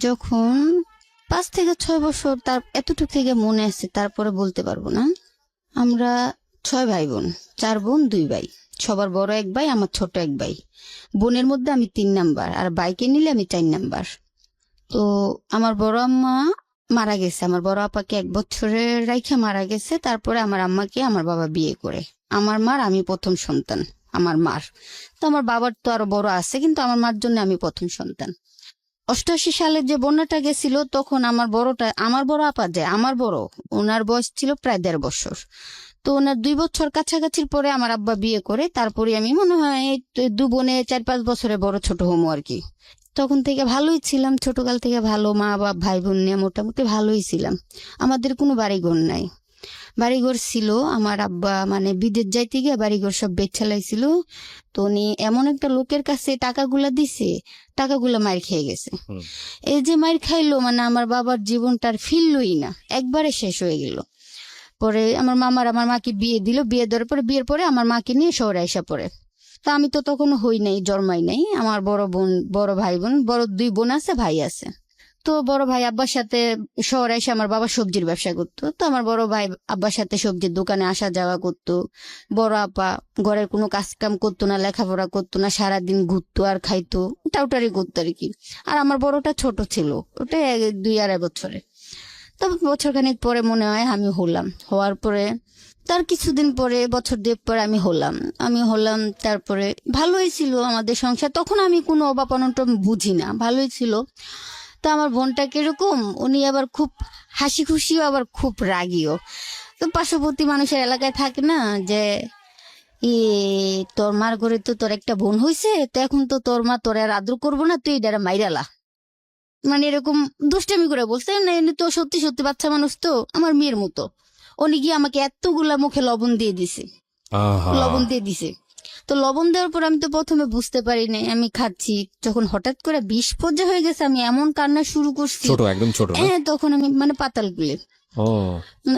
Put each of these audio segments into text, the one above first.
যখন 5 থেকে 6 বছর, তার এতটুকু থেকে মনে আছে, তারপরে বলতে পারবো না। আমরা 6 ভাই বোন, 4 বোন 2 ভাই। সবার বড় এক ভাই, আমার ছোট এক ভাই। বোনের মধ্যে আমি 3 নাম্বার, আর ভাইকে নিলে আমি 4 নাম্বার। তো আমার বড় আম্মা মারা গেছে, আমার বড় আপাকে 1 বছরের রাইখা মারা গেছে। তারপরে আমার আম্মাকে আমার বাবা বিয়ে করে। আমার মার আমি প্রথম সন্তান, আমার মার। তো আমার বাবার তো আরো বড় আছে, কিন্তু আমার মার জন্য আমি প্রথম সন্তান। 88 সালে যে বন্যাটা গেছিল, তখন আমার বড় আপা যে আমার বড়, ওনার বয়স ছিল প্রায় 1.5 বছর। তো ওনার 2 বছর কাছাকাছির পরে আমার আব্বা বিয়ে করে। তারপরে আমি মনে হয় এই 2 বোনে 4-5 বছরে বড় ছোট হমো আর কি। তখন থেকে ভালোই ছিলাম, ছোটকাল থেকে ভালো, মা বাবা ভাই বোন নিয়ে মোটামুটি ভালোই ছিলাম। আমাদের কোনো বাড়িঘর নাই। বাড়িঘর ছিল, আমার আব্বা মানে বিদেশ যাইতে গিয়ে বাড়িঘর সব বেচালাইছিল। তো উনি এমন একটা লোকের কাছে টাকাগুলা দিছে, টাকাগুলা মার খেয়ে গেছে। এই যে মার খাইলো, মানে আমার বাবার জীবনটার ফিরলই না, একবারে শেষ হয়ে গেল। পরে আমার আমার মাকে বিয়ে দিল। বিয়ে দেওয়ার পরে, বিয়ের পরে আমার মাকে নিয়ে শহরে আইসা পড়ে। তা আমি তো তখনও হই নাই, জন্মাই নাই। আমার বড় ভাই বোন, বড় 2 বোন আছে, ভাই আছে। তো বড় ভাই আব্বার সাথে শহরে এসে, আমার বাবা সবজির ব্যবসা করতো, তো আমার বড় ভাই আব্বার সাথে সবজির দোকানে আসা যাওয়া করতো। বড় আপা ঘরের কোনো কাজ কাম করতো না, লেখাপড়া করতো না, সারাদিন ঘুরতো আর খাইতো, টাউটারি করতো আর কি। আর আমার বড়টা ছোট ছিল, ওটা 2-2.5 বছরে। তো বছরখানেক পরে মনে হয় আমি হলাম। হওয়ার পরে তার কিছুদিন পরে, বছর 2 পরে আমি হলাম। তারপরে ভালোই ছিল আমাদের সংসার, তখন আমি কোনো অভাব অনটন বুঝি না, ভালোই ছিল। তো আমার বোনটা কিরকম, উনি আবার খুব হাসি খুশিও, আবার খুব রাগিও। তো পার্শ্ববর্তী মানুষের এলাকায় থাকে না যে, ই তোর মার ঘরে তো তোর একটা বোন হয়েছে, তো এখন তো তোর মা তোর আর আদর করবো না, তুই এটা মাইরালা। মানে এরকম দুষ্টামি করে বলছে না। এমনি তো সত্যি সত্যি বাচ্চা মানুষ, তো আমার মেয়ের মতো। উনি গিয়ে আমাকে এতগুলা মুখে লবণ দিয়ে দিছে, লবণ দিয়ে দিছে। তো লবণ দেওয়ার পর আমি তো প্রথমে বুঝতে পারি নাই, আমি খাচ্ছি। যখন হঠাৎ করে বিষ পর্যায়ে হয়ে গেছে, আমি এমন কান্না শুরু করছি, ছোট, একদম ছোট না? হ্যাঁ, তখন আমি মানে পাতাল গুলে ও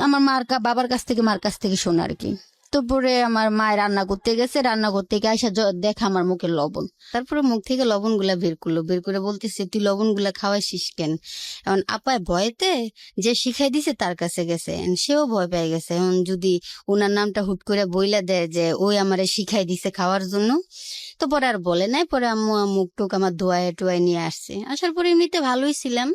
আমার বাবার কাছ থেকে, মার কাছ থেকে শোনা আর কি। তো পরে আমার মায়ের রান্না করতে গেছে, রান্না করতে গিয়ে আইসা দেখা আমার মুখের লবণ। তারপরে মুখ থেকে লবণ গুলা বের করলো, বের করে বলতেছে, তুই লবণ গুলা খাওয়াইছিস কেন? এখন আপায় ভয়েতে যে শিখাই দিছে তার কাছে গেছে, সেও ভয় পেয়ে গেছে। এখন যদি ওনার নামটা হুট করে বইলা দেয় যে ওই আমারে শিখাই দিছে খাওয়ার জন্য, তো পরে আর বলে নাই। পরে আম্মু মুখ টুক আমার ধোয়ায় টোয়ায় নিয়ে আসছে। আসার পরে এমনিতে ভালোই ছিলাম।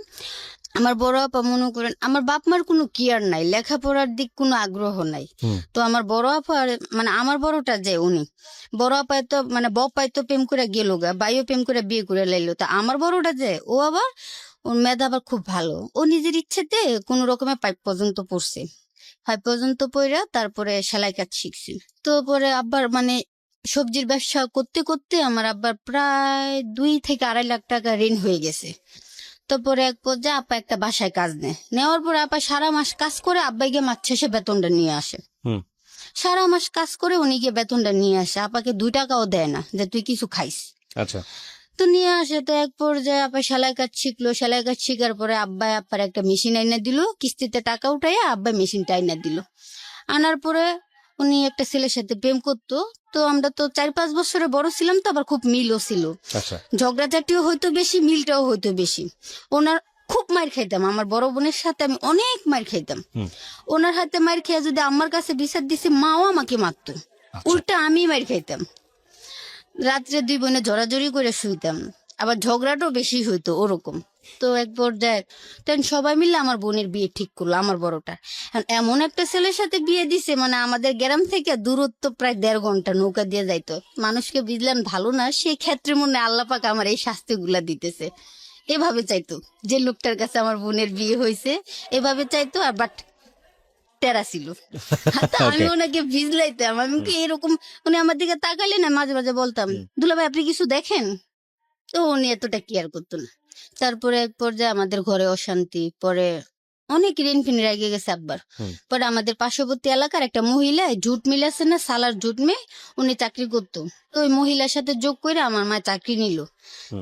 আমার বড় আপা মনে করেন, আমার বাপ মার কোনো কেয়ার নাই, লেখাপড়ার দিক কোনো আগ্রহ নাই। তো আমার বড় আপা, মানে আমার বড়টা যে উনি, বড় আপায় তো মানে বপাই তো প্রেম করে গেল গা, বাইও প্রেম করে বিয়ে করে লাইলো। তা আমার বড়টা যে, ও আবার ওর মেধা আবার খুব ভালো। ও নিজের ইচ্ছেতে কোন রকমের 5 পর্যন্ত পড়ছে। 5 পর্যন্ত পড়া তারপরে সেলাই কাজ শিখছি। তো পরে আব্বার মানে সবজির ব্যবসা করতে করতে আমার আব্বার প্রায় 2 থেকে 2.5 লাখ টাকা ঋণ হয়ে গেছে। তারপরে এক পর্যায়ে আপা একটা বাসায় কাজ নেওয়ার পরে আপা সারা মাস কাজ করে আব্বাই গিয়ে মাস শেষে বেতনটা নিয়ে আসে। সারা মাস কাজ করে উনি গিয়ে বেতনটা নিয়ে আসে, আপাকে 2 টাকাও দেয় না যে তুই কিছু খাইস। আচ্ছা। তো নিয়ে আসে। তো এক পর্যায়ে আপা সেলাই কাজ শিখলো। সেলাই কাজ শিখার পরে আব্বাই আপার একটা মেশিন আইনা দিল, কিস্তিতে টাকা উঠাইয়া আব্বাই মেশিনটা আইনা দিল। আনার পরে উনি একটা ছেলের সাথে প্রেম করতো। তো আমরা তো 4-5 বছরে বড় ছিলাম, তো আবার খুব মিলও ছিল। ঝগড়াঝাটিও হয়তো বেশি, মিলটাও হয়তো বেশি। ওনার খুব মার খাইতাম, আমার বড় বোনের সাথে আমি অনেক মার খাইতাম। ওনার হাতে মার খেয়ে যদি আমার কাছে বিচার দিছে, মাও আমাকে মারতো, উল্টা আমি মার খাইতাম। রাত্রে 2 বোনে জড়াজড়ি করে শুইতাম, আবার ঝগড়াটাও বেশি হইতো ওরকম। তো এক পর্যায়ে তখন সবাই মিলে আমার বোনের বিয়ে ঠিক করলো, আমার বড়টা। এমন একটা ছেলের সাথে বিয়ে দিছে, মানে আমাদের গ্রাম থেকে দূরত্ব প্রায় 1.5 ঘন্টা নৌকা দিয়ে যাইতো। মানুষকে বুঝলেন ভালো না, সেই ক্ষেত্রে মনে আল্লাহ পাক আমার এই শাস্তিগুলা দিতেছে। এভাবে চাইতো যে লোকটার কাছে আমার বোনের বিয়ে হয়েছে, এভাবে চাইতো। আর বাট টেরা ছিল। আমি ওনাকে ভিজলাইতাম, আমি কি এরকম, উনি আমার দিকে তাকাইলে না মাঝে মাঝে বলতাম, দুলাভাই আপনি কিছু দেখেন? তো উনি এতটা কেয়ার করতো না। তারপরে এক পর্যায়ে আমাদের ঘরে অশান্তি, পরে অনেক ঋণ ফিন রেগে গেছে আব্বার। পরে আমাদের পার্শ্ববর্তী এলাকার একটা মহিলা, জুট মিল আছে না, সালার জুট মিল, উনি চাকরি করতো। তো ওই মহিলার সাথে যোগ করে আমার মা চাকরি নিল।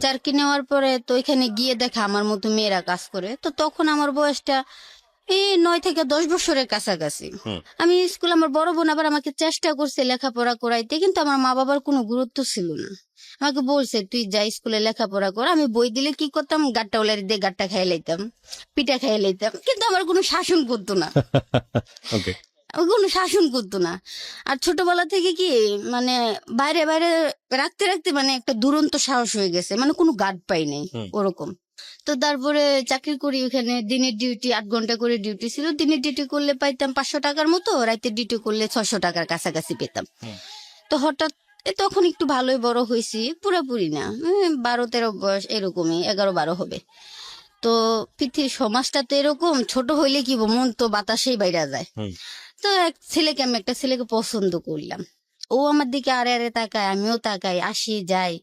চাকরি নেওয়ার পরে তো ওইখানে গিয়ে দেখা আমার মতো মেয়েরা কাজ করে। তো তখন আমার বয়সটা এই 9 থেকে 10 বছরের কাছাকাছি। আমি স্কুল, আমার বড় বোন আবার আমাকে চেষ্টা করছে লেখাপড়া করাইতে, কিন্তু আমার মা বাবার কোনো গুরুত্ব ছিল না। আমাকে বলছে তুই যা স্কুলে লেখাপড়া কর। আমি বই দিলে কি করতাম, গাট্টা ওলারি দিয়ে গাট্টা খাইয়ে লাইতাম, পিঠা খাইয়ে লাইতাম, কিন্তু আমার কোনো শাসন করতো না। ওকে। কোনো শাসন করতো না। আর ছোটবেলা থেকে কি মানে বাইরে বাইরে রাখতে রাখতে মানে একটা দুরন্ত সাহস হয়ে গেছে, মানে কোনো গার্ড পাই নাই ওরকম। তো তারপরে চাকরি করি ওখানে, দিনের ডিউটি 8 ঘন্টা করে ডিউটি ছিল। দিনের ডিউটি করলে পাইতাম 500 টাকার মতো, রাতের ডিউটি করলে 600 টাকার কাছাকাছি পেতাম। তো হঠাৎ তখন একটু ভালোই বড় হয়েছি, পুরোপুরি না, 12-13 বয়স এরকমই, 11-12 হবে। তো পৃথিবীর সমাজটা তো এরকম, ছোট হইলে কি মন তো বাতাসেই বাইরে যায়। তো আমি একটা ছেলেকে পছন্দ করলাম। ও আমার দিকে আরে আরে তাকায়, আমিও তাকাই, আসি যাই।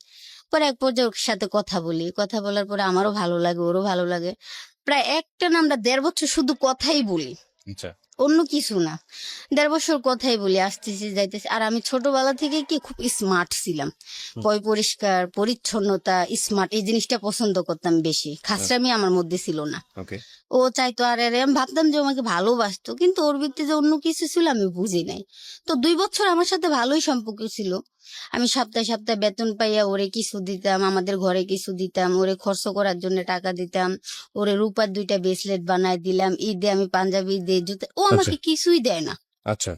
পরে এক পর্যায়ে ওর সাথে কথা বলি, কথা বলার পরে আমারও ভালো লাগে, ওরও ভালো লাগে। প্রায় একটা না আমরা 1.5 বছর শুধু কথাই বলি, অন্য কিছু না। 1.5 বছর কথাই বলি, আসতেছি যাইতেছি। আর আমি ছোটবেলা থেকে কি খুব স্মার্ট ছিলাম, পরিষ্কার পরিচ্ছন্নতা, স্মার্ট, এই জিনিসটা পছন্দ করতাম বেশি। খাসরামি আমার মধ্যে ছিল না। ও চাইতো আরে আরে, আমি ভাবতাম যে ও আমাকে ভালোবাসতো, কিন্তু ওর ভিত্তি যে অন্য কিছু ছিল আমি বুঝি নাই। তো 2 বছর আমার সাথে ভালোই সম্পর্ক ছিল। আমি সপ্তাহে সপ্তাহে বেতন পাইয়া ওরে কিছু দিতাম, আমাদের ঘরে কিছু দিতাম, ওরে খরচ করার জন্য টাকা দিতাম, ওরে রূপার 2টা ব্রেসলেট বানাই দিলাম, ঈদে আমি পাঞ্জাবি দিই, জুতা। ও আমাকে কিছুই দেয় না। আচ্ছা।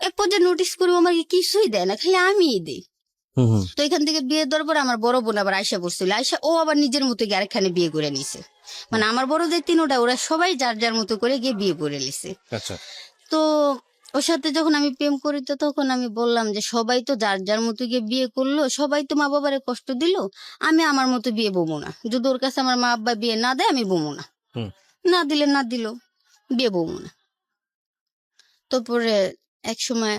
এক পর্যায়ে নোটিস করি ও আমাকে কিছুই দেয় না, খালি আমিই দিই। তো এখান থেকে বিয়ে দেওয়ার পর আমার বড় বোন আবার আয়সা পড়ছিল। আয়সা ও আবার নিজের মতো গিয়ে আরেকখানে বিয়ে করে নিছে। মানে আমার বড় যে 3টা, ওরা সবাই যার যার মতো করে গিয়ে বিয়ে করে নিছে। তো ওর সাথে যখন আমি প্রেম করি, তো তখন আমি বললাম যে সবাই তো যার যার মতো গিয়ে বিয়ে করলো, সবাই তো মা বাবারে কষ্ট দিল, আমি আমার মতো বিয়ে বমু না। যদি ওর কাছে আমার মা আব্বা বিয়ে না দেয় আমি বমু না, না দিলে না দিল, বিয়ে বমু না। তারপরে এক সময়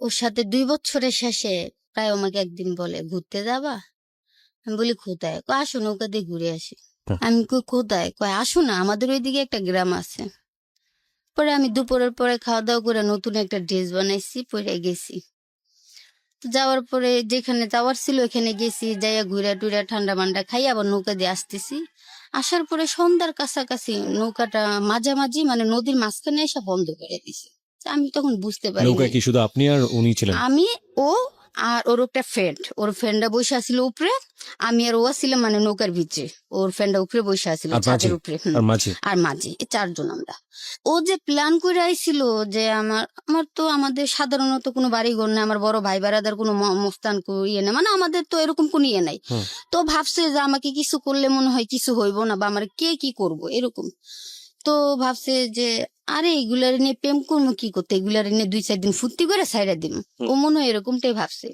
ওর সাথে 2 বছরের শেষে প্রায় আমাকে একদিন বলে ঘুরতে যাবা। আমি বলি কোথায়? কয় আসো নৌকা দিয়ে ঘুরে আসি। আমি কই কোথায়? কয় আসো না, আমাদের ওইদিকে একটা গ্রাম আছে। পরে আমি দুপুরের পরে খাওয়া দাওয়া করে নতুন একটা ড্রেস বানাইছি, পরে গেছি। তো যাওয়ার পরে যেখানে যাওয়ার ছিল ওখানে গেছি, যাইয়া ঘুরে টুরে ঠান্ডা মান্ডা খাই আবার নৌকা দিয়ে আসতেছি। আসার পরে সন্ধ্যার কাছাকাছি নৌকাটা মাঝামাঝি মানে নদীর মাঝখানে এসে বন্ধ করে দিছে। আমি তখন বুঝতে পারি নৌকায় কি শুধু আপনি আর উনি ছিলেন? আমি, ও আর ওর একটা ফ্রেন্ড, ওর ফ্রেন্ডরা বসে আসছিল উপরে, আমি আর ও ছিলাম মানে নৌকার ভিতরে, ওর ফ্রেন্ডরা উপরে বসে আসছিল ছাদের উপরে, আর মাঝি, এই 4 জন আমরা। ও যে প্ল্যান করে আইছিল যে আমার তো আমাদের সাধারণত কোনো বাড়ি ঘর না, আমার বড় ভাই বারাদার কোনো মস্তান ইয়ে না, মানে আমাদের তো এরকম কোনো ইয়ে নাই। তো ভাবছে যে আমাকে কিছু করলে মনে হয় কিছু হইব না, বা আমার কে কি করব এরকম। তো ভাবছে যে আরে এগুলার নিয়ে প্রেম করবো কি করতে, এগুলার নিয়ে 2-4 দিন ফুর্তি করে ছাইড়া দিম, ও মনে হয় এরকমটাই ভাবছে।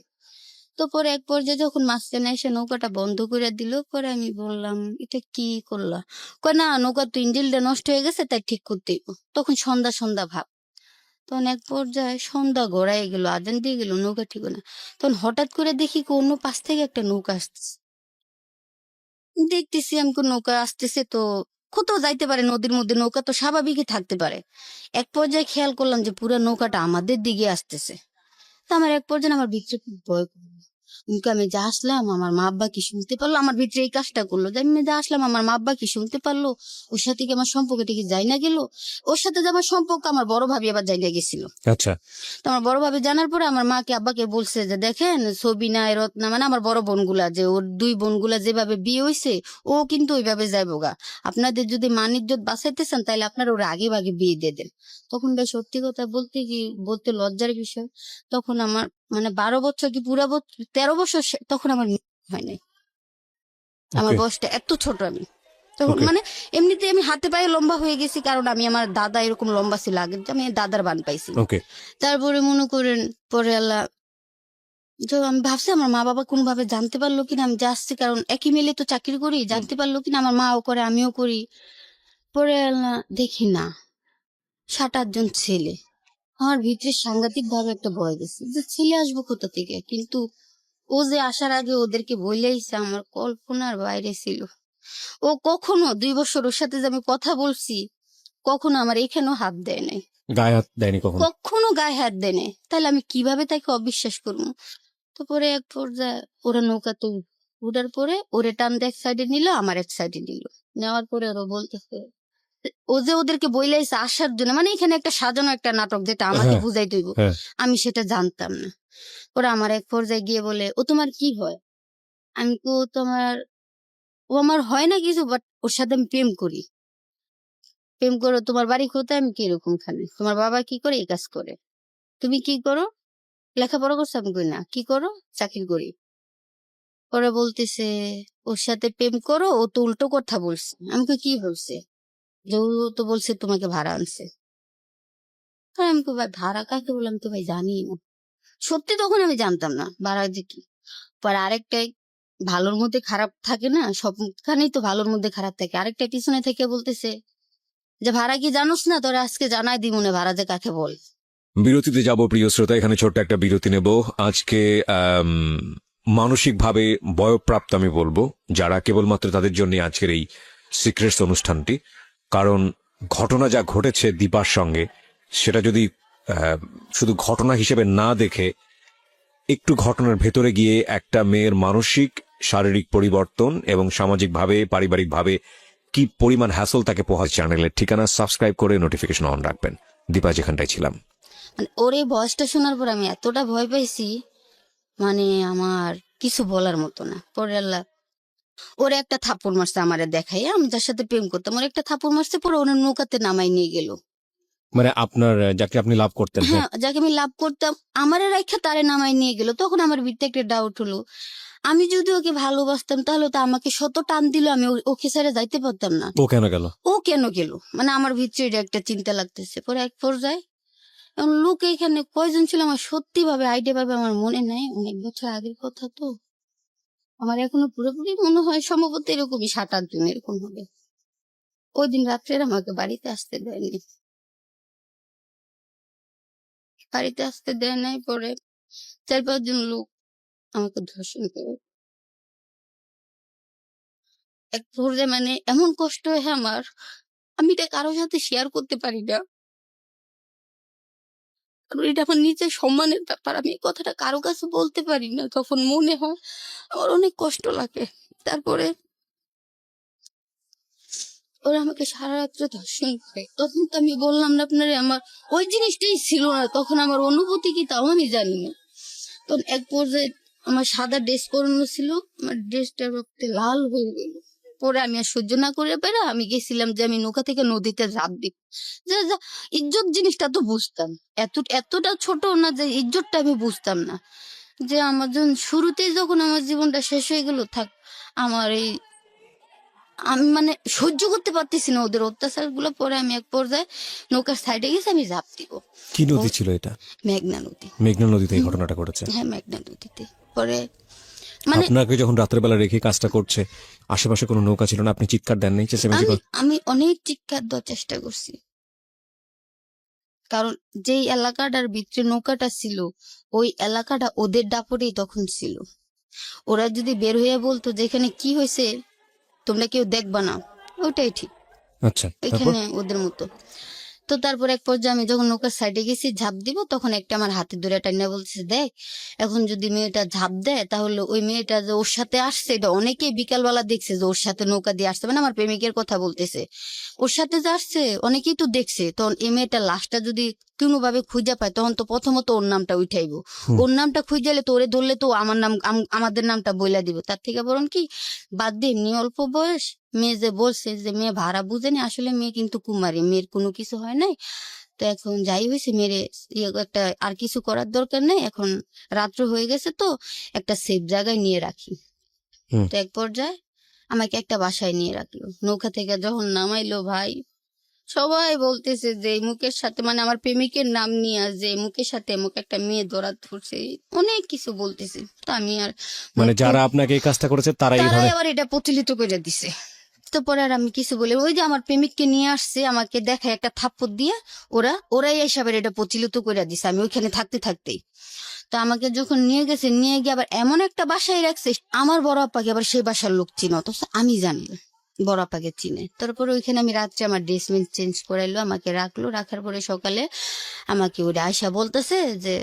তো পরে এক পর্যায়ে যখন মাঝখানে এসে নৌকাটা বন্ধ করে দিল, পরে আমি বললাম এটা কি করলা? কয় না, নৌকার তো ইঞ্জিনটা নষ্ট হয়ে গেছে, তাই ঠিক করতে হইব। তখন সন্ধ্যা সন্ধ্যা ভাব। তখন এক পর্যায়ে সন্ধ্যা গড়াই গেল, আজান দিয়ে গেল, নৌকা ঠিক না। তখন হঠাৎ করে দেখি অন্য পাশ থেকে একটা নৌকা আসতেছে। দেখতেছি আমি নৌকা আসতেছে, তো কোথাও যাইতে পারে, নদীর মধ্যে নৌকা তো স্বাভাবিকই থাকতে পারে। এক পর্যায়ে খেয়াল করলাম যে পুরো নৌকাটা আমাদের দিকে আসতেছে। তো আমার এক পর্যায়ে আমার ভিতরে খুব ভয় করলো। আমি যা আসলাম আমার মা আব্বা কি শুনতে পারলো, আমার ভিতরে এই কাজটা করলো যে আমি যা আসলাম আমার মা আব্বা কি শুনতে পারলো, ওর সাথে কি আমার সম্পর্কটা কি যাই না গেল। ওর সাথে যে আমার সম্পর্ক আমার বড় ভাবি আবার যাই না গেছিল। আচ্ছা। তো আমার বড় ভাবি জানার পরে আমার মাকে আব্বাকে বলছে যে দেখেন সবিনা রত্না মানে আমার বড় বোনগুলা, যে ওর 2 বোনগুলা যেভাবে বিয়ে হয়েছে ও কিন্তু ওইভাবে যাইবো গা, আপনাদের যদি মান ইজ্জত বাঁচাইতে চান তাহলে আপনারা ওরা আগে ভাগে বিয়ে দিয়ে দেন। তখন ভাই সত্যি কথা বলতে লজ্জার বিষয়, তখন আমার মানে 12 বছর কি পুরা 13 বছর তখন আমার হয় নাই। আমার বয়সটা এত ছোট, আমি তখন মানে এমনিতে আমি হাতে পায়ে লম্বা হয়ে গেছি, কারণ আমি আমার দাদা এরকম লম্বা ছিল আগে, আমি দাদার বান পাইছি। তারপরে মনে করেন পরে আল্লাহ, আমি ভাবছি আমার মা বাবা কোনোভাবে জানতে পারলো কিনা আমি যাচ্ছি, কারণ একই মিলে তো চাকরি করি, জানতে পারলো কিনা, আমার মাও করে আমিও করি। পরে আল্লাহ দেখি না 7-8 জন ছেলে, আমার ভিতরে সাংঘাতিক ভাবে একটা ভয় গেছে যে ছেলে আসবো কোথা থেকে, কিন্তু ও যে আসার আগে ওদেরকে বলেইছে আমার কল্পনার বাইরে ছিল। ও কখনো 2 বছর ওর সাথে যে আমি কথা বলছি, কখনো আমার এখানেও হাত দেয় নাই, গায়ে হাত দেয়নি, কখনো গায়ে হাত দেয় নাই, তাহলে আমি কিভাবে তাকে অবিশ্বাস করবো? তো পরে এক পর্যায়ে ওরা নৌকাতে উঠার পরে ওরে টান এক সাইডে নিল, আমার এক সাইডে নিল, নেওয়ার পরে ওরা বলতেছে ও যে ওদেরকে বইলাইছে আসার জন্য, মানে এখানে একটা সাজানো একটা নাটক যেটা আমাকে হ্যাঁ। বুঝাইতে হইব, হ্যাঁ। আমি সেটা জানতাম না। ওরা আমার এক পর্যায়ে গিয়ে বলে, ও তোমার কি হয়? আমি কো তোমার, ও আমার হয় না কিছু, বাট ওর সাথে আমি প্রেম করি। প্রেম করো, তোমার বাড়ি কোথায়? আমি কিরকম খানে, তোমার বাবা কি করে? এই কাজ করে। তুমি কি করো? লেখাপড়া করছো? আমি কই না। কি করো? চাকরি করি। পরে বলতেছে ওর সাথে প্রেম করো, ও তো উল্টো কথা বলছে। আমি কই কি বলছে? যে ও তো বলছে তোমাকে ভাড়া আনছে। আর আমি কই ভাই ভাড়া কাকে বললাম তো ভাই জানি না। সত্যি তখন আমি জানতাম না ভাড়া যে কি। পরে আরেকটাই ভালোর মধ্যে খারাপ থাকে না, সবখানেই তো ভালোর মধ্যে খারাপ থাকে। আরেকটা পিছনে থেকে বলতেছে যে ভাড়া কি জানোস না, তোরা আজকে জানাই দি মনে ভাড়া যে কাকে বল। বিরতিতে যাব প্রিয় শ্রোতা, এখানে ছোট্ট একটা বিরতি নেব। আজকে মানসিকভাবে বয়ঃপ্রাপ্ত আমি বলবো যারা, কেবলমাত্র তাদের জন্য আজকের এই সিক্রেটস অনুষ্ঠানটি। কারণ ঘটনা যা ঘটেছে দীপার সঙ্গে, সেটা যদি শুধু ঘটনা হিসেবে না দেখে একটু ঘটনার ভেতরে গিয়ে একটা মেয়ের মানসিক শারীরিক পরিবর্তন এবং সামাজিকভাবে পারিবারিকভাবে কি পরিমাণ হ্যাসল তাকে পোহায়, চ্যানেলের ঠিকানা সাবস্ক্রাইব করে নোটিফিকেশন অন রাখবেন। দীপা যেখানটায় ছিলাম, মানে ওর এই ভয়েসটা শোনার পর আমি এতটা ভয় পাইছি, মানে আমার কিছু বলার মতো না। পরে আল্লাহ ওরে একটা থাপ্পড় মারছে আমারে দেখাই, আমি যার সাথে প্রেম করতাম ওর একটা থাপ্পড় মারছে, পরে ওর নৌকাতে নামাই নিয়ে গেল। মানে আপনার যাকে আপনি লাভ করতেন। হ্যাঁ। হ্যাঁ, যাকে আমি লাভ করতাম আমারে রাইখা তারে নামাই নিয়ে গেল। তখন আমার ভিতরে একটা ডাউট হলো, আমি যদি ওকে ভালোবাসতাম তাহলে তো আমাকে শত টান দিল, আমি ওকে ছেড়ে যাইতে পারতাম না। ও কেন গেল? ও কেন গেল, মানে আমার ভিতরে এটা একটা চিন্তা লাগতেছে। পরে এক পর্যায়ে এখন লোক এখানে কয়জন ছিল আমার সত্যি ভাবে আইডিয়া ভাবে আমার মনে নাই, অনেক বছর আগের কথা তো। আমার এখনো পুরোপুরি মনে হয় সম্ভবত এরকমই 7-8 জন এরকম হবে। ওই দিন রাত্রে আমাকে বাড়িতে আসতে দেয়নি, বাড়িতে আসতে দেয় নাই। পরে 4-5 জন লোক আমাকে ধর্ষণ করে। এক পর্যায়ে মানে এমন কষ্ট হয় আমার, আমি এটা কারোর সাথে শেয়ার করতে পারি না, কারণ এটা আমার নিজের সম্মানের ব্যাপার। আমি এই কথাটা কারো কাছে বলতে পারি না, তখন মনে হয় আমার অনেক কষ্ট লাগে। তারপরে ওরা আমাকে সারা রাত্রে ধর্ষণ করে। তখন তো আমি বললাম না আপনারে, আমার ওই জিনিসটাই ছিল না তখন, আমার অনুভূতি কি তাও আমি জানি না। তখন এক পর্যায়ে আমার সাদা ড্রেস পরানো ছিল, আমার ড্রেসটা রক্তে লাল হয়ে গেল। পরে আমি আর সহ্য না করে পেরে আমি গেছিলাম যে আমি নৌকা থেকে নদীতে ঝাঁপ দিই। যে ইজ্জত জিনিসটা তো বুঝতাম, এতটা ছোট না যে ইজ্জতটা আমি বুঝতাম না। যে আমার যখন শুরুতেই যখন আমার জীবনটা শেষ হয়ে গেল, থাক আমার এই, আমি মানে সহ্য করতে পারতেছি না ওদের অত্যাচার গুলো। পরে আমি এক পর্যায়ে নৌকার সাইডে গেছি, আমি ঝাঁপ দিব। কি নদী ছিল এটা? মেঘনা নদী। মেঘনা নদীতে এই ঘটনাটা ঘটেছে। হ্যাঁ, মেঘনা নদীতে। পরে মানে আপনাকে যখন রাতের বেলা রেখে কাজটা করছে, আশেপাশে কোনো নৌকা ছিল না, আপনি চিৎকার দেন নাই, চেঁচামেচি আমি আমি অনেক চিৎকার দেওয়ার চেষ্টা করছি, কারণ যেই এলাকাটার ভিতরে নৌকাটা ছিল ওই এলাকাটা ওদের দাপটেই তখন ছিল। ওরা যদি বের হয়ে বলতো যে এখানে কি হয়েছে তোমরা কেউ দেখবা না, ওইটাই ঠিক। আচ্ছা, তারপর? এখানে ওদের মতো। তো তারপর এক পর্যায়ে আমি যখন নৌকার সাইডে গেছি ঝাঁপ দিব, তখন একটা আমার হাতে ধরে টাইনা বলতেছে, দেখ এখন যদি মেয়েটা ঝাঁপ দেয় তাহলে ওই মেয়েটা যে ওর সাথে আসছে, এটা অনেকেই বিকালবেলা দেখছে যে ওর সাথে নৌকা দিয়ে আসছে, মানে আমার প্রেমিকের কথা বলতেছে, ওর সাথে যে আসছে অনেকেই তো দেখছে। তখন এই মেয়েটার লাশটা যদি কোনোভাবে খুঁজে পায় তখন তো প্রথমত ওর নামটা উঠাইবো। ওর নামটা খুঁজালে তো ওরে ধরলে তো আমার নাম আমাদের নামটা বইলা দিব। তার থেকে বরং কি বাদ দিয়ে এমনি অল্প বয়স মেয়ে যে বলছে যে মেয়ে ভাড়া বুঝেনি, আসলে মেয়ে কিন্তু কুমারী, মেয়ের কোনো কিছু হয় নাই। তো এখন যাই হয়েছে মেরে একটা আর কিছু করার দরকার নেই, এখন রাত্র হয়ে গেছে তো একটা সেফ জায়গায় নিয়ে রাখি। হুম। তো এক পর্যায়ে আমাকে একটা বাসায় নিয়ে রাখলো। নৌকা থেকে যখন নামাইলো ভাই, সবাই বলতেছে যে এই মুখের সাথে, মানে আমার প্রেমিকের নাম নিয়ে যে মুখের সাথে মুখে একটা মেয়ে ধরা ধরছে, অনেক কিছু বলতেছে। তো আমি আর মানে যারা আপনাকে এই কাজটা করেছে তারা এই তারাই ধরনের। আবার এটা প্রচলিত করে দিছে। তো পরে আর আমি কিছু বলি, ওই যে আমার প্রেমিককে নিয়ে আসছে আমাকে দেখায় একটা থাপ্পড় দিয়ে, ওরাই এসবের এটা প্রচলিত করে দিছে আমি ওইখানে থাকতে থাকতেই। তো আমাকে যখন নিয়ে গেছে, নিয়ে গিয়ে আবার এমন একটা বাসায় রাখছে, আমার বড় আপাকে আবার সেই বাসার লোক চিনে, অথচ আমি জানি না বড় আপাকে চিনে। তারপরে ওইখানে আমি রাত্রে আমার ড্রেস চেঞ্জ করাইলো, আমাকে রাখলো। রাখার পরে সকালে আমাকে ওরা আয়সা বলতেছে যে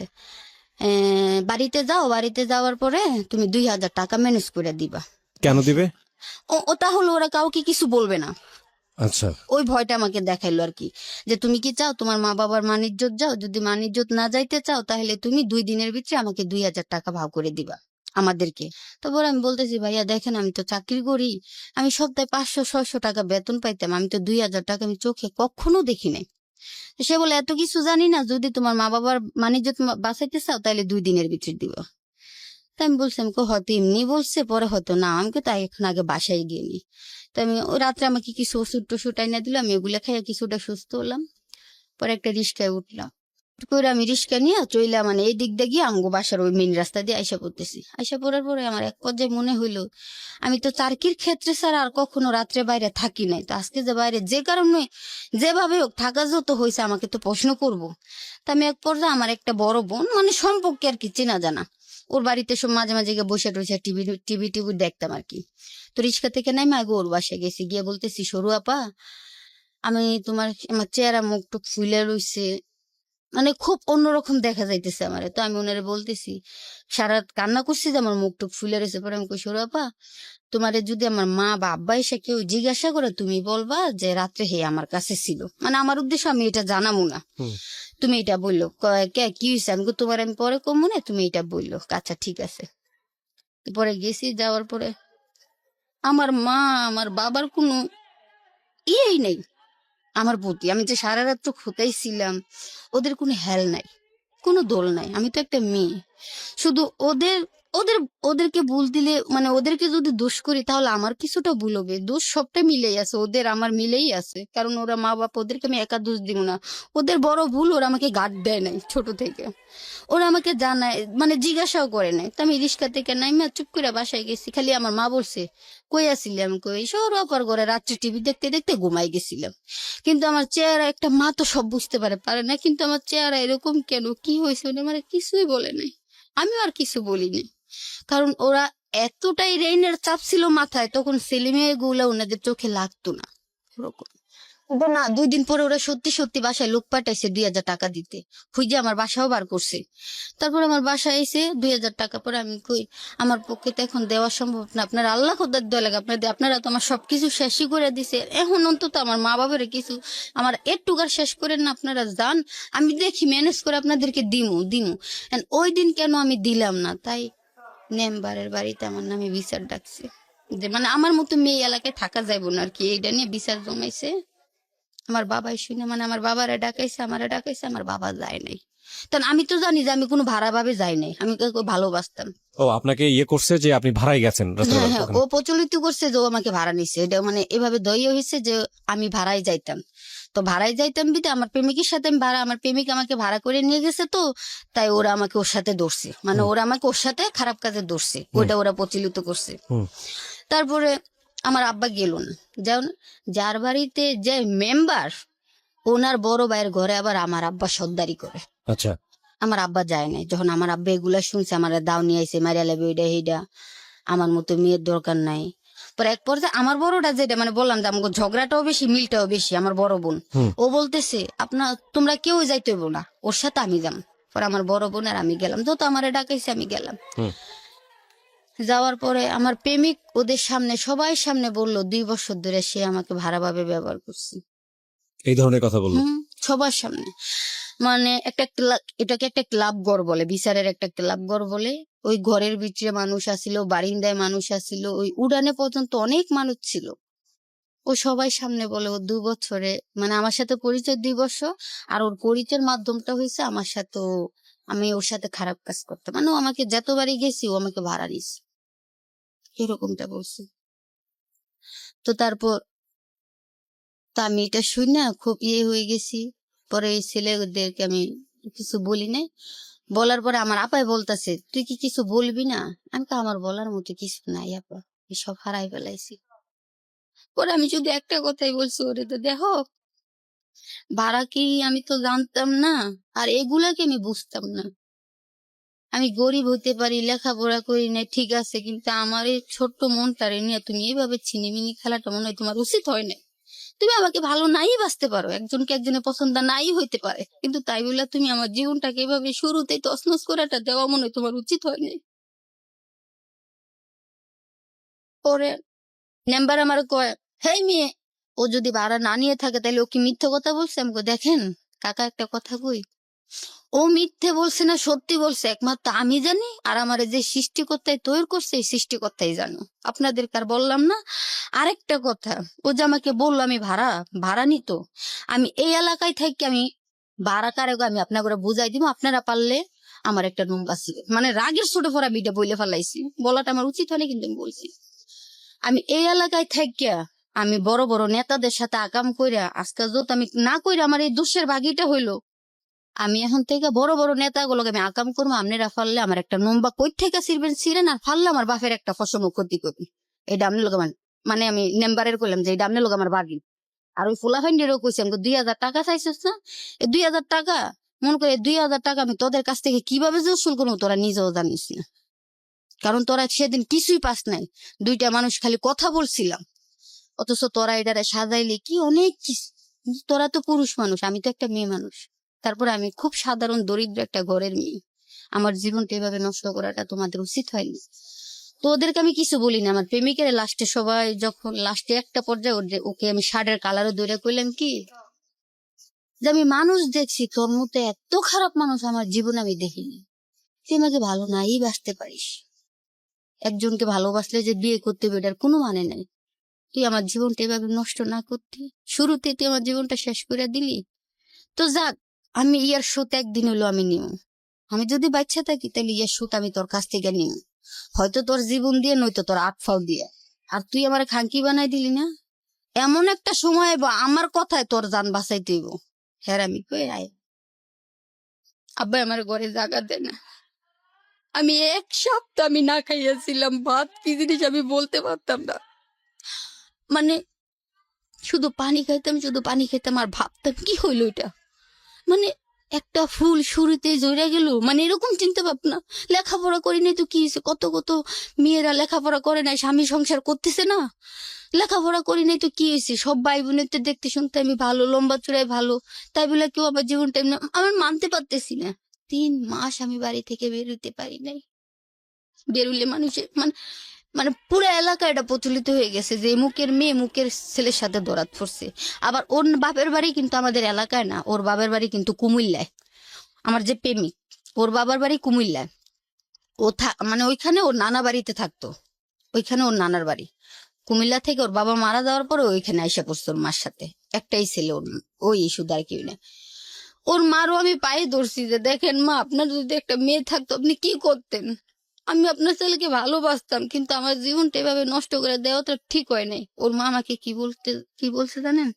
বাড়িতে যাও, বাড়িতে যাওয়ার পরে তুমি 2000 টাকা ম্যানেজ করে দিবা। কেন দিবে? ও তাহলে ওরা কাউকে কিছু বলবে না, আচ্ছা। ওই ভয়টা আমাকে দেখাইলো আর কি, যে তুমি কি চাও তোমার মা বাবার মান ইজ্জত যাও, যদি মান ইজ্জত না যাইতে চাও তাহলে তুমি 2 দিনের ভিতরে আমাকে 2,000 টাকা ভাগ করে দিবা আমাদেরকে। তারপর আমি বলতেছি ভাইয়া দেখেন আমি তো চাকরি করি, আমি সপ্তাহে 500-600 টাকা বেতন পাইতাম, আমি তো 2,000 টাকা আমি চোখে কখনো দেখি নাই। সে বলে এত কিছু জানি না, যদি তোমার মা বাবার মান ইজ্জত বাঁচাইতে চাও তাহলে 2 দিনের ভিতরে দিবা। তাই আমি বলছি আমি হয়তো এমনি বলছে, পরে হয়তো না, আমাকে তাই এখন আগে বাসায় গিয়ে নি। তো আমি ওই রাত্রে আমাকে কিছু ওষুধ টষুধ আইনা দিল, আমি ওগুলা খাইয়া কিছুটা সুস্থ হলাম। পরে একটা রিস্কায় উঠলাম, করে আমি রিস্কা নিয়ে চইলা মানে এই দিক দিয়ে গিয়ে আমগো বাসার ওই মেন রাস্তা দিয়ে আইসা পড়তেছি। আইসা পড়ার পরে আমার এক পর্যায়ে মনে হইলো আমি তো চারকির ক্ষেত্রে স্যার আর কখনো রাত্রে বাইরে থাকি নাই, তো আজকে যে বাইরে যে কারণে যেভাবে হোক থাকা যত হয়েছে আমাকে তো প্রশ্ন করব। তা আমি এক পর্যায়ে আমার একটা বড় বোন মানে সম্পর্কে আর কি চেনা জানা, ওর বাড়িতে সব মাঝে মাঝে গিয়ে বসে টসে টিভি টিভি টিভি দেখতাম আর কি। তো রিক্সা থেকে নাইমা আগে ওর বাসায় গেছি, গিয়ে বলতেছি সরু আপা আমি আমার চেহারা মুখ টুক ফুলে রইছে, মানে খুব অন্যরকম দেখা যাইতেছে আমারে। তো আমি ওনারে বলতেছি, সারা রাত কান্না করছি যে আমার মুখ টুক ফুলে রয়েছে। পরে আমি কই সরু আপা তোমারে যদি আমার মা বা আব্বা এসে কেউ জিজ্ঞাসা করে তুমি বলবা যে রাত্রে হে আমার কাছে ছিল, মানে আমার উদ্দেশ্য আমি এটা জানাবো না, তুমি এটা বললো। কে কি হয়েছে, আমি কই, তোমার আমি পরে কম মনে, তুমি এটা বললো। আচ্ছা ঠিক আছে। পরে গেছি, যাওয়ার পরে আমার মা আমার বাবার কোনো ইয়েই নেই আমার প্রতি। আমি যে সারা রাত খোঁতাইছিলাম, ওদের কোনো হেল নাই, কোনো দোল নাই। আমি তো একটা মেয়ে, শুধু ওদের ওদের ওদেরকে ভুল দিলে মানে ওদেরকে যদি দোষ করি তাহলে আমার কিছুটা ভুল হবে। দোষ সবটা মিলেই আছে, ওদের আমার মিলেই আছে, কারণ ওরা মা বাবা, ওদেরকে আমি একা দোষ দিব না। ওদের বড় ভুল ওরা আমাকে গার্ড দেয় নাই ছোট থেকে, ওরা আমাকে জানায় মানে জিজ্ঞাসাও করে নাই। তো আমি রিক্সা থেকে নাইমা চুপ করে বাসায় গেছি। খালি আমার মা বলছে কই আসছিলাম, কই শহর অপার করে রাত্রে টিভি দেখতে দেখতে ঘুমাই গেছিলাম। কিন্তু আমার চেহারা, একটা মা তো সব বুঝতে পারে না, কিন্তু আমার চেহারা এরকম কেন, কি হয়েছে, উনি আমার কিছুই বলে নাই, আমিও আর কিছু বলিনি। কারণ ওরা এতটাই রেইনের চাপ ছিল মাথায়, তখন ছেলে মেয়ে গুলা ওনাদের চোখে লাগতো না ওরকম। কিন্তু না, 2 দিন পরে ওরা সত্যি সত্যি বাসায় লোক পাঠাইছে 2,000 টাকা দিতে, খুঁজে আমার বাসাও বার করছে। তারপর আমার বাসায় এসে 2,000 টাকা, পরে আমি কই আমার পক্ষে তো এখন দেওয়া সম্ভব না, আপনার আল্লাহ খোদার দেওয়া লাগে, আপনারা তো আমার সবকিছু শেষই করে দিছে, এখন অন্তত আমার মা বাবার কিছু আমার একটুকার শেষ করেন না, আপনারা যান, আমি দেখি ম্যানেজ করে আপনাদেরকে দিমু। And ওই দিন কেন আমি দিলাম না, তাই মেম্বারের বাড়িতে আমার নামে বিচার ডাকছে, যে মানে আমার মতো মেয়ে এলাকায় থাকা যাইব না আর কি, এইটা নিয়ে বিচার জমাইছে। আমার বাবাই শুনে মানে আমার বাবারা ডাকাইছে, আমারে ডাকাইছে, আমার বাবা যায় নাই। কারণ আমি তো জানি যে আমি কোনো ভাড়া ভাবে যাই নাই, আমি কাউকে ভালোবাসতাম। ও আপনাকে ইয়ে করছে যে আপনি ভাড়াই গেছেন রাতের হ্যাঁ বেলা হ্যাঁ, ওখানে? ও প্রচলিত করছে যে ও আমাকে ভাড়া নিচ্ছে, এটা মানে এভাবে দই হয়েছে যে আমি ভাড়ায় যাইতাম। তো ভাড়ায় যাইতাম বিতে আমার প্রেমিকের সাথে আমি আমার প্রেমিক আমাকে ভাড়া করে নিয়ে গেছে, তো তাই ওরা আমাকে ওর সাথে ধরছে, মানে ওরা আমাকে ওর সাথে খারাপ কাজে ধরছে, ওটা ওরা প্রচলিত করছে। হুম। তারপরে আমার আব্বা গেল না, যাও না, যার বাড়িতে যে মেম্বার ওনার বড় ভাইয়ের ঘরে আবার আমার আব্বা সর্দারি করে। আচ্ছা। আমার আব্বা যায় নাই, যখন আমার আব্বা এগুলা শুনছে আমার দাও নিয়ে আইসে মারিয়া লাগবে ওইটা এইটা, আমার মতো মেয়ের দরকার নাই। পরে এক পর্যায়ে আমার বড়টা, যেটা মানে বললাম যে আমাকে ঝগড়াটাও বেশি মিলটাও বেশি, আমার বড় বোন ও বলতেছে তোমরা কেউ যাইতে হইব না, ওর সাথে আমি যাম। পরে আমার বড় বোন আর আমি গেলাম, যত আমারে ডাকাইছে আমি গেলাম। যাওয়ার পরে আমার প্রেমিক ওদের সামনে সবাই সামনে বলল 2 বছর ধরে সে আমাকে ভাড়াভাবে ব্যবহার করছে। এই ধরনের কথা বললো? সবার সামনে, মানে এটাকে একটা ক্লাব ঘর বলে, বিচারের একটা ক্লাব ঘর বলে। ওই ঘরের ভিতরে মানুষ আসিল, বারিন্দায় মানুষ আসিল, ওই উড়ানে পর্যন্ত অনেক মানুষ ছিল। ও সবাই সামনে বলে ও 2 বছরে মানে আমার সাথে পরিচয় 2 বছর, আর ওর পরিচয়ের মাধ্যমটা হয়েছে আমার সাথে আমি ওর সাথে খারাপ কাজ করতাম, মানে ও আমাকে যতবারই গেছি ও আমাকে ভাড়া নিছে, এরকমটা বলছে। তো তারপর তো আমি এটা শুনি না খুব হয়ে গেছি। পরে এই ছেলেদেরকে আমি কিছু বলি নাই, বলার পরে আমার আপাই বলতেছে তুই কি কিছু বলবি না, আমি তো আমার বলার মতো কিছু নাই আপা, এসব হারাই ফেলাইছি। পরে আমি শুধু একটা কথাই বলছি, ওরে তো দেখো ভাড়া কি আমি তো জানতাম না, আর এগুলাকে আমি বুঝতাম না। আমি গরিব হতে পারি, লেখাপড়া করি না, ঠিক আছে, কিন্তু আমার এই ছোট্ট মনটারে নিয়ে তুমি এইভাবে ছিনিমিনি খেলাটা মনে হয় তোমার উচিত হয় না। তুমি আমাকে ভালো নাই বাঁচতে পারো, একজনকে একজনের পছন্দ নাই হইতে পারে, কিন্তু তাই বলে তুমি আমার জীবনটাকে এভাবে শুরুতেই তছনছ করাটা দেওয়া মনে হয় তোমার উচিত হয় নাই। পরে মেম্বার আমার কয়, হেই মেয়ে ও যদি ভাড়া না নিয়ে থাকে তাহলে ও কি মিথ্যে কথা বলছে? আমাকে দেখেন কাকা একটা কথা কই, ও মিথ্যে বলছে না সত্যি বলছে একমাত্র আমি জানি, আর আমারে যে সৃষ্টিকর্তায় তৈরি করছে এই সৃষ্টিকর্তাই জানো। আপনাদেরকে আর বললাম না। আরেকটা কথা, ও যে আমাকে বললো আমি ভাড়া নিত, আমি এই এলাকায় থাকি, আমি ভাড়া কারে গো আমি আপনার করে বুঝাই দিব, আপনারা পারলে আমার একটা রুম বাঁচিয়ে, মানে রাগের ছোট ফোরা বিটা বইলে ফেলাইছি, বলাটা আমার উচিত হয়নি কিন্তু আমি বলছি। আমি এই এলাকায় থাকিয়া আমি বড় বড় নেতাদের সাথে আকাম কইরা আজকাল যত আমি না কইরা আমার এই দোষের ভাগিটা হইলো, আমি এখন থেকে বড় বড় নেতাগুলোকে আমি আকাম করবো, আপনারা ফাললে আমার একটা নম্বা কই থেকে ছিড়বেন আর ফাললে আমার বাপের একটা ফসল ক্ষতি করবি, এটা আপনি লোক মানে আমি নেম্বারের করলাম যে এটা আপনি লোক আমার বাগিন। আর ওই ফুলা ফাইন্ডেরও কইছি আমাকে 2,000 টাকা চাইছিস না, এই 2,000 টাকা মনে করে 2,000 টাকা আমি তোদের কাছ থেকে কিভাবে যে উসুল করবো তোরা নিজেও জানিস না, কারণ তোরা সেদিন কিছুই পাস নাই, দুইটা মানুষ খালি কথা বলছিলাম, অথচ তোরা এটারে সাজাইলে কি অনেক কিছু। তোরা তো পুরুষ মানুষ, আমি তো একটা মেয়ে মানুষ, তারপরে আমি খুব সাধারণ দরিদ্র একটা ঘরের মেয়ে, আমার জীবনটা এভাবে নষ্ট করাটা তোমাদের উচিত হয়নি। তো ওদেরকে আমি কিছু বলি না, আমার প্রেমিকের লাস্টে সবাই যখন লাস্টে একটা পর্যায়ে ওকে আমি শার্টের কালারও দৌড়ে কইলাম কি যে আমি মানুষ দেখছি, তোর মতো এত খারাপ মানুষ আমার জীবনে আমি দেখিনি, তুই আমাকে ভালো নাই বাসতে পারিস, একজনকে ভালোবাসলে যে বিয়ে করতে হবে এটার কোনো মানে নাই, তুই আমার জীবনটা এভাবে নষ্ট না করতি, শুরুতে তুই আমার জীবনটা শেষ করে দিলি। তো যাক, আমি ইয়ার সুত একদিন হলো আমি নিব, আমি যদি বাচ্চা থাকি তাহলে ইয়ার সুত আমি তোর কাছ থেকে নিব, হয়তো তোর জীবন দিয়ে নয়তো তোর আটফাও দিয়ে। আর তুই আমার খাঙ্কি বানাই দিলি না, এমন একটা সময় আমার কথায় তোর জান বাঁচাই দিব। হ্যাঁ আমি কই আয় আব্বা আমার ঘরে জায়গা দেয় না, আমি 1 সপ্তাহ আমি না খাইয়াছিলাম, ভাত কি জিনিস আমি বলতে পারতাম না, মানে শুধু পানি খাইতাম আর ভাবতাম কি হইলো এটা, মানে একটা ফুল শুরুতে জড়ে গেল, মানে এরকম চিন্তা ভাবনা। লেখাপড়া করি নাই তো কি হয়েছে, কত কত মেয়েরা লেখাপড়া করে নাই, স্বামী সংসার করতেছে না, লেখাপড়া করি নাই তো কি হয়েছে, সব ভাই বোনের তো দেখতে শুনতে আমি ভালো, লম্বা চূড়ায় ভালো, তাই বলে কেউ আমার জীবনটা আমার মানতে পারতেছি না। 3 মাস আমি বাড়ি থেকে বেরোতে পারি নাই, বেরোলে মানুষের মানে মানে পুরো এলাকা এটা প্রচলিত হয়ে গেছে যে মুখের মেয়ে মুখের ছেলের সাথে দৌড়াত পড়ছে। আবার ওর বাপের বাড়ি কিন্তু আমাদের এলাকায় না, ওর বাবার বাড়ি কিন্তু কুমিল্লায়, আমার যে প্রেমিক ওর বাবার বাড়ি কুমিল্লায়, ও মানে ওইখানে ওর নানা বাড়িতে থাকতো, ওইখানে ওর নানার বাড়ি কুমিল্লা থেকে, ওর বাবা মারা যাওয়ার পরে ওইখানে আইসা পড়ছে ওর মার সাথে, একটাই ছেলে ওর, ওই শুধু আর কেউ না। ওর মারও আমি পায়ে ধরছি যে দেখেন মা, আপনার যদি একটা মেয়ে থাকতো আপনি কি করতেন, আমি আপনার ছেলেকে ভালোবাসতাম কিন্তু আমার জীবনটা এভাবে নষ্ট করে দেওয়া তো ঠিক হয় নাই। ওর মা আমাকে কি বলছে জানেন,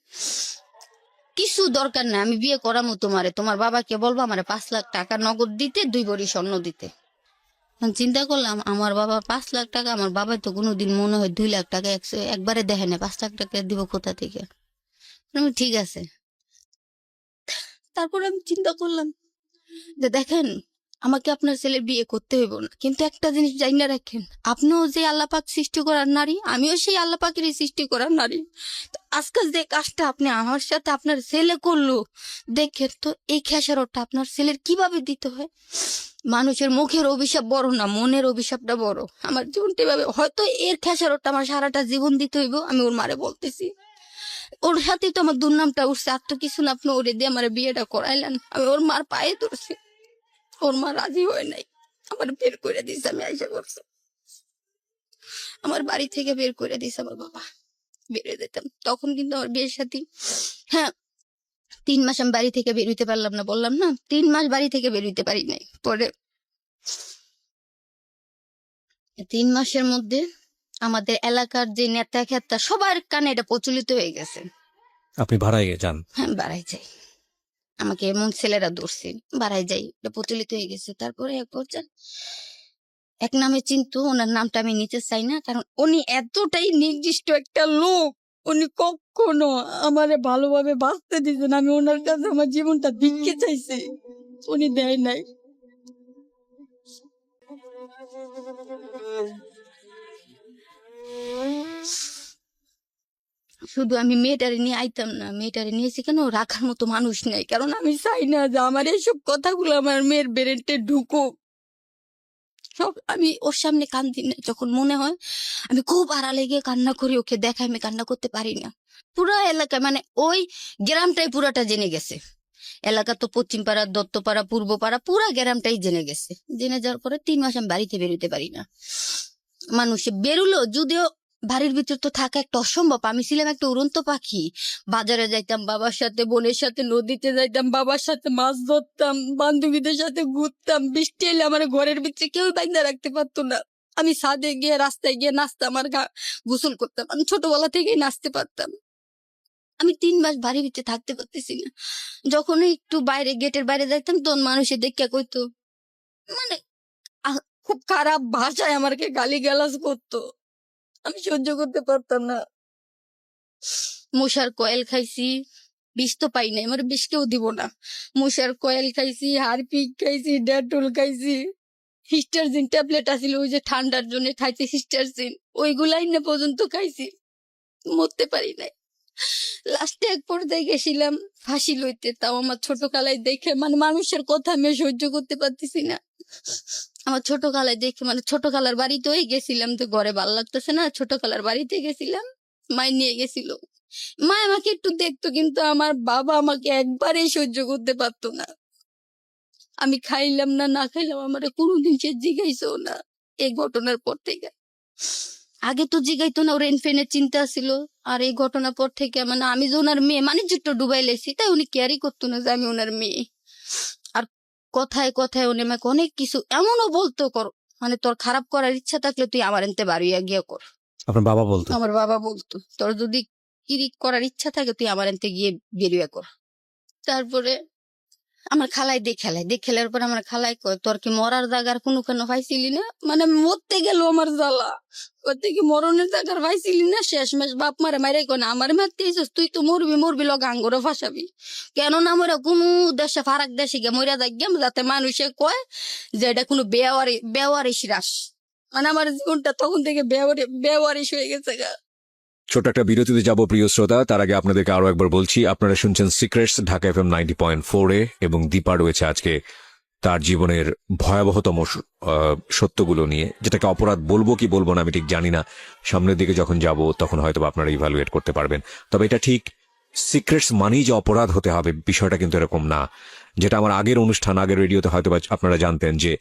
কিছু দরকার নাই, আমি বিয়ে করামো তোমারে, তোমার বাবাকে বলবো আমার 5 লাখ টাকা নগদ দিতে, 2 ভরি স্বর্ণ দিতে। চিন্তা করলাম আমার বাবা 5 লাখ টাকা, আমার বাবা তো কোনোদিন মনে হয় 2 লাখ টাকা একবারে দেখে না, 5 লাখ টাকা দিব কোথা থেকে, আমি ঠিক আছে। তারপর আমি চিন্তা করলাম যে দেখেন আমাকে আপনার ছেলে বিয়ে করতে হইব না, কিন্তু একটা জিনিস জানিনা রাখেন, আপনিও যে আল্লাপাক সৃষ্টি করার নারী, আমিও সেই আল্লাপাকেরই সৃষ্টি করার নারী। আজকাল যে কাজটা আপনি আমার সাথে আপনার ছেলে করলো, দেখেন তো এই খেসারতটা আপনার ছেলের কিভাবে দিতে হয়। মানুষের মুখের অভিশাপ বড় না, মনের অভিশাপটা বড়। আমার জীবনটা এভাবে হয়তো এর খেসারতটা আমার সারাটা জীবন দিতে হইব, আমি ওর মারে বলতেছি। ওর সাথেই তো আমার দুর্নামটা উঠছে, আর তো কিছু না, আপনি ওরে দিয়ে আমার বিয়েটা করাইলেন। আমি ওর মার পায়ে ধরছি, ওর মা রাজি হয় নাই, আমার বের করে দিছে, আমি আইসা করছি, আমার বাড়ি থেকে বের করে দিছে আমার বাবা, বেরিয়ে যেতাম তখন কিন্তু আমার বিয়ের সাথে, হ্যাঁ 3 মাস আমি বাড়ি থেকে বের হইতে পারলাম না, বললাম না 3 মাস বাড়ি থেকে বের হইতে পারি নাই। পরে 3 মাসের মধ্যে আমাদের এলাকার যে নেতা খেতা সবার কানে এটা প্রচলিত হয়ে গেছে, আপনি ভাড়ায় যান? হ্যাঁ বাড়াই যাই, আমাকে এমন ছেলেরা ধরছে, বাড়াই যাই, এটা প্রচলিত হয়ে গেছে। তারপরে এক পর্যায়ে এক নামে চিন্তু, ওনার নামটা আমি নিতে চাই না, কারণ উনি এতটাই নির্দিষ্ট একটা লোক, উনি কখনো আমারে ভালোভাবে বাঁচতে দিতেন, আমি ওনার কাছে আমার জীবনটা ভিক্ষে চাইছি, উনি দেয় নাই। শুধু আমি মেয়েটারে নিয়ে আইতাম না, মেয়েটারে নিয়েছি কেন, রাখার মতো মানুষ নেই, কারণ আমি চাই না যে আমার এইসব কথাগুলো আমার মেয়ের ব্রেনটে ঢুকুক। সব আমি ওর সামনে কান্দি না, যখন মনে হয় আমি খুব আড়ালে গিয়ে কান্না করি, ওকে দেখাই আমি কান্না করতে পারি না। পুরা এলাকা মানে ওই গ্রামটাই পুরাটা জেনে গেছে। এলাকা তো পশ্চিমপাড়া, দত্তপাড়া, পূর্বপাড়া, পুরা গ্রামটাই জেনে গেছে। জেনে যাওয়ার পরে 3 মাস আমি বাড়িতে বেরোতে পারি না। মানুষে বেরুলো, যদিও বাড়ির ভিতর তো থাকা একটা অসম্ভব। আমি ছিলাম একটা উড়ন্ত পাখি। বাজারে যাইতাম বাবার সাথে, বোনের সাথে নদীতে যাইতাম, বাবার সাথে মাছ ধরতাম, বান্ধবীদের সাথে ঘুরতাম। বৃষ্টি এলে আমার ঘরের ভিতরে কেউ বাইন্দা রাখতে পারতো না। আমি ছাদে গিয়ে রাস্তায় গিয়ে নাচতাম আর গোসল করতাম। আমি ছোটবেলা থেকেই নাচতে পারতাম। আমি 3 মাস বাড়ির ভিতরে থাকতে পারতেছি না। যখন একটু বাইরে গেটের বাইরে যাইতাম তখন মানুষে দেখে কইতো, মানে খুব খারাপ ভাষায় আমাকে গালিগালাজ করতো। আমি সহ্য করতে পারতাম না। মশার কয়েল খাইছি, বিষ তো পাই নাই, আমার বিষ কেউ দিব না। মশার কয়েল খাইছি, হারপিক খাইছি, ডেটল খাইছি, হিস্টারজিন ট্যাবলেট আছিল ওই যে ঠান্ডার জন্য খাইছি হিস্টারজিন, ওইগুলাই না পর্যন্ত খাইছি, মরতে পারি নাই। লাস্টে এক পর্যায়ে গেছিলাম ফাঁসি লইতে, তাও আমার ছোট কালাই দেখে, মানে মানুষের কথা আমি সহ্য করতে পারতেছি না। আমার ছোট কালাই দেখে, মানে ছোট কালার বাড়িতেই গেছিলাম, তো ঘরে ভালো লাগতেছে না, ছোট কালার বাড়িতে গেছিলাম, মায় নিয়ে গেছিল। মা আমাকে একটু দেখতো, কিন্তু আমার বাবা আমাকে একবারেই সহ্য করতে পারতো না। আমি খাইলাম না, না খাইলাম, আমার কোনোদিন সে জিগাইছো না এই ঘটনার পর থেকে। আগে তো জিগাইতো না, ওর এনফেনের চিন্তা ছিল। আর এই ঘটনার পর থেকে মানে আমি যে ওনার মেয়ে, মানে যুক্ত ডুবাই লেছি, তাই উনি কেয়ারই করতো না যে আমি ওনার মেয়ে। আর কথায় কথায় উনি আমাকে অনেক কিছু এমনও বলতো, কর মানে তোর খারাপ করার ইচ্ছা থাকলে তুই আমার এনতে বাড়িয়া গিয়ে কর। আপনার বাবা বলতো? আমার বাবা বলতো, তোর যদি কিরিক করার ইচ্ছা থাকে তুই আমার এনতে গিয়ে বেরিয়ে কর। তারপরে আমার খালাই দেখেলার পর আমার খালাই কয়, তোর কি মরার জায়গার কোনো কেন পাইছিলি না? মানে মরতে গেল আমার জ্বালা, ওতে কি মরণের জায়গার পাইছিলি না? শেষমেশ বাপ মারে মারে কয় না আমার মারতে এসেছিস, তুই তো মরবি লগ আঙ্গুরও ফাঁসাবি। কেন না মরা কোনো দেশে ফারাক দেশে গিয়ে মরিয়া যাই গেম, যাতে মানুষে কয় যে এটা কোনো বেওয়ারিশ রাস। মানে আমার জীবনটা তখন থেকে বেওয়ারিশ হয়ে গেছে গা। ছোট একটা বিরতিতে যাব প্রিয় শ্রোতা, তার আগে আপনাদেরকে আরো একবার বলছি, আপনারা শুনছেন সিক্রেটস ঢাকা FM 90.4 এবং দীপা রয়েছে আজকে তার জীবনের ভয়াবহতম সত্যগুলো নিয়ে, যেটাকে অপরাধ বলবো কি বলবো না আমি ঠিক জানি না। সামনের দিকে যখন যাব তখন হয়তো আপনারা ইভালুয়েট করতে পারবেন। তবে এটা ঠিক, সিক্রেটস মানেই যে অপরাধ হতে হবে বিষয়টা কিন্তু এরকম না। যেটা আমার আগের অনুষ্ঠান, আগের রেডিওতে হয়তো আপনারা জানতেন যে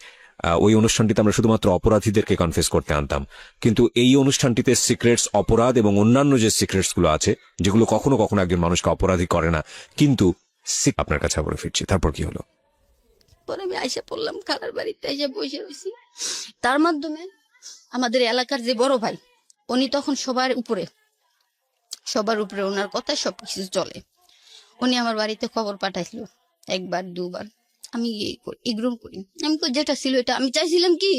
ওই অনুষ্ঠানটিতে আমরা শুধুমাত্র অপরাধীদেরকে কনফেস করতে আনতাম, কিন্তু এই অনুষ্ঠানটিতে সিক্রেটস, অপরাধ এবং অন্যান্য যে সিক্রেটস গুলো আছে যেগুলো কখনো কখনো একজন মানুষকে অপরাধী করে না, কিন্তু আপনার কাছে আবার ফিরছি। তারপর কি হলো? পরে আমি আইসা পড়লাম খালার বাড়িতে, আইসা বসে রয়েছি। তার মাধ্যমে আমাদের এলাকার যে বড় ভাই, উনি তখন সবার উপরে ওনার কথায় সবকিছু চলে। উনি আমার বাড়িতে খবর পাঠাইছিল 1বার 2বার, আমি ইগনোর করি। আমি যেটা ছিল এটা আমি চাইছিলাম কি,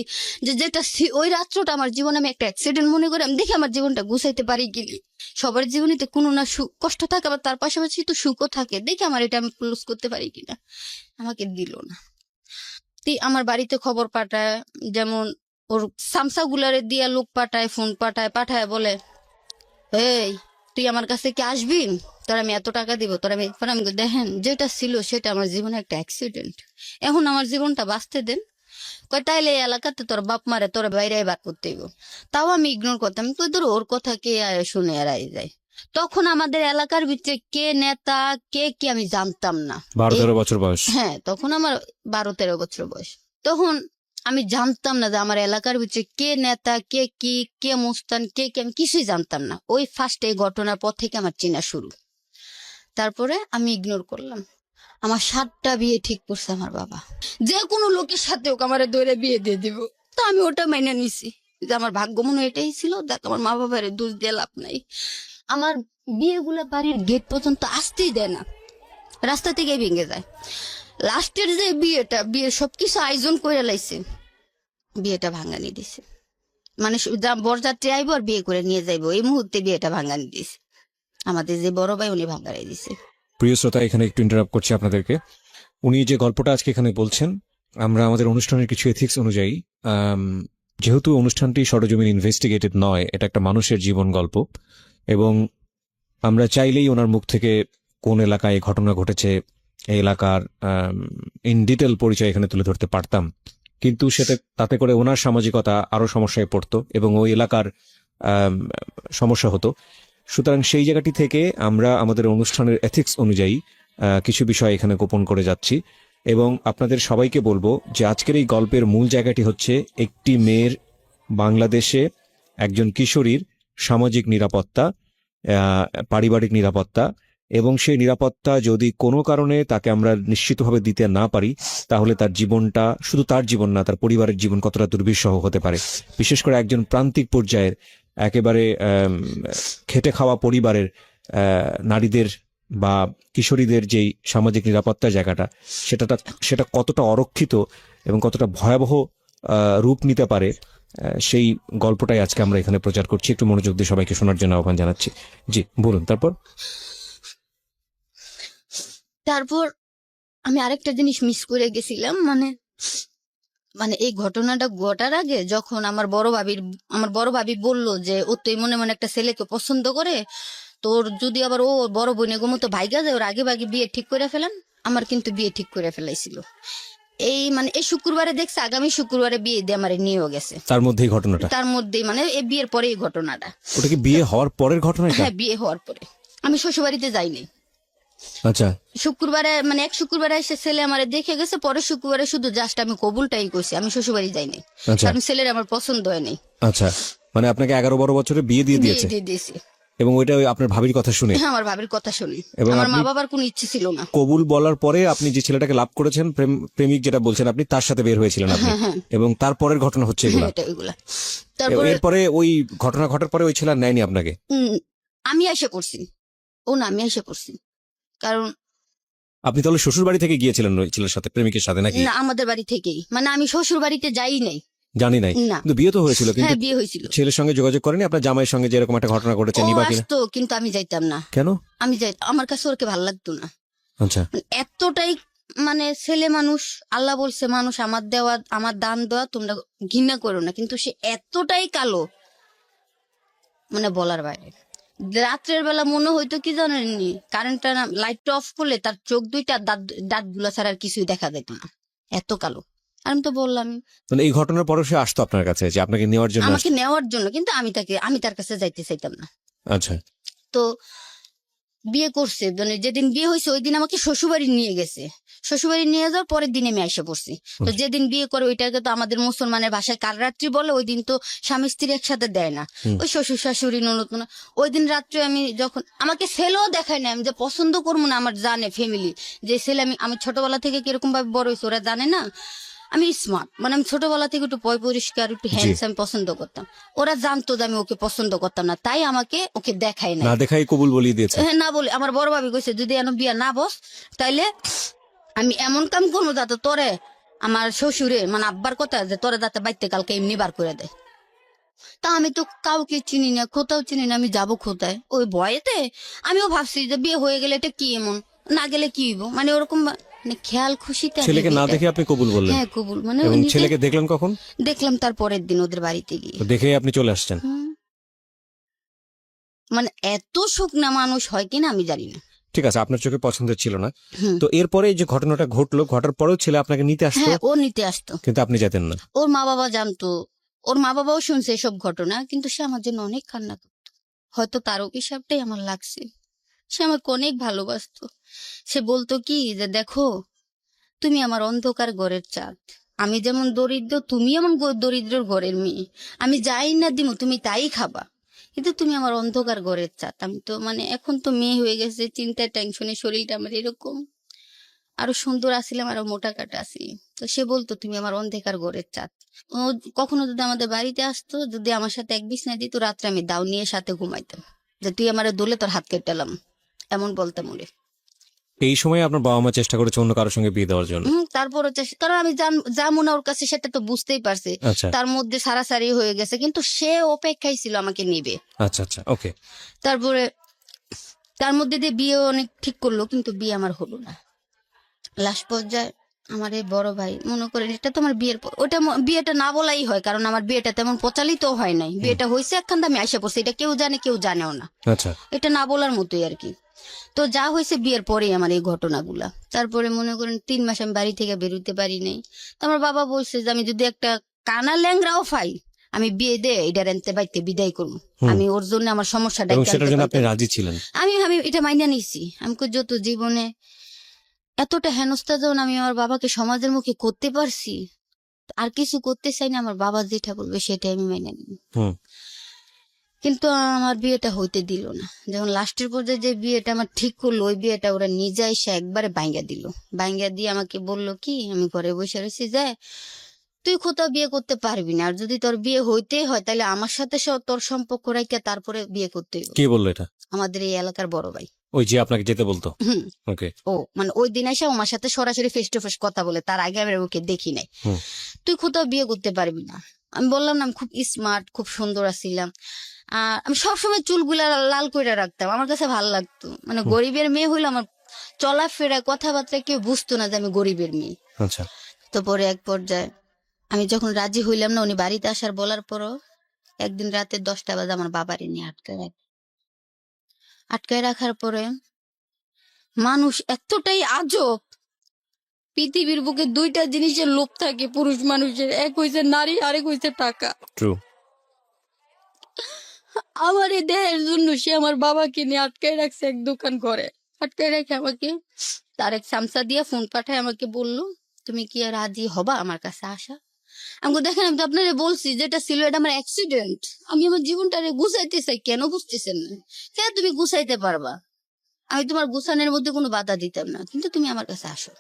যে যেটা ওই রাত্রটা আমার জীবনে আমি একটা অ্যাক্সিডেন্ট মনে করি, আমি দেখি আমার জীবনটা গুছাইতে পারি কি। সবার জীবনেতে কোনো না কষ্ট থাকে, আবার তার পাশাপাশি তো সুখও থাকে, দেখি আমার এটা আমি ক্লোজ করতে পারি কিনা। আমাকে দিল না। আমার বাড়িতে খবর পাঠায়, যেমন ওর সামসা গুলারে দিয়া লোক পাঠায়, ফোন পাঠায় বলে, এই তুই আমার কাছে কি আসবি, তোর আমি এত টাকা দিব, তোর আমি। আমি দেখেন যেটা ছিল সেটা আমার জীবনে একটা অ্যাক্সিডেন্ট, এখন আমার জীবনটা বাঁচতে দেন। তাইলে এই এলাকাতে তোর বাপ মারে তোর বাইরে বার করতে হইব। তাও আমি ইগনোর করতাম, তোর ওর কথা কে শুনে এড়াই যায়। তখন আমাদের এলাকার ভিতরে কে নেতা কে কি আমি জানতাম না। 12-13 বছর বয়স। হ্যাঁ, তখন আমার 12-13 বছর বয়স। তখন আমি জানতাম না যে আমার এলাকার ভিতরে কে নেতা কে কি, কে মুস্তান কে কি, আমি কিছুই জানতাম না। ওই ফার্স্ট এই ঘটনার পর থেকে আমার চেনা শুরু। তারপরে আমি ইগনোর করলাম। আমার 7টা বিয়ে ঠিক করছে আমার বাবা, যে কোনো লোকের সাথে ওকে আমার দৌড়ে বিয়ে দিয়ে দিব। তা আমি ওটা মেনে নিছি যে আমার ভাগ্য মনে এটাই ছিল। দেখ, আমার মা বাবার দোষ দিয়ে লাভ নাই। আমার বিয়েগুলা বাড়ির গেট পর্যন্ত আসতেই দেয় না, রাস্তা থেকে ভেঙে যায়। লাস্টের যে বিয়ের সবকিছু আয়োজন করে লাইছে, বিয়েটা ভাঙানি দিছে। মানে বরযাত্রী আইব আর বিয়ে করে নিয়ে যাইবো, এই মুহূর্তে বিয়েটা ভাঙানি দিছে। আমাদের যে বড় ভাই উনি ভাঙাই দিছে। প্রিয় শ্রোতা, এখানে একটু ইন্টারাপ্ট করছি আপনাদেরকে। উনি যে গল্পটা আজকে এখানে বলছেন, আমরা আমাদের অনুষ্ঠানের কিছু এথিক্স অনুযায়ী, যেহেতু অনুষ্ঠানটি সরজমিন ইনভেস্টিগেটেড নয়, এটা একটা মানুষের জীবন গল্প, এবং আমরা চাইলেই ওনার মুখ থেকে কোন এলাকায় ঘটনা ঘটেছে এই এলাকার ইন ডিটেল পরিচয় এখানে তুলে ধরতে পারতাম, কিন্তু সেটা তাতে করে ওনার সামাজিকতা আরো সমস্যায় পড়তো এবং ওই এলাকার সমস্যা হতো। সুতরাং সেই জায়গাটি থেকে আমরা আমাদের অনুষ্ঠানের এথিক্স অনুযায়ী কিছু বিষয় এখানে গোপন করে যাচ্ছি এবং আপনাদের সবাইকে বলবো যে আজকের এই গল্পের মূল জায়গাটি হচ্ছে একটি মেয়ের, বাংলাদেশে একজন কিশোরীর সামাজিক নিরাপত্তা, পারিবারিক নিরাপত্তা, এবং সেই নিরাপত্তা যদি কোনো কারণে তাকে আমরা নিশ্চিতভাবে দিতে না পারি তাহলে তার জীবনটা, শুধু তার জীবন না, তার পরিবারের জীবন কতটা দুর্বিষহ হতে পারে। বিশেষ করে একজন প্রান্তিক পর্যায়ের একেবারে খেটে খাওয়া পরিবারের নারীদের বা কিশোরীদের যেই সামাজিক নিরাপত্তার জায়গাটা, সেটা কতটা অরক্ষিত এবং কতটা ভয়াবহ রূপ নিতে পারে, সেই গল্পটাই আজকে আমরা এখানে প্রচার করছি। একটু মনোযোগ দিয়ে সবাইকে শোনার জন্য আহ্বান জানাচ্ছি। জি বলুন। তারপর আমি আরেকটা জিনিস মিস করে গেছিলাম, মানে এই ঘটনাটা ঘটার আগে যখন আমার বড় ভাবি বলল যে ও তুই মনে মনে একটা ছেলেকে পছন্দ করে, তোর যদি আবার ও বড় বোনের মতো ভাইগা যায়, ওর আগে ভাগে বিয়ে ঠিক করে ফেলান। আমার কিন্তু বিয়ে ঠিক করে ফেলাইছিল এই শুক্রবারে দেখছে, আগামী শুক্রবারে বিয়ে দিয়ে আমার নিয়েও গেছে। তার মধ্যেই ঘটনাটা, তার মধ্যেই মানে এই বিয়ের পরে এই ঘটনাটা। ওটা কি বিয়ে হওয়ার পরের ঘটনা? হ্যাঁ, বিয়ে হওয়ার পরে। আমি শ্বশুরবাড়িতে যাইনি। আচ্ছা, শুক্রবারে এক শুক্রবারে এসে ছেলে আমারে দেখে গেছে, পরের শুক্রবারে শুধু জাস্ট আমি কবুলটাই করছি, আমি শ্বশুরবাড়ি যাইনি। আচ্ছা, কারণ ছেলের আমার পছন্দ হয়নি। আচ্ছা, মানে আপনাকে 11-12 বছরে বিয়ে দিয়ে দিয়েছে? দিয়ে দিয়েছি। এবং ওইটা ওই আপনার ভাবির কথা শুনে? হ্যাঁ, আমার ভাবির কথা শুনি। এবং আমার মা আপনি বাবার কোনো ইচ্ছে ছিল না। কবুল বলার পরে আপনি যে ছেলেটাকে লাভ করেছেন, প্রেমিক যেটা বলছেন আপনি, তার সাথে বের হয়েছিলেন আপনি, এবং তারপরের ঘটনা হচ্ছে এগুলা? হ্যাঁ, এগুলা। তারপরে এরপরে ওই ঘটনা ঘটার পরে ওই ছেলে আর নেয়নি আপনাকে? আমি এসে পড়ছি। আমি এসে পড়ছি, কারণ আপনি তাহলে শ্বশুর বাড়ি থেকে গিয়েছিলেন ওই ছেলের সাথে, প্রেমিকের সাথে নাকি? না, আমাদের বাড়ি থেকেই। মানে আমি শ্বশুর বাড়িতে যাই নাই। জানি নাই? না। কিন্তু বিয়ে তো হয়েছিল, কিন্তু হ্যাঁ, বিয়ে হয়েছিল। ছেলের সঙ্গে যোগাযোগ করেনি আপনার জামাইয়ের সঙ্গে যে এরকম একটা ঘটনা ঘটেছে? ও নিবা কিনা? আসতো, কিন্তু আমি যাইতাম না। কেন? আমার কাছে ওরকে ভালো লাগতো না। আচ্ছা, এতটাই ছেলে মানুষ, আল্লাহ বলছে মানুষ আমার দান দেওয়া তোমরা ঘৃণা করো না, কিন্তু সে এতটাই কালো, বলার বাইরে। রাত্রের বেলা মনে হইতো কি জানেননি, কারেন্টটা লাইটটা অফ করলে তার চোখ দুইটা দাঁত গুলা ছাড়া আর কিছুই দেখা যেত না, এত কালো। আমি তো বললাম, মানে এই ঘটনার পরে সে আসতো আপনার কাছে যে আপনাকে নেওয়ার জন্য? আমাকে নেওয়ার জন্য, কিন্তু আমি তার কাছে যাইতে চাইতাম না। আচ্ছা, তো বিয়ে করছে, যেদিন বিয়ে হয়েছে ওই দিন আমাকে শ্বশুরবাড়ি নিয়ে গেছে। শ্বশুরবাড়ি নিয়ে যাওয়ার পরের দিনে আমি এসে পড়ছি। তো যেদিন বিয়ে করে ওইটাকে তো আমাদের মুসলমানের ভাষায় কালরাত্রি বলে, ওই দিন তো স্বামী স্ত্রী একসাথে দেয় না, ওই শ্বশুর শাশুড়ি ননদ। ওই দিন রাত্রে আমি যখন, আমাকে ছেলেও দেখায় না, আমি যে পছন্দ করবো না, আমার জানে ফ্যামিলি যে ছেলে, আমি ছোটবেলা থেকে কিরকম ভাবে বড় হয়েছি ওরা জানে না, আমি স্মার্ট, আমি ছোটবেলা থেকে একটু পয় পরিষ্কার, একটু হ্যান্ডসাম পছন্দ করতাম। ওরা জানতো যে আমি ওকে পছন্দ করতাম না, তাই আমাকে ওকে দেখায় না দেখাই কবুল বলিয়ে দিয়েছে। হ্যাঁ, না বলে আমার বড় ভাবি কইছে যদি এন বিয়া না বস তাইলে আমি এমন কাম করবো যাতে তোরে আমার শ্বশুরে আব্বার কথা যে তোরে যাতে বাইতে কালকে এমনি বার করে দেয়। তা আমি তো কাউকে চিনি না, কোথাও চিনি না, আমি যাবো কোথায়? ওই ভয়েতে আমিও ভাবছি যে বিয়ে হয়ে গেলে এটা কি এমন, না গেলে কি হইব, ওরকম খেয়াল খুশিতে ছেলেকে না দেখে আপনি কবুল বললেন? হ্যাঁ, কবুল। এবং ছেলেকে দেখলেন কখন? দেখলাম তার পরের দিন ওদের বাড়িতে গিয়ে। দেখে আপনি চলে আসছেন? এত শুকনা মানুষ হয় কিনা আমি জানি না। ঠিক আছে, আপনার চোখে পছন্দের ছিল না। তো এরপরে যে ঘটনাটা ঘটলো, ঘটার পরেও ছেলে আপনাকে নিতে আসতো? হ্যাঁ, ও নিতে আসতো, কিন্তু আপনি যেতেন না? ওর মা বাবা জানতো, ওর মা বাবাও শুনছে এসব ঘটনা, কিন্তু সে আমার জন্য অনেক কান্না করতো। হয়তো তার অভিশাপটাই আমার লাগছে। সে আমাকে অনেক ভালোবাসতো। সে বলতো কি যে দেখো, তুমি আমার অন্ধকার ঘরের চাঁদ, আমি যেমন দরিদ্র তুমি এমন দরিদ্র ঘরের মেয়ে, আমি যাই না দিমু তুমি তাই খাবা, কিন্তু তুমি আমার অন্ধকার ঘরের চাঁদ। আমি তো এখন তো মেয়ে হয়ে গেছে, চিন্তায় টেনশনে শরীরটা আমার এরকম, আরো সুন্দর আসছিলাম, আরো মোটা কাটা আছি। তো সে বলতো তুমি আমার অন্ধকার ঘরের চাঁদ। ও কখনো যদি আমাদের বাড়িতে আসতো, যদি আমার সাথে এক বিছনা দিত, রাত্রে আমি দাও নিয়ে সাথে ঘুমাইতাম, যে তুই আমার দোলে তোর হাত কেটেলাম, এমন বলতাম ওরে। এই সময় আপনার বাবা মা চেষ্টা করেছে অন্য কারোর সঙ্গে বিয়ে দেওয়ার জন্য? তারপরে কারণ আমি যাবো না ওর কাছে, সেটা তো বুঝতেই পারছি। আচ্ছা, তার মধ্যে সারাসারি হয়ে গেছে, কিন্তু সে অপেক্ষায় ছিল আমাকে নিবে। আচ্ছা, আচ্ছা, ওকে। তারপরে তার মধ্যে দিয়ে বিয়ে অনেক ঠিক করলো, কিন্তু বিয়ে আমার হলো না। লাস্ট পর্যায়ে আমার এই বড় ভাই মনে করেন এটা তো আমার বিয়ের পর, ওটা বিয়েটা না বলাই হয়, কারণ আমার বিয়েটা তেমন প্রচালিত হয় নাই। বিয়েটা হয়েছে একখান আমি আইসা পড়ছি, এটা কেউ জানে কেউ জানেও না, আচ্ছা, এটা না বলার মতোই আর কি। তো যা হয়েছে বিয়ের পরেই আমার এই ঘটনাগুলা। তারপরে মনে করেন 3 মাস আমি বাড়ি থেকে বেরোতে পারি নাই। তো আমার বাবা বলছে যে আমি যদি একটা কানা ল্যাংরাও পাই, আমি বিয়ে দে এটা রেনতে বাইতে বিদায় করবো, আমি ওর জন্য আমার সমস্যাটা এবং সেটার জন্য আপনি রাজি ছিলেন? আমি আমি এটা মাইনা নিছি। আমি কই, যত জীবনে এতটা হেনস্থা যখন আমি আমার বাবাকে সমাজের মুখে করতে পারছি, আর কিছু করতে চাই না, আমার বাবা যেটা বলবে সেটাই আমি মেনে নিব। হুম। কিন্তু আমার বিয়েটা হইতে দিল না। যখন লাস্টের পর্যায়ে যে বিয়েটা আমার ঠিক করলো, ওই বিয়েটা ওরা নিজে এসে একবারে ভাঙ্গা দিল। ভাঙ্গা দিয়ে আমাকে বলল কি, আমি ঘরে বসে রয়েছি, যে তুই কোথাও বিয়ে করতে পারবি না, আর যদি তোর বিয়ে হইতেই হয় তাহলে আমার সাথে তোর সম্পর্ক রাখিয়া তারপরে বিয়ে করতে হইব। কে বললো এটা? আমাদের এই এলাকার বড় ভাই। ওই যে আপনাকে যেতে বলতো? হুম। ওকে। ও মানে ওই দিন এসে আমার সাথে সরাসরি ফেস টু ফেস কথা বলে, তার আগে আমি ওকে দেখি নাই। হুম। তুই কোথাও বিয়ে করতে পারবি না। আমি বললাম না, আমি খুব স্মার্ট, খুব সুন্দর আছিলাম। আমি সবসময় চুলগুলা লাল করে রাখতাম, আমার কাছে ভালো লাগতো। মানে গরিবের মেয়ে হইলো, আমার চলাফেরা কথাবার্তা কেউ বুঝতো না যে আমি গরিবের মেয়ে। আচ্ছা। তো পরে এক পর্যায়ে আমি যখন রাজি হইলাম না, উনি বাড়িতে আসার বলার পরও একদিন রাতে 10টা বাজে আমার বাবারে নিয়ে আটকায় রাখার পরে, মানুষ এতটাই আজব। পৃথিবীর বুকে 2টা জিনিসের লোভ থাকে পুরুষ মানুষের, এক হইছে নারী, আরেক হইছে টাকা। ট্রু। আমার এই দেহের জন্য সে আমার বাবাকে নিয়ে আটকায় রাখছে এক দোকান ঘরে। আটকায় রেখে আমাকে তার এক সামসা দিয়ে ফোন পাঠায়, আমাকে বলল তুমি কি রাজি হবা আমার কাছে আসা। আমাকে দেখেন, আমি তো আপনারে বলছি যেটা ছিল এটা আমার অ্যাক্সিডেন্ট, আমি আমার জীবনটারে গুছাইতে চাই, কেন বুঝতেছেন না? কেন তুমি গুছাইতে পারবা, আমি তোমার গুছানোর মধ্যে কোনো বাধা দিতাম না, কিন্তু তুমি আমার কাছে আসো,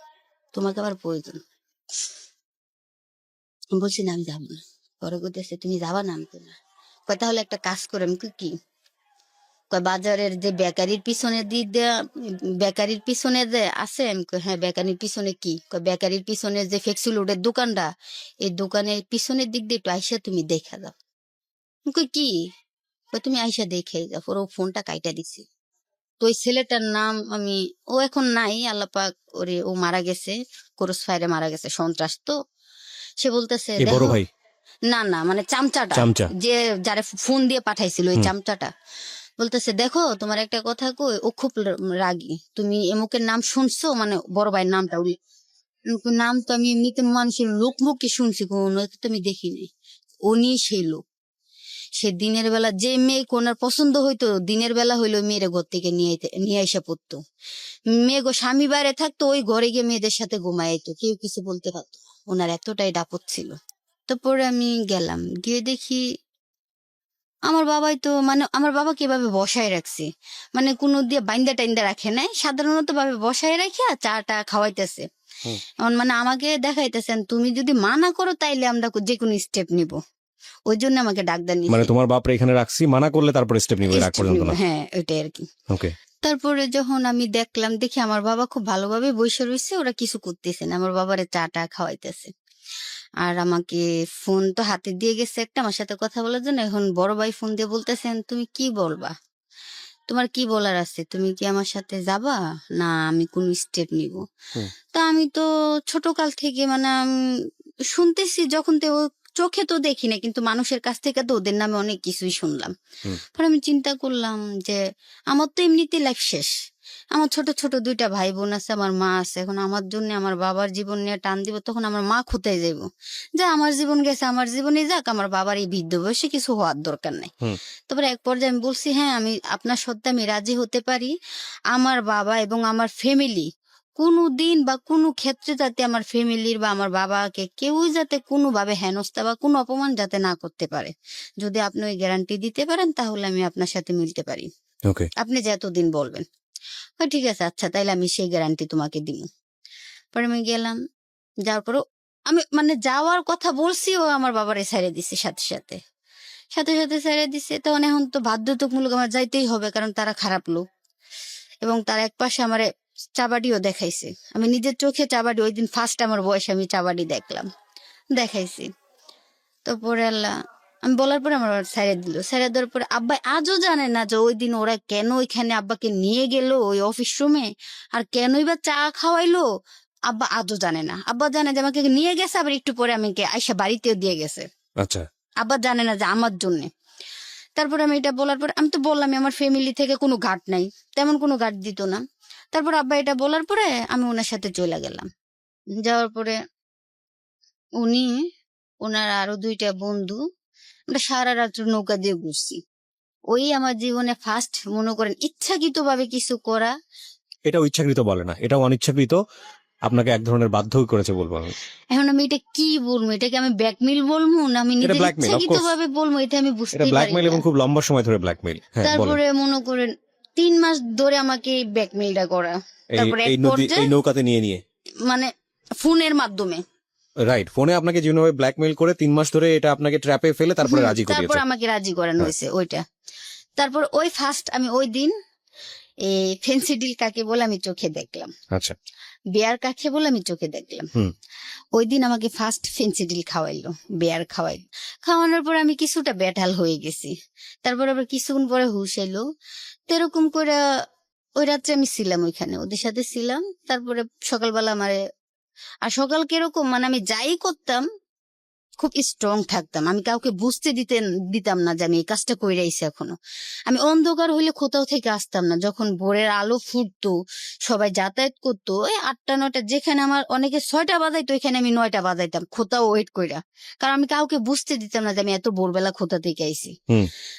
তোমাকে আমার প্রয়োজন। আমি বলছি না, আমি যাবো না। পরে বলতেছে তুমি যাবা না? আমি না। কয় তাহলে একটা কাজ করে। আমি কি? কয় বাজারের যে বেকারির পিছনে বেকারির পিছনে যে আছে। আমি কই হ্যাঁ, বেকারির পিছনে কি? কয় বেকারির পিছনে যে ফ্লেক্সিলোডের দোকানটা, এই দোকানের পিছনের দিক দিয়ে একটু আইসা তুমি দেখা যাও। আমি কই কি? কয় তুমি আইসা দেখে যাও। পরে ও ফোনটা কাইটা দিছে। তো ওই ছেলেটার নাম ও এখন নাই, আল্লাপাক ওরে, ও মারা গেছে, ক্রস ফায়ারে মারা গেছে, সন্ত্রাস তো। সে বলতেছে এই বড় দেখো, ভাই? না না, মানে চামচাটা, চামচা। যে যারা ফোন দিয়ে পাঠাইছিল, ওই চামচাটা বলতেছে দেখো তোমার একটা কথা কই, ও খুব রাগী, তুমি এমুকের নাম শুনছো, মানে বড় ভাইয়ের নামটা। নাম তো আমি এমনিতে মানুষের লোক মুখে শুনছি, কোনো তো আমি দেখিনি। উনি সেই লোক। সে দিনের বেলা যে মেয়ে কোনার পছন্দ হইতো, দিনের বেলা হইলো মেয়ের ঘর থেকে নিয়ে এসে পড়তো। মেয়ে গো স্বামী বাইরে থাকতো, ওই ঘরে গিয়ে মেয়েদের সাথে ঘুমাইতো, কেউ কিছু বলতে পারতো। ওনার এতটাই দাপট ছিল। তারপরে আমি গেলাম, গিয়ে দেখি আমার বাবাই তো, মানে আমার বাবা কিভাবে বসায় রাখছে, মানে কোনো দিয়ে বাইন্দা টাইন্দা রাখে নাই, সাধারণত ভাবে বসায় রাখিয়া চাটা খাওয়াইতেছে। এখন মানে আমাকে দেখাইতেছেন, তুমি যদি মানা করো তাইলে আমরা যে কোনো স্টেপ নিব। ওই জন্য আমাকে ডাক্তার মানে নিয়ে, তোমার বাপরে এখানে রাখছি, মানা করলে তারপর স্টেপ নিবে, রাগ পর্যন্ত না? হ্যাঁ ওইটাই আর কি। ওকে। তারপরে যখন আমি দেখলাম, দেখি আমার বাবা খুব ভালোভাবে বসে রয়েছে, ওরা কিছু করতেছে না, আমার বাবারে চাটা খাওয়াইতেছে। আর আমাকে ফোন তো হাতে দিয়ে গেছে একটা আমার সাথে কথা বলার জন্য। এখন বড় ভাই ফোন দিয়ে বলতেছেন তুমি কি বলবা, তোমার কি বলার আছে, তুমি কি আমার সাথে যাবা না আমি কোন স্টেপ নিব? তা আমি তো ছোট কাল থেকে মানে শুনতেছি, যখন তো চোখে তো দেখি না, কিন্তু মানুষের কাছ থেকে তো ওদের নামে অনেক কিছুই শুনলাম। পরে আমি চিন্তা করলাম যে আমার তো এমনিতে লাইফ শেষ, আমার ছোট ছোট 2টা ভাই বোন আছে, আমার মা আছে, এখন আমার জন্য আমার বাবার জীবন নিয়ে টান দিব, তখন আমার মা কোথায় যাইব? যা আমার জীবন গেছে, আমার জীবনে যাক, আমার বাবার এই বৃদ্ধ বয়সে কিছু হওয়ার দরকার নাই। তারপরে এক পর্যায়ে আমি বলছি হ্যাঁ, আমি আপনার সত্ত্বে আমি রাজি হতে পারি, আমার বাবা এবং আমার ফ্যামিলি কোনো দিন বা কোনো ক্ষেত্রে যাতে আমার ফ্যামিলির বা আমার বাবাকে কেউই যাতে কোনোভাবে হেনস্থা বা কোনো অপমান যাতে না করতে পারে, যদি আপনি ওই গ্যারান্টি দিতে পারেন তাহলে আমি আপনার সাথে মিলতে পারি, ওকে। আপনি যে এতদিন বলবেন। ঠিক আছে, আচ্ছা তাইলে আমি সেই গ্যারান্টি তোমাকে দিব। পরে আমি গেলাম, যাওয়ার পরও আমি মানে যাওয়ার কথা বলছি, ও আমার বাবারে ছেড়ে দিছে, সাথে সাথে ছেড়ে দিছে। তখন এখন তো বাধ্যতামূলক আমার যাইতেই হবে, কারণ তারা খারাপ লোক, এবং তার এক পাশে আমারে চাবাডিও দেখাইছে। আমি নিজের চোখে চাবাডি, ওই দিন ফার্স্ট আমার বয়সে আমি চাবাডি দেখলাম, দেখাইছি। তো পরে আল্লাহ, আমি বলার পরে আমার ছেড়ে দিল। ছেড়ে দেওয়ার পরে আব্বা আজও জানে না যে ওই দিন ওরা কেন ওইখানে আব্বাকে নিয়ে গেল ওই অফিস রুমে, আর কেনই বা চা খাওয়াইলো, আব্বা আজও জানে না। আব্বা জানে যে আমাকে নিয়ে গেছে, আবার একটু পরে আমাকে আইসা বাড়িতেও দিয়ে গেছে। আচ্ছা, আব্বা জানে না যে আমার জন্য। তারপরে আমি এটা বলার পরে আমি তো বললাম আমার ফ্যামিলি থেকে কোনো ঘাট নাই, তেমন কোনো ঘাট দিত না। তারপর আব্বা এটা বলার পরে আমি ওনার সাথে চলে গেলাম। যাওয়ার পরে উনি, ওনার আরো 2টা বন্ধু, আমরা সারা রাত্র নৌকা দিয়ে ঘুরছি। ওই আমার জীবনে ফার্স্ট মনে করেন ইচ্ছাকৃত ভাবে কিছু করা। এটাও ইচ্ছাকৃত বলে না, এটাও অনিচ্ছাকৃত, আপনাকে এক ধরনের বাধ্যই করেছে বলবো আমি। এখন আমি এটা কি বলবো, এটাকে আমি ব্ল্যাকমেইল বলবো না আমি নিজের blackmail, of ইচ্ছাকৃত course. ভাবে বলবো, এটা আমি এটা বুঝতে পারি ব্ল্যাকমেইল এবং না। খুব লম্বা সময় ধরে ব্ল্যাকমেইল। হ্যাঁ, বলেন। তারপরে মনে করেন 3 মাস ধরে আমাকে ব্ল্যাকমেইলটা করা। তারপরে এক এই পর্যায়ে নৌকাতে নিয়ে মানে ফোনের মাধ্যমে রাইট, ফোনে আপনাকে যেভাবে ব্ল্যাকমেইল করে 3 মাস ধরে এটা আপনাকে ট্র্যাপে ফেলে তারপরে রাজি তারপর করিয়েছে। আমাকে রাজি করানো হ্যাঁ। হয়েছে ওইটা। তারপর ওই ফার্স্ট আমি ওই দিন এই ফেন্সিডিল কাকে বলে আমি চোখে দেখলাম, আচ্ছা, বেয়ার কাকে বলে আমি চোখে দেখলাম। হুম। ওই দিন আমাকে ফার্স্ট ফেন্সিডিল খাওয়াইলো, বেয়ার খাওয়াইলো। খাওয়ানোর পর আমি কিছুটা বেঠাল হয়ে গেছি। তারপর আবার কিছুক্ষণ পরে হুশ এলো। তো এরকম করে ওই রাত্রে আমি ছিলাম ওইখানে, ওদের সাথে ছিলাম। তারপরে সকালবেলা আমারে, আর সকাল কিরকম মানে আমি যাই করতাম খুব স্ট্রং থাকতাম, আমি কাউকে বুঝতে দিতাম না যে আমি এই কাজটা করে আইছি। এখনো আমি অন্ধকার হইলে কোথাও থেকে আসতাম না, যখন ভোরের আলো ফুটতো সবাই যাতায়াত করতো ওই 8টা 9টা, যেখানে আমার অনেকে 6টা বাজাইতো ওইখানে আমি 9টা বাজাইতাম কোথাও ওয়েট কইরা, কারণ আমি কাউকে বুঝতে দিতাম না যে আমি এত ভোরবেলা কোথা থেকে আইছি।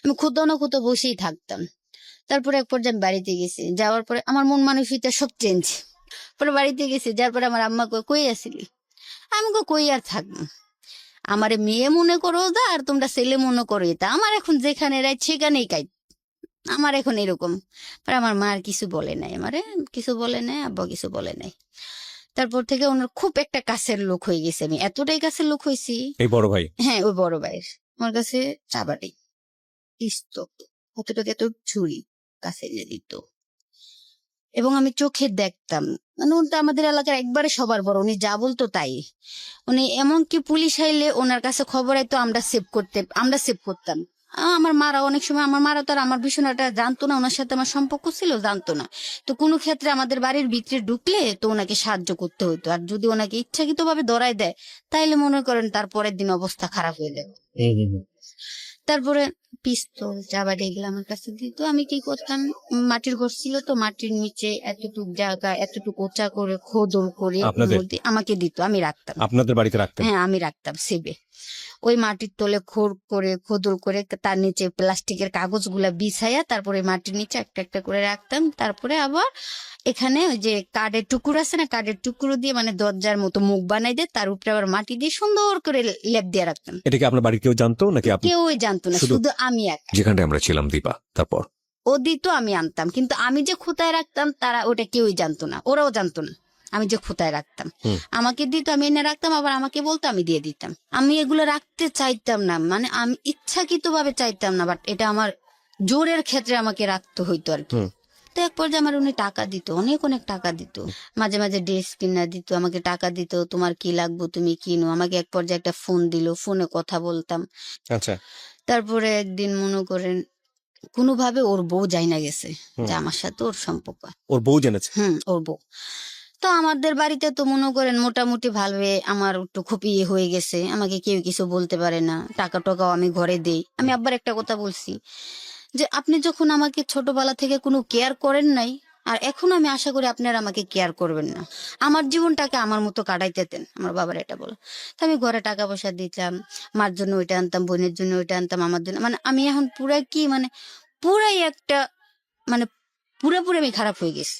আমি কোথাও না কোথাও বসেই থাকতাম। তারপরে এক পর্যায়ে আমি বাড়িতে গেছি, যাওয়ার পরে আমার মন মানসিকতা সব চেঞ্জ। পরে বাড়িতে গেছি, যার পরে আমার আম্মা কই আসিলি, আমি কই আর থাকবো, আমারে মেয়ে মনে করো দা আর তোমরা ছেলে মনে করো এটা, আমার এখন যেখানে রাই সেখানেই কাই, আমার এখন এরকম। পরে আমার মা আর কিছু বলে নাই, আমারে কিছু বলে নাই, আব্বা কিছু বলে নাই। তারপর থেকে ওনার খুব একটা কাছের লোক হয়ে গেছে, আমি এতটাই কাছের লোক হয়েছি। এই বড় ভাই? হ্যাঁ, ওই বড় ভাইয়ের আমার কাছে চাবাটি, পিস্তল, কতটুকু এত ছুরি কাছে দিয়ে দিত, এবং আমি চোখে দেখতাম। মানে উনি আমাদের এলাকার একবারে সবার বড়, উনি যা বলতো তাই। উনি এমনকি পুলিশ আইলে ওনার কাছে খবর আইতো, আমরা সেভ করতাম। আমার মারা অনেক সময়, আমার মারা তো আর আমার বিষয়টা জানতো না, ওনার সাথে আমার সম্পর্ক ছিল জানতো না। তো কোনো ক্ষেত্রে আমাদের বাড়ির ভিতরে ঢুকলে তো ওনাকে সাহায্য করতে হইতো, আর যদি ওনাকে ইচ্ছাকৃত ভাবে ধরায় দেয় তাইলে মনে করেন তার পরের দিন অবস্থা খারাপ হয়ে যাবে। তারপরে পিস্তল চাবাটি এগুলো আমার কাছে দিত। আমি কি করতাম, মাটির ঘর ছিল তো, মাটির নিচে এতটুক জায়গা এতটুকু উঁচা করে খোদল করে আমাকে দিত, আমি রাখতাম। আপনাদের বাড়িতে রাখতেন? হ্যাঁ, আমি রাখতাম সেবে। ওই মাটির তলে খোদল করে তার নিচে প্লাস্টিকের কাগজগুলা বিছাইয়া তারপরে মাটির নিচে একটা একটা করে রাখতাম। তারপরে আবার এখানে ওই যে কাঠের টুকরো আছে না, কাঠের টুকরো দিয়ে মানে দরজার মতো মুখ বানাই দিয়ে তার উপরে আবার মাটি দিয়ে সুন্দর করে লেপ দিয়ে রাখতাম। এটা কি আপনার বাড়ি কেউ জানতো নাকি? কেউই জানতো না, শুধু আমি একা। যেখানে আমরা ছিলাম দীপা, তারপর ও দিত, আমি আনতাম, কিন্তু আমি যে খুঁতায় রাখতাম তারা ওটা কেউই জানতো না, ওরাও জানতো না আমি যে খুঁতায় রাখতাম। আমাকে দিত, আমি এনে রাখতাম, আবার আমাকে বলতো, আমি দিয়ে দিতাম। আমি এগুলো রাখতে চাইতাম না, মানে আমি ইচ্ছাকৃত ভাবে চাইতাম না, বাট এটা আমার জোরের ক্ষেত্রে আমাকে রাখতে হইতো আর কি। তো এক পর্যায়ে আমার উনি টাকা দিত, অনেক টাকা দিত, মাঝে মাঝে ড্রেস কিনা দিত, আমাকে টাকা দিত, তোমার কি লাগবে তুমি কিনো। আমাকে এক পর্যায়ে একটা ফোন দিল, ফোনে কথা বলতাম। আচ্ছা, তারপরে একদিন মনে করেন কোনোভাবে ওর বউ জাইনা গেছে যে আমার সাথে ওর সম্পর্ক। ওর বউ জেনেছে? ওর বউ। তো আমাদের বাড়িতে তো মনে করেন মোটামুটি ভালোভাবে আমার একটু খুব ইয়ে হয়ে গেছে, আমাকে কেউ কিছু বলতে পারে না, টাকা টাকাও আমি ঘরে দেই। আমি আব্বার একটা কথা বলছি যে আপনি যখন আমাকে ছোটবেলা থেকে কোনো কেয়ার করেন নাই, আর এখন আমি আশা করি আপনারা আমাকে কেয়ার করবেন না, আমার জীবনটাকে আমার মতো কাটাইতে দেন। আমার বাবার এটা বলো। তো আমি ঘরে টাকা পয়সা দিতাম, মার জন্য ওইটা আনতাম, বোনের জন্য ওইটা আনতাম, আমার জন্য, মানে আমি এখন পুরাই একটা মানে পুরোপুরি আমি খারাপ হয়ে গেছি।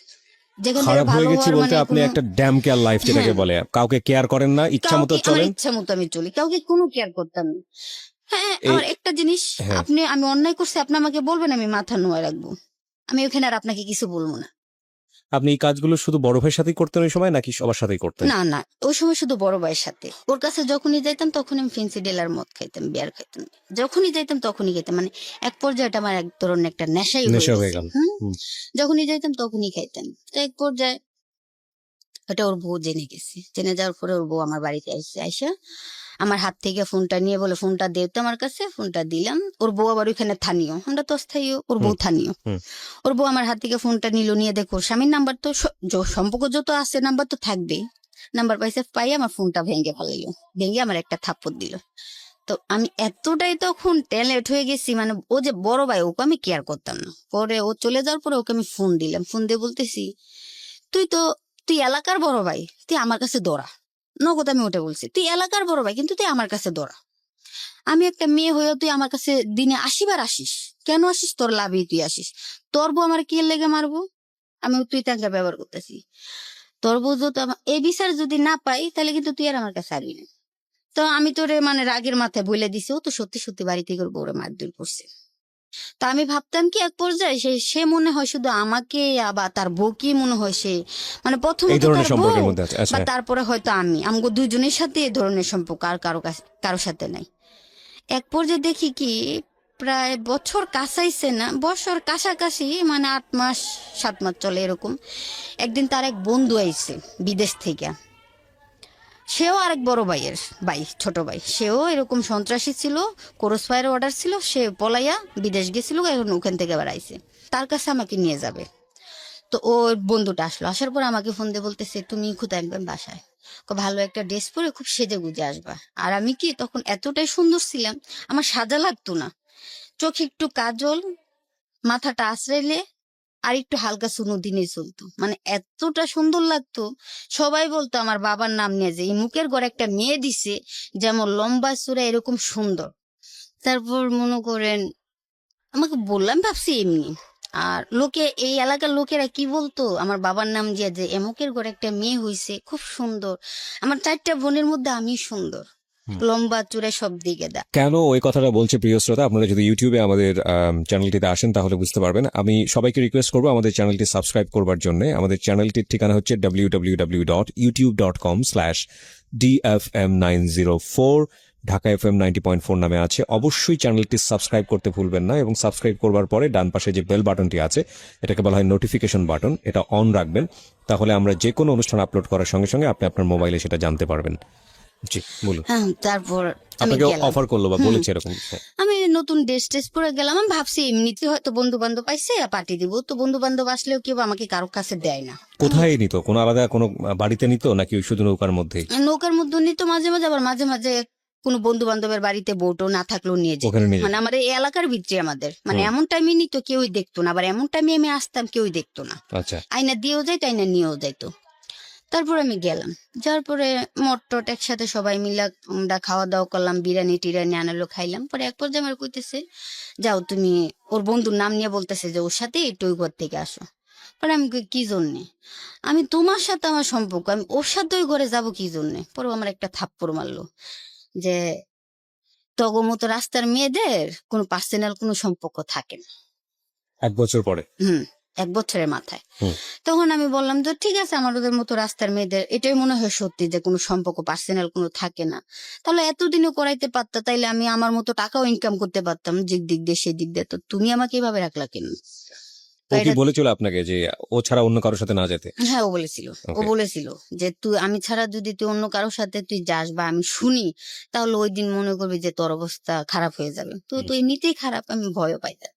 খারাপ হয়ে গেছি বলতে আপনি একটা ড্যাম কেয়ার লাইফ যেটাকে বলে, কাউকে কেয়ার করেন না, ইচ্ছা মতো চলেন। ইচ্ছা মতো আমি চলি, কাউকে কোনো কেয়ার করতাম না। হ্যাঁ, আমার একটা জিনিস, আমি অন্যায় করছি, আপনি আমাকে বলবেন, আমি মাথা নোয়া রাখবো, আমি ওখানে আর আপনাকে কিছু বলবো না। আপনি এই কাজগুলো শুধু বড় ভাইয়ের সাথেই করতেন ওই সময় নাকি সবার সাথেই করতেন? না, ওই সময় শুধু বড় ভাইয়ের সাথে। ওর কাছে যখনই যাইতাম তখন আমি ফেন্সি ডেলার মদ খাইতাম, বিয়ার খাইতাম, যখনই যাইতাম তখনই খাইতাম। মানে এক পর্যায়ে এটা আমার এক ধরনের একটা নেশা হয়ে গেল। যখনই যাইতাম তখনই খাইতাম। তো এক পর্যায়ে ওটা ওর বউ জেনে গেছে, জেনে যাওয়ার পরে ওর বউ আমার বাড়িতে আইসা আমার হাত থেকে ফোনটা নিয়ে বলে, ফোনটা দে তো আমার কাছে। ফোনটা দিলাম। ওর বউ আবার ওইখানে স্থানীয়, আমরা তো স্থায়ী, ওর বউ স্থানীয়। ওর বউ আমার হাত থেকে ফোনটা নিয়ে দেখো স্বামীর নাম্বার তো সম্পর্ক যত আছে নাম্বার তো থাকবেই, নাম্বার পাইছে, পাই আমার ফোনটা ভেঙে ফেলাইলো, ভেঙে আমার একটা থাপ্পড় দিল। তো আমি এতটাই তখন ট্যালেন্ট হয়ে গেছি, মানে ও যে বড় ভাই ওকে আমি কেয়ার করতাম না। পরে ও চলে যাওয়ার পরে ওকে আমি ফোন দিলাম, ফোন দিয়ে বলতেছি তুই এলাকার বড় ভাই, তুই আমার কাছে দৌড়া। নগদ আমি ওটা বলছি, তুই এলাকার বড় ভাই কিন্তু তুই আমার কাছে দৌড়া। আমি একটা মেয়ে হয়েও তুই আমার কাছে দিনে 80 বার আসিস, কেন আসিস? তোর লাভই তুই আসিস, তোর বউ আমার কি লেগে মারবো? আমি তুই তাকে ব্যবহার করতেছি, তোর বউ যদি এই বিচার যদি না পাই তাহলে কিন্তু তুই আর আমার কাছে আসবি না। তো আমি তোরে মানে রাগের মাথায় বলে দিছি, ও তো সত্যি সত্যি বাড়ি থেকে ওর বউরে মারধর করছে। তো আমি ভাবতাম কি এক পর্যায়ে সে মনে হয় শুধু আমাকে, আবার তার বউকে মনে হয় সে মানে এই প্রথমত ধরনের তার সম্পর্কের বউ, মধ্যে আছে। আচ্ছা, বা তারপরে হয়তো আমগো দুইজনের সাথে এই ধরনের সম্পর্ক, আর কারো সাথে নাই। এক পর্যায়ে দেখি কি প্রায় বছর কাছাইছে না, বছর কাছাকাছি, মানে 8 মাস 7 মাস চলে এরকম। একদিন তার এক বন্ধু আইছে বিদেশ থেকে, সেও আরেক বড় ভাইয়ের ভাই, ছোট ভাই, সেও এরকম সন্ত্রাসী ছিল, ক্রস ফায়ার অর্ডার ছিল, সে পলাইয়া বিদেশ গেছিল, এখন ওখান থেকে আবার আইছে, তার কাছে আমাকে নিয়ে যাবে। তো ওর বন্ধুটা আসলো, আসার পর আমাকে ফোন দিয়ে বলতেছে তুমি কোথায়? একদম বাসায়। ভালো একটা ড্রেস পরে খুব সেজে গুজে আসবা। আর আমি কি তখন এতটাই সুন্দর ছিলাম, আমার সাজা লাগতো না, চোখে একটু কাজল, মাথাটা আশ্রাইলে আর একটু হালকা সুনো দিনে চলতো, মানে এতটা সুন্দর লাগতো। সবাই বলতো আমার বাবার নাম নিয়ে যে এই মুখের ঘরে একটা মেয়ে দিছে, যেমন লম্বা চূড়া এরকম সুন্দর। তারপর মনে করেন আমাকে বললাম, ভাবছি এমনি। আর এই এলাকার লোকেরা কি বলতো আমার বাবার নাম দিয়ে, যে এমুকের ঘরে একটা মেয়ে হইছে খুব সুন্দর। আমার 4টা বোনের মধ্যে আমি সুন্দর, লম্বা চূড়া সব দিকে দা। কেন ওই কথাটা বলছে প্রিয় শ্রোতা, আপনারা যদি ইউটিউবে আমাদের চ্যানেলটিতে আসেন তাহলে বুঝতে পারবেন। আমি সবাইকে রিকোয়েস্ট করবো আমাদের চ্যানেলটি সাবস্ক্রাইব করবার জন্য। আমাদের চ্যানেলটির ঠিকানা হচ্ছে www.youtube.com/dfm904, ঢাকা FM 90.4 নামে আছে। অবশ্যই চ্যানেলটি সাবস্ক্রাইব করতে ভুলবেন না, এবং সাবস্ক্রাইব করবার পরে ডান পাশে যে বেল বাটনটি আছে, এটাকে বলা হয় নোটিফিকেশন বাটন, এটা অন রাখবেন। তাহলে আমরা যে কোনো অনুষ্ঠান আপলোড করার সঙ্গে সঙ্গে আপনি আপনার মোবাইলে সেটা জানতে পারবেন। জি বলুন। হ্যাঁ, তারপর আমি আপনাকে গেলাম, অফার করলো বা বলেছে এরকম? আমি নতুন ড্রেস পরে গেলাম। আমি ভাবছি এমনিতে হয়তো বন্ধু বান্ধব পাইছে পার্টি দিব, তো বন্ধু বান্ধব আসলেও কেউ আমাকে কারো কাছে দেয় না। কোথায় নিত? কোনো আলাদা কোনো বাড়িতে নিত নাকি শুধু নৌকার মধ্যেই? নৌকার মধ্যে নিত মাঝে মাঝে, আবার মাঝে মাঝে কোনো বন্ধু বান্ধবের বাড়িতে বউটো না থাকলেও নিয়ে যেত। ওখানে নিয়ে যেত। মানে আমার এই এলাকার ভিতরে আমাদের মানে এমন টাইমে নিত কেউই দেখতো না, আবার এমন টাইমে আমি আসতাম কেউই দেখতো না। আচ্ছা, আইনা দিয়েও যাইতো, আইনা নিয়েও যাইতো। তারপর আমি গেলাম, যাওয়ার পরে মটট একসাথে সবাই মিলা আমরা খাওয়া দাওয়া করলাম, বিরিয়ানি টিরানি আনালো, খাইলাম। পরে এক পর্যায়ে আমার কইতেছে যাও তুমি, ওর বন্ধুর নাম নিয়ে বলতেছে যে ওর সাথে একটু ওই ঘর থেকে আসো। পরে আমি কই কি জন্যে? আমি তোমার সাথে আমার সম্পর্ক, আমি ওর সাথে ওই ঘরে যাবো কি জন্যে? পরে আমার একটা থাপ্পড় মারলো যে তগো মতো রাস্তার মেয়েদের কোনো পার্সোনাল কোনো সম্পর্ক থাকে না। 1 বছর পরে। 1 বছরের মাথায়। হুম। তখন আমি বললাম তো ঠিক আছে, আমার ওদের মতো রাস্তার মেয়েদের এটাই মনে হয় সত্যি যে কোনো সম্পর্ক পার্সোনাল কোনো থাকে না, তাহলে এতদিনও করাইতে পারতা, তাইলে আমি আমার মতো টাকাও ইনকাম করতে পারতাম যে দিক দিয়ে সে দিক দিয়ে, তো তুমি আমাকে এভাবে রাখলা কেন? ও কি বলেছিল আপনাকে যে ও ছাড়া অন্য কারোর সাথে না যেতে? হ্যাঁ, ও বলেছিল যে আমি ছাড়া যদি তুই অন্য কারোর সাথে তুই যাস বা আমি শুনি, তাহলে ওই দিন মনে করবি যে তোর অবস্থা খারাপ হয়ে যাবে। তো তো এমনিতেই খারাপ, আমি ভয়ও পাই না।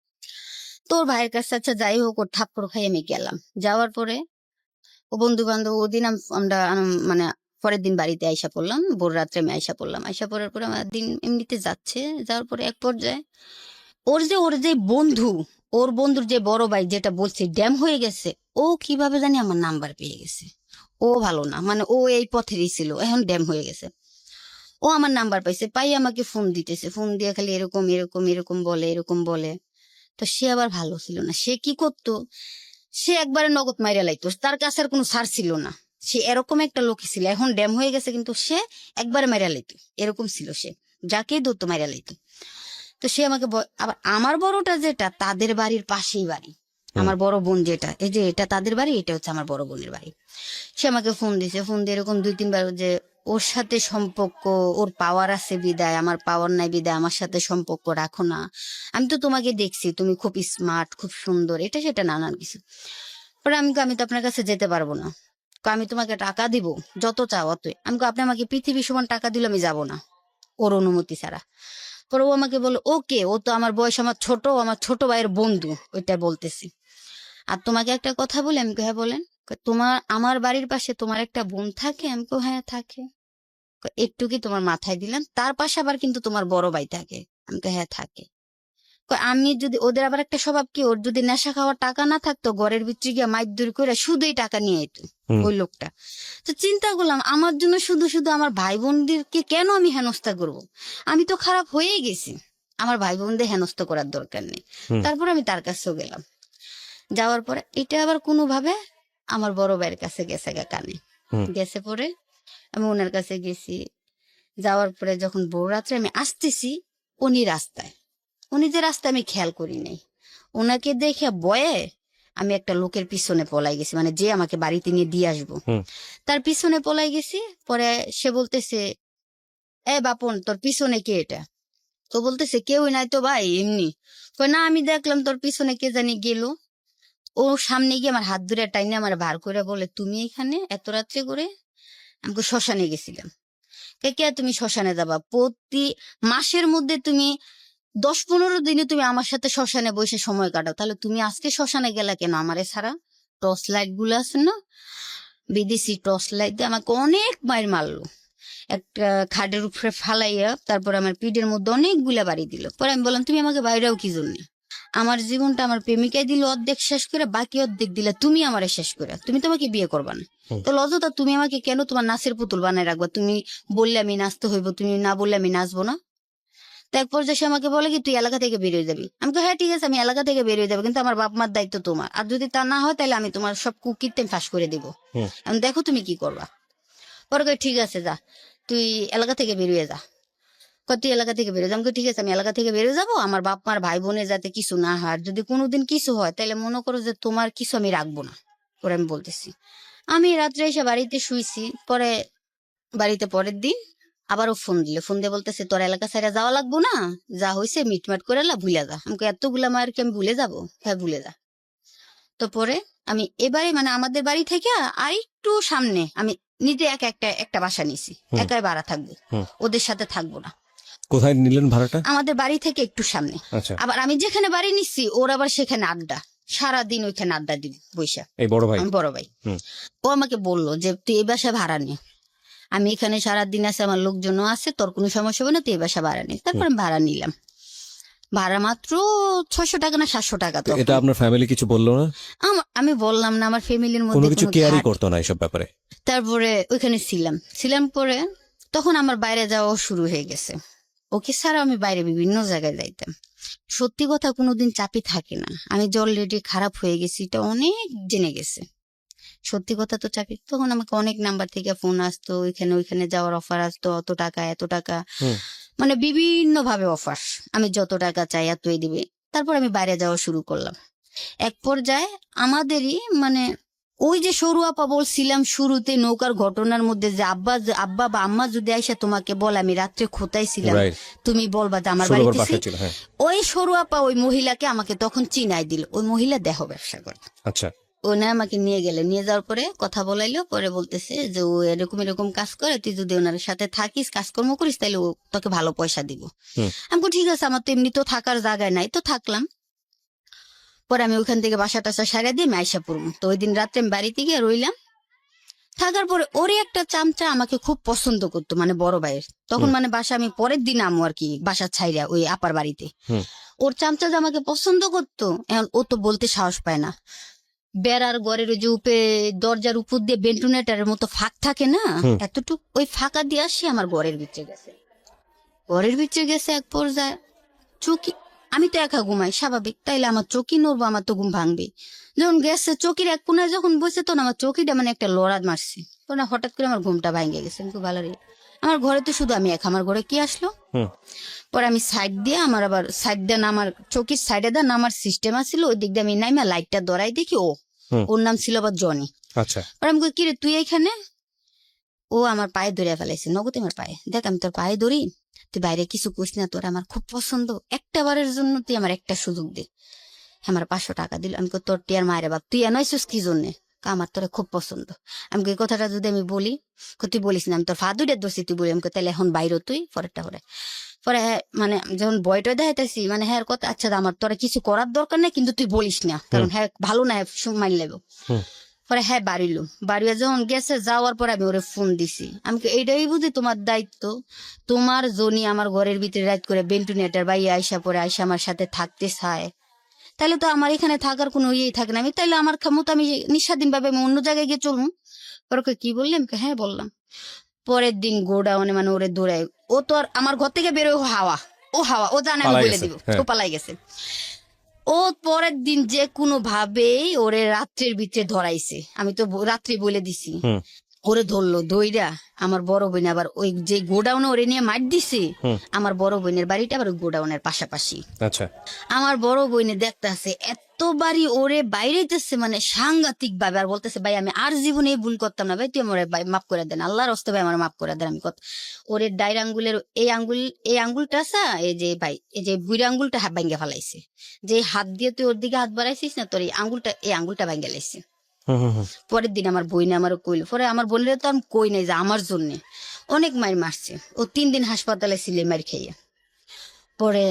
তোর ভাইয়ের কাছে আচ্ছা যাই হোক, ওর থাপ্পড় খাই আমি গেলাম। যাওয়ার পরে ও বন্ধু বান্ধব ওদিন আমরা মানে পরের দিন বাড়িতে আইসা পড়লাম, ভোর রাত্রে আমি আইসা পড়লাম। আইসা পড়ার পরে আমার দিন এমনিতে যাচ্ছে, যাওয়ার পরে এক পর্যায়ে ওর যে বন্ধু, ওর বন্ধুর যে বড় ভাই যেটা বলছে ড্যাম হয়ে গেছে, ও কিভাবে জানি আমার নাম্বার পেয়ে গেছে। ও ভালো না, মানে ও এই পথেরই ছিল, এখন ড্যাম হয়ে গেছে। ও আমার নাম্বার পাইছে, পাই আমাকে ফোন দিতেছে, ফোন দিয়ে খালি এরকম এরকম এরকম বলে। তো সে আবার ভালো ছিল না, সে কি করতো, সে একবারে নগদ মাইরা লাইতো, তার কাছে আর কোনো সার ছিল না। সে এরকম একটা লোক ছিল, এখন ড্যাম হয়ে গেছে কিন্তু সে একবারে মাইরা লাইতো, এরকম ছিল সে, যাকেই ধরতো মাইরা লাইতো। তো সে আমাকে আবার আমার বড়টা যেটা তাদের বাড়ির পাশেই বাড়ি, আমার বড় বোন যেটা, এই যে এটা তাদের বাড়ি, এটা হচ্ছে আমার বড় বোনের বাড়ি। সে আমাকে ফোন দিছে, ফোন দিয়ে এরকম 2-3 বার যে ওর সাথে সম্পর্ক, ওর পাওয়ার আছে বিদায়, আমার পাওয়ার নাই বিদায় আমার সাথে সম্পর্ক রাখো না, আমি তো তোমাকে দেখছি তুমি খুব স্মার্ট খুব সুন্দর, এটা সেটা নানান কিছু। পরে আমি তো আপনার কাছে যেতে পারবো না, আমি তোমাকে টাকা দিব যত চাও অতই। আপনি আমাকে পৃথিবী সমান টাকা দিলে আমি যাব না ওর অনুমতি ছাড়া। পরে ও আমাকে বলে ওকে, ও তো আমার বয়স আমার ছোট, আমার ছোট ভাইয়ের বন্ধু, ওইটা বলতেছি। আর তোমাকে একটা কথা বলি, আমি হ্যাঁ বলেন। তোমার আমার বাড়ির পাশে তোমার একটা বোন থাকে? আমি কই, হ্যাঁ থাকে। একটু কি তোমার মাথায় দিলাম, তার পাশে আবার কিন্তু তোমার বড় ভাই থাকে? আমি কই, হ্যাঁ থাকে। আমি যদি, ওদের আবার একটা স্বভাব কি, ওর যদি নেশা খাওয়ার টাকা না থাকতো ঘরের ভিতরে গিয়ে মাইর করে শুধুই টাকা নিয়ে যেত হুম। ওই লোকটা। তো চিন্তা করলাম, আমার জন্য শুধু শুধু আমার ভাই বোনদেরকে কেন আমি হেনস্থা করব? আমি তো খারাপ হয়েই গেছি, আমার ভাই বোনদের হেনস্থা করার দরকার নেই। হুম। তারপর আমি তার কাছেও গেলাম। যাওয়ার পরে এটা আবার কোনোভাবে আমার বড় ভাইয়ের কাছে গেছে কানে। হুম। গেছে পরে আমি ওনার কাছে গেছি। যাওয়ার পরে যখন বউ রাত্রে আমি আসতেছি, উনি রাস্তায়, উনি যে রাস্তায় আমি খেয়াল করি নাই, ওনাকে দেখে বয়ে আমি একটা লোকের পিছনে পলাই গেছি, মানে যে আমাকে বাড়িতে নিয়ে দিয়ে আসবো হুম। তার পিছনে পলাই গেছি। পরে সে বলতেছে, এ বাপন তোর পিছনে কে এটা? তো বলতেছে, কেউই নাই তো ভাই, এমনি। কই না, আমি দেখলাম তোর পিছনে কে জানি গেল। ও সামনে গিয়ে আমার হাত ধরে টাইনে আমার বার করে বলে, তুমি এখানে এত রাত্রে করে? আমাকে শ্মশানে গেছিলাম। কে তুমি শ্মশানে যাবা? প্রতি মাসের মধ্যে তুমি 10-15 দিনে তুমি আমার সাথে শ্মশানে বসে সময় কাটাও, তাহলে তুমি আজকে শ্মশানে গেলা কেন আমারে ছাড়া? টর্চ লাইট গুলো আছে না, বিদেশি টর্চ লাইট দিয়ে আমাকে অনেক মাইর মারলো। একটা খাটের উপরে ফালাইয়া তারপর আমার পিঠের মধ্যে অনেকগুলা বাড়ি দিল। পরে আমি বললাম, তুমি আমাকে বাইরেও কি জন্য? আমার জীবনটা আমার প্রেমিকাই দিল অর্ধেক শেষ করে, বাকি অর্ধেক দিলা তুমি আমারে শেষ করে। তুমি তোমাকে বিয়ে করবা না, তো লজতা তুমি আমাকে কেন তোমার নাচের পুতুল বানায় রাখবা? তুমি বললে আমি নাচতে হইব, তুমি না বললে আমি নাচবো না। তো এক পর্যায়ে সে আমাকে বলে কি, তুই এলাকা থেকে বেরিয়ে যাবি। আমি কই, হ্যাঁ ঠিক আছে, আমি এলাকা থেকে বেরিয়ে যাবো, কিন্তু আমার বাপ মার দায়িত্ব তোমার, আর যদি তা না হয় তাহলে আমি তোমার সব কুকীর্তেন ফাঁস করে দেবো। হুম। এখন দেখো তুমি কি করবা। পরে কই, ঠিক আছে যা, তুই এলাকা থেকে বেরিয়ে যা। তুই এলাকা থেকে বেরোয় যা। আমি কই, ঠিক আছে আমি এলাকা থেকে বেরোয় যাবো, আমার বাপ মার ভাই বোনের যাতে কিছু না হয়, আর যদি কোনোদিন কিছু হয় তাহলে মনে করো যে তোমার কিছু আমি রাখবো না। পরে আমি বলতেছি, আমি রাত্রে এসে বাড়িতে শুইছি। পরে বাড়িতে পরের দিন আবারও ফোন দিয়ে বলতেছে, তোর এলাকা সাইডে যাওয়া লাগবো না, যা হয়েছে মিটমাট করে ভুলে যা। আমাকে এতগুলা মায়ের কি আমি ভুলে যাবো? হ্যাঁ ভুলে যা। তো পরে আমি এবারে মানে আমাদের বাড়ি থেকে আর একটু সামনে আমি নিজে একটা বাসা নিছি, হুম। একাই ভাড়া থাকবো, হুম। ওদের সাথে থাকবো না। কোথায় নিলেন ভাড়াটা? আমাদের বাড়ি থেকে একটু সামনে। আচ্ছা, আবার আমি যেখানে বাড়ি নিচ্ছি ওর আবার সেখানে আড্ডা, সারাদিন ওইখানে আড্ডা দিব বৈশা। এই বড় ভাই? আমি বড় ভাই। হুম। ও আমাকে বললো যে তুই এই বাসা ভাড়া নে, আমি এখানে সারাদিন আছে, আমার লোকজনও আছে, তোর কোনো সমস্যা হবে না, তুই এই বাসা ভাড়া নে। তারপর আমি ভাড়া নিলাম। ভাড়া মাত্র 600 টাকা না 700 টাকা। তো তো এটা আপনার ফ্যামিলি কিছু বললো না? আমি বললাম না, আমার ফ্যামিলির কোনো মধ্যে কিছু কোনো কেয়ারই ঘাট- করতো না এসব ব্যাপারে? তারপরে ওইখানে ছিলাম পরে তখন আমার বাইরে যাওয়া শুরু হয়ে গেছে। ওকে ছাড়া আমি বাইরে বিভিন্ন জায়গায় যাইতাম। সত্যি কথা কোনোদিন চাপই থাকে না, আমি যে অলরেডি খারাপ হয়ে গেছি এটা অনেক জেনে গেছে। সত্যি কথা তো চাপি। তখন আমাকে অনেক নাম্বার থেকে ফোন আসতো, ওইখানে যাওয়ার অফার আসতো, অত টাকা এত টাকা, হুম। মানে বিভিন্ন ভাবে অফার, আমি যত টাকা চাই এতই দিবে। তারপর আমি বাইরে যাওয়া শুরু করলাম। এক পর্যায়ে আমাদেরই মানে ওই যে সরু আপা বলছিলাম শুরুতে নৌকার ঘটনার মধ্যে, যে আব্বা বা আম্মা যদি আইসা তোমাকে বলে আমি রাত্রে খোতাইছিলাম, Right. তুমি বলবা যে আমার ষোলো বাড়িতে বাসা ছিল, হ্যাঁ। ওই সরু আপা ওই মহিলাকে আমাকে তখন চিনাই দিল। ওই মহিলা দেহ ব্যবসা করে। আচ্ছা। ও না আমাকে নিয়ে যাওয়ার পরে কথা বলাইলো। পরে বলতেছে যে ও এরকম কাজ করে, তুই যদি ওনার সাথে থাকিস কাজকর্ম করিস তাহলে ও তোকে ভালো পয়সা দিব। হুম। আমি বলি, ঠিক আছে, আমার তো এমনি তো থাকার জায়গায় নাই, তো থাকলাম। পরে আমি ওখান থেকে বাসা টাসা সারিয়ে দিয়ে মাইশা পড়বো। তো ওই দিন রাত্রে আমি বাড়িতে গিয়ে রইলাম। থাকার পরে ওরই একটা চামচা আমাকে খুব পছন্দ করতো, মানে বড় ভাইয়ের। তখন মানে বাসা আমি পরের দিন আমু আর কি, বাসা ছাইরা ওই আপার বাড়িতে। হুম। ওর চামচা যে আমাকে পছন্দ করতো, এখন ও তো বলতে সাহস পায় না। বেড়ার ঘরের ওই যে দরজার উপর দিয়ে ভেন্টিলেটরের মতো ফাঁক থাকে না, এতটুকু ওই ফাঁকা দিয়ে আসে আমার ঘরের ভিতরে গেছে। এক পর্যায়ে চৌকি, আমি তো একা ঘুমাই স্বাভাবিক, তাইলে আমার চৌকি নড়বো, আমার তো ঘুম ভাঙবে। যখন গেছে চৌকির এক কোনায় যখন বসে, তখন আমার চৌকিটা মানে একটা লড়া মারছে, তখন হঠাৎ করে আমার ঘুমটা ভাঙে গেছে। খুব ভালো রে, আমার ঘরে তো শুধু আমি একা, আমার ঘরে কি আসলো? হুম। পরে আমি সাইড দিয়ে আমার আবার সাইড দিয়ে নামার, চৌকির সাইডে দিয়ে নামার সিস্টেম আছিল, ওই দিক দিয়ে আমি নাইমা লাইটটা ধরাই দেখি ওর নাম ছিল আবার জনি। আচ্ছা। পরে আমি কই, কিরে তুই এখানে? ও আমার পায়ে ধরে ফেলাইছে, নগদ আমার পায়ে। দেখ আমি তোর পায়ে ধরি, তুই বাইরে কিছু করিস না, তোর আমার খুব পছন্দ, একটা বারের জন্য তুই আমার একটা সুযোগ দে। আমার 500 টাকা দিল। আমি কই, তোর টিয়ার মায়ের বাপ, তুই এনইছিস কি জন্যে? আমার তোরে খুব পছন্দ। আমি এই কথাটা যদি আমি বলি, তুই বলিস না, আমি তোর ফাদুরের দোষী তুই বলি। আমি তাহলে এখন বাইরে তুই পরেরটা পরে হ্যাঁ, মানে যখন বয়টা দেখাইতেছি, মানে হ্যাঁ কথা, আচ্ছা আমার তোরা কিছু করার দরকার নেই, কিন্তু তুই বলিস না, কারণ হ্যাঁ ভালো না মাইল নেব। পরে হ্যাঁ বাড়িলো, বাড়িয়ে যখন গেছে যাওয়ার পর আমি ওরে ফোন দিছি, আমি কই, এইটাই বুঝি তোমার দায়িত্ব, তোমার জনি আমার ঘরের ভিতরে রাত করে বেন্টুনেটার বাইয়ে আইসা পরে আইসা আমার সাথে থাকতে চায়, তাহলে তো আমার এখানে থাকার কোনো ইয়েই থাকে না, আমি তাইলে আমার মতো আমি নিঃস্বাধীন ভাবে আমি অন্য জায়গায় গিয়ে চলুন। পরে কই, কি বললি? আমি কই, হ্যাঁ বললাম। পরের দিন গোডাউনে মানে ওরে দৌড়ায়, ও তো আর আমার ঘর থেকে বেরোয়, ও জানে আমি পালাই বলে গেছে, দিব, হ্যাঁ। ও পালাই গেছে। ও পরের দিন যে কোনো ভাবেই ওরে রাত্রের ভিতরে ধরাইছে, আমি তো রাত্রি বলে দিছি। হুম। ওরে ধরলো দইরা, আমার বড় বোন আবার ওই যে গোডাউনে ওরে নিয়ে মার দিছে, হুম। আমার বড় বোনের বাড়িটা আবার গোডাউনের পাশাপাশি। আচ্ছা। আমার বড় বোনে দেখতেছে এতবারই ওরে বাইরেতেছে মানে সাংঘাতিক ভাবে, আর বলতেছে ভাই আমি আর জীবনে এই ভুল করতাম না ভাই, তুই আমার ভাই মাফ করে দেন, আল্লাহর হস্তে ভাই আমার মাফ করে দেন। আমি ওরে ডাইর আঙ্গুলের এই আঙ্গুলটা আছে, এই যে ভাই এই যে বুড়ি আঙ্গুলটা হাত ভাঙ্গে ফেলাইছে, যে হাত দিয়ে তুই ওর দিকে হাত বাড়াইছিস না, তোর এই আঙ্গুলটা ভাঙ্গে লাইছে। হুম হুম হুম। পরের দিন আমার বইনে আমার কইল, পরে আমার বোনের তো আমি কই নাই যে আমার জন্য অনেক মার মারছে, ও 3 দিন হাসপাতালে ছিল মার খেয়ে। পরে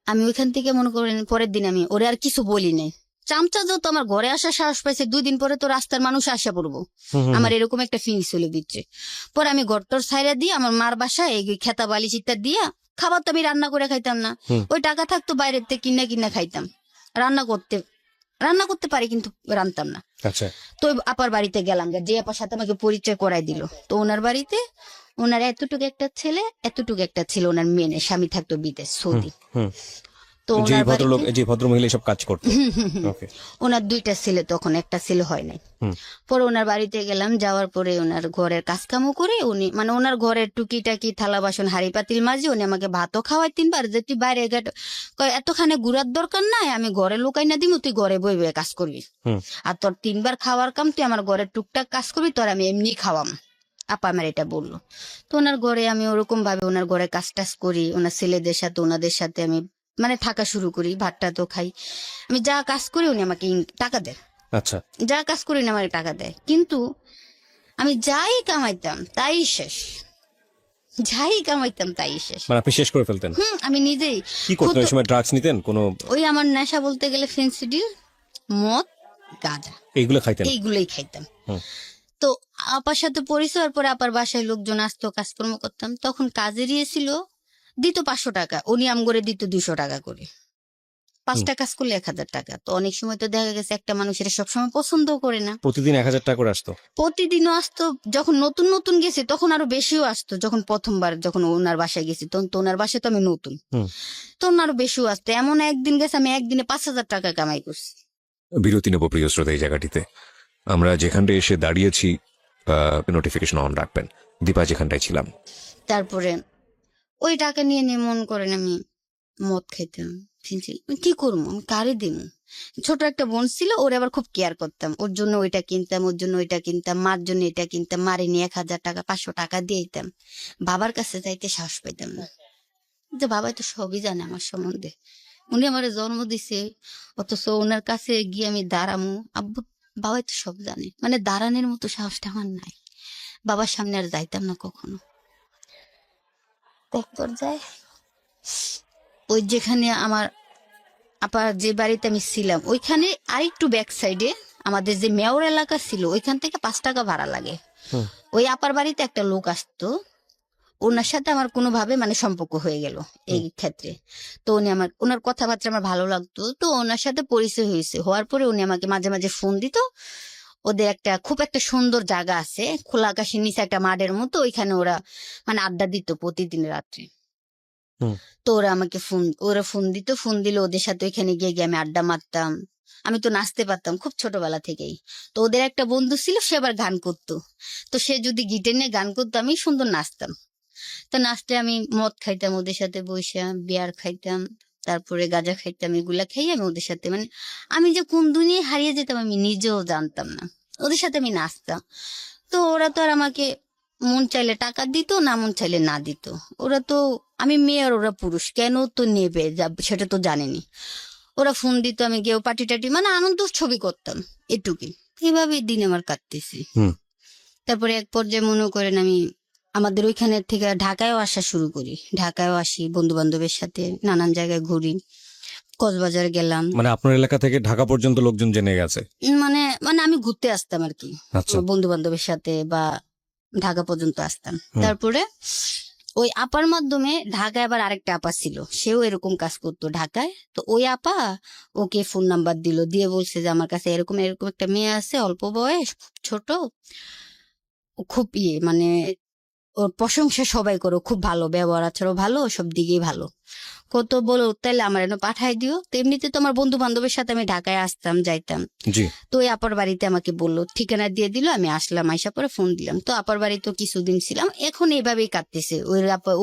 আমি ওইখান থেকে মনে করেন পরের দিন আমি ওরে আর কিছু বলি নাই, চামচা যত আমার ঘরে আসার সাহস পাইছে, 2 দিন পরে তো রাস্তার মানুষ আসা পড়বো, হুম হুম। আমার এরকম একটা ফিলিংস হলে দিচ্ছে। পরে আমি ঘরটর ছাইরা দিয়ে আমার মার বাসায় এই খেতা বালি চিত্তা দিয়া, খাবার তো আমি রান্না করে খাইতাম না, হুম। ওই টাকা থাকতো বাইরের থেকে কিনা খাইতাম, রান্না করতে পারি কিন্তু রান্তাম না। আচ্ছা। তো ওই আপার বাড়িতে গেলাম, যে আপার সাথে আমাকে পরিচয় করাই দিল, তো ওনার বাড়িতে ওনার এতটুকু একটা ছেলে, ওনার মেয়ে স্বামী থাকতো বিদেশ সৌদি। হুম। তো যে ওনার ভদ্রলোক, বাড়িতে যে ভদ্রমহিলা সব কাজ করতো। ওকে। ওনার 2টা ছেলে, তখন একটা ছেলে হয় নাই। হুম। পরে ওনার বাড়িতে গেলাম, যাওয়ার পরে ওনার ঘরের কাজকামও করে উনি মানে ওনার ঘরের টুকিটাকি থালা বাসন হাড়ি পাতিল মাঝে উনি আমাকে ভাতও খাওয়াই 3 বার, যে তুই বাইরে এতখানে ঘুরার দরকার নাই, আমি ঘরে লুকাই না দিব, তুই ঘরে বই বই কাজ করবি, হুম। আর তোর 3 বার খাওয়ার কাম, তুই আমার ঘরের টুকটাক কাজ করবি, তোর আমি এমনি খাওয়াম। আপা আমার এটা বললো। তো ওনার ঘরে আমি ওরকম ভাবে ওনার ঘরে কাজ টাজ করি, ওনার ছেলেদের সাথে ওনাদের সাথে আমি মানে থাকা শুরু করি, ভাতটা তো খাই, আমি যা কাজ করি উনি আমাকে টাকা দেয়, আচ্ছা। যা কাজ করি না আমাকে টাকা দেয়, কিন্তু আমি যাই কামাইতাম তাই শেষ, মানে আপনি শেষ করে ফেলতেন? আমি নিজেই কি করতেন ওই সময়? ড্রাগস নিতেন কোনো? ওই আমার নেশা বলতে গেলে ফেন্সিডিল, মদ, গাঁজা, এইগুলো খাইতেন? এইগুলোই খাইতাম। হুম। তো আপার সাথে পরিচয় হওয়ার পরে আপার বাসায় লোকজন আসতো, কাজকর্ম করতাম, তখন কাজের ছিল, দিত 500 টাকা, উনি আমগরে দিত 200 টাকা করে, 5টা কাজ করলে 1000 টাকা। তো অনেক সময় তো দেখা গেছে একটা মানুষের সবসময় পছন্দ করে না, প্রতিদিন 1000 টাকা করে আসতো? প্রতিদিনও আসতো, যখন নতুন নতুন গেছি তখন আরো বেশিও আসতো, যখন প্রথমবার যখন ওনার বাসায় গেছি তখন তো ওনার বাসায় তো আমি নতুন, হুম। তখন আরো বেশিও আসতো। এমন একদিন গেছে আমি একদিনে 5000 টাকা কামাই করছি। বিরতি নেব প্রিয় শ্রোতা এই জায়গাটিতে। আমরা যেখানটা এসে দাঁড়িয়েছি নোটিফিকেশন অন রাখবেন। দীপা যেখানটায় ছিলাম। তারপরে ওই টাকা নিয়ে মন করেন আমি মদ খাইতাম, কি করবো, আমি কারে দিব? ছোট একটা বোন ছিল, ওর আবার খুব কেয়ার করতাম, ওর জন্য ওইটা কিনতাম, ওর জন্য ওইটা কিনতাম, মার জন্য এটা কিনতাম, মারে নিয়ে 1000 টাকা 500 টাকা দিয়ে দিতাম। বাবার কাছে যাইতে সাহস পাইতাম না, যে বাবা তো সবই জানে আমার সম্বন্ধে, উনি আমার জন্ম দিছে, অথচ ওনার কাছে গিয়ে আমি দাঁড়ামু, আব্বু বাবাই তো সব জানে, মানে দাঁড়ানোর মতো সাহসটা আমার নাই, বাবার সামনে আর যাইতাম না কখনো। এক পর্যায়ে ওই যেখানে আমার আপা যে বাড়িতে আমি ছিলাম ওইখানে আরেকটু ব্যাক সাইডে আমাদের যে মেয়র এলাকা ছিল, ওইখান থেকে 5 টাকা ভাড়া লাগে। হুম। ওই আপার বাড়িতে একটা লোক আসতো, ওনার সাথে আমার কোনোভাবে মানে সম্পর্ক হয়ে গেল এই ক্ষেত্রে। তো উনি ওনার কথাবার্তা আমার ভালো লাগতো, তো ওনার সাথে পরিচয় হয়েছে, হওয়ার পরে উনি আমাকে মাঝে মাঝে ফোন দিত। ওদের খুব একটা সুন্দর জায়গা আছে, খোলা আকাশের নিচে একটা মাঠের মতো, ওইখানে ওরা মানে আড্ডা দিত প্রতিদিন রাত্রে। হুম। তো ওরা ফোন দিত, ফোন দিলে ওদের সাথে ওইখানে গিয়ে গিয়ে আমি আড্ডা মারতাম। আমি তো নাচতে পারতাম খুব ছোটবেলা থেকেই। তো ওদের একটা বন্ধু ছিল, সে আবার গান করতো, তো সে যদি গিটার নিয়ে গান করতো আমি সুন্দর নাচতাম। তো নাচতে আমি মদ খাইতাম ওদের সাথে বসে, বিয়ার খাইতাম, তারপরে গাঁজা খাইতাম, এগুলা খাই আমি ওদের সাথে, মানে আমি যে কোন দুনিয়ায় হারিয়ে যেতাম আমি নিজেও জানতাম না, ওদের সাথে আমি নাচতাম। তো ওরা তো আর আমাকে মন চাইলে টাকা দিত, না মন চাইলে না দিত, ওরা তো আমি মেয়ে আর ওরা পুরুষ, কেন তো নেবে সেটা তো জানেনি। ওরা ফোন দিত, আমি গিয়েও পার্টি টাটি মানে আনন্দ ছবি করতাম, এটুকুই। এইভাবে দিন আমার কাটতেছি। হুম। তারপরে এক পর্যায়ে মনে করেন আমি আমাদের ওইখানে থেকে ঢাকায়ও আসা শুরু করি, ঢাকায়ও আসি বন্ধু বান্ধবের সাথে, নানান জায়গায় ঘুরি। কক্সবাজার গেলাম। মানে আপনার এলাকা থেকে ঢাকা পর্যন্ত লোকজন জেনে গেছে? মানে মানে আমি ঘুরতে আসতাম আর কি, আচ্ছা। বন্ধু বান্ধবের সাথে, বা ঢাকা পর্যন্ত আসতাম। হুম। তারপরে ওই আপার মাধ্যমে ঢাকায় আবার আরেকটা আপা ছিল, সেও এরকম কাজ করতো ঢাকায়। তো ওই আপা ওকে ফোন নাম্বার দিল, দিয়ে বলছে যে আমার কাছে এরকম এরকম একটা মেয়ে আছে, অল্প বয়স, ছোট, ও খুব মানে ওর প্রশংসা সবাই করো, খুব ভালো ব্যবহার আচারও ভালো, সব দিকেই ভালো। কত বলো তাইলে আমার এনে পাঠাই দিও। তো এমনিতে তো আমার বন্ধু বান্ধবের সাথে আমি ঢাকায় আসতাম যাইতাম। জি। তো ওই আপার বাড়িতে আমাকে বললো, ঠিকানা দিয়ে দিল, আমি আসলাম, আইসা পরে ফোন দিলাম। তো আপার বাড়িতে কিছুদিন ছিলাম, এখন এইভাবেই কাটতেছে,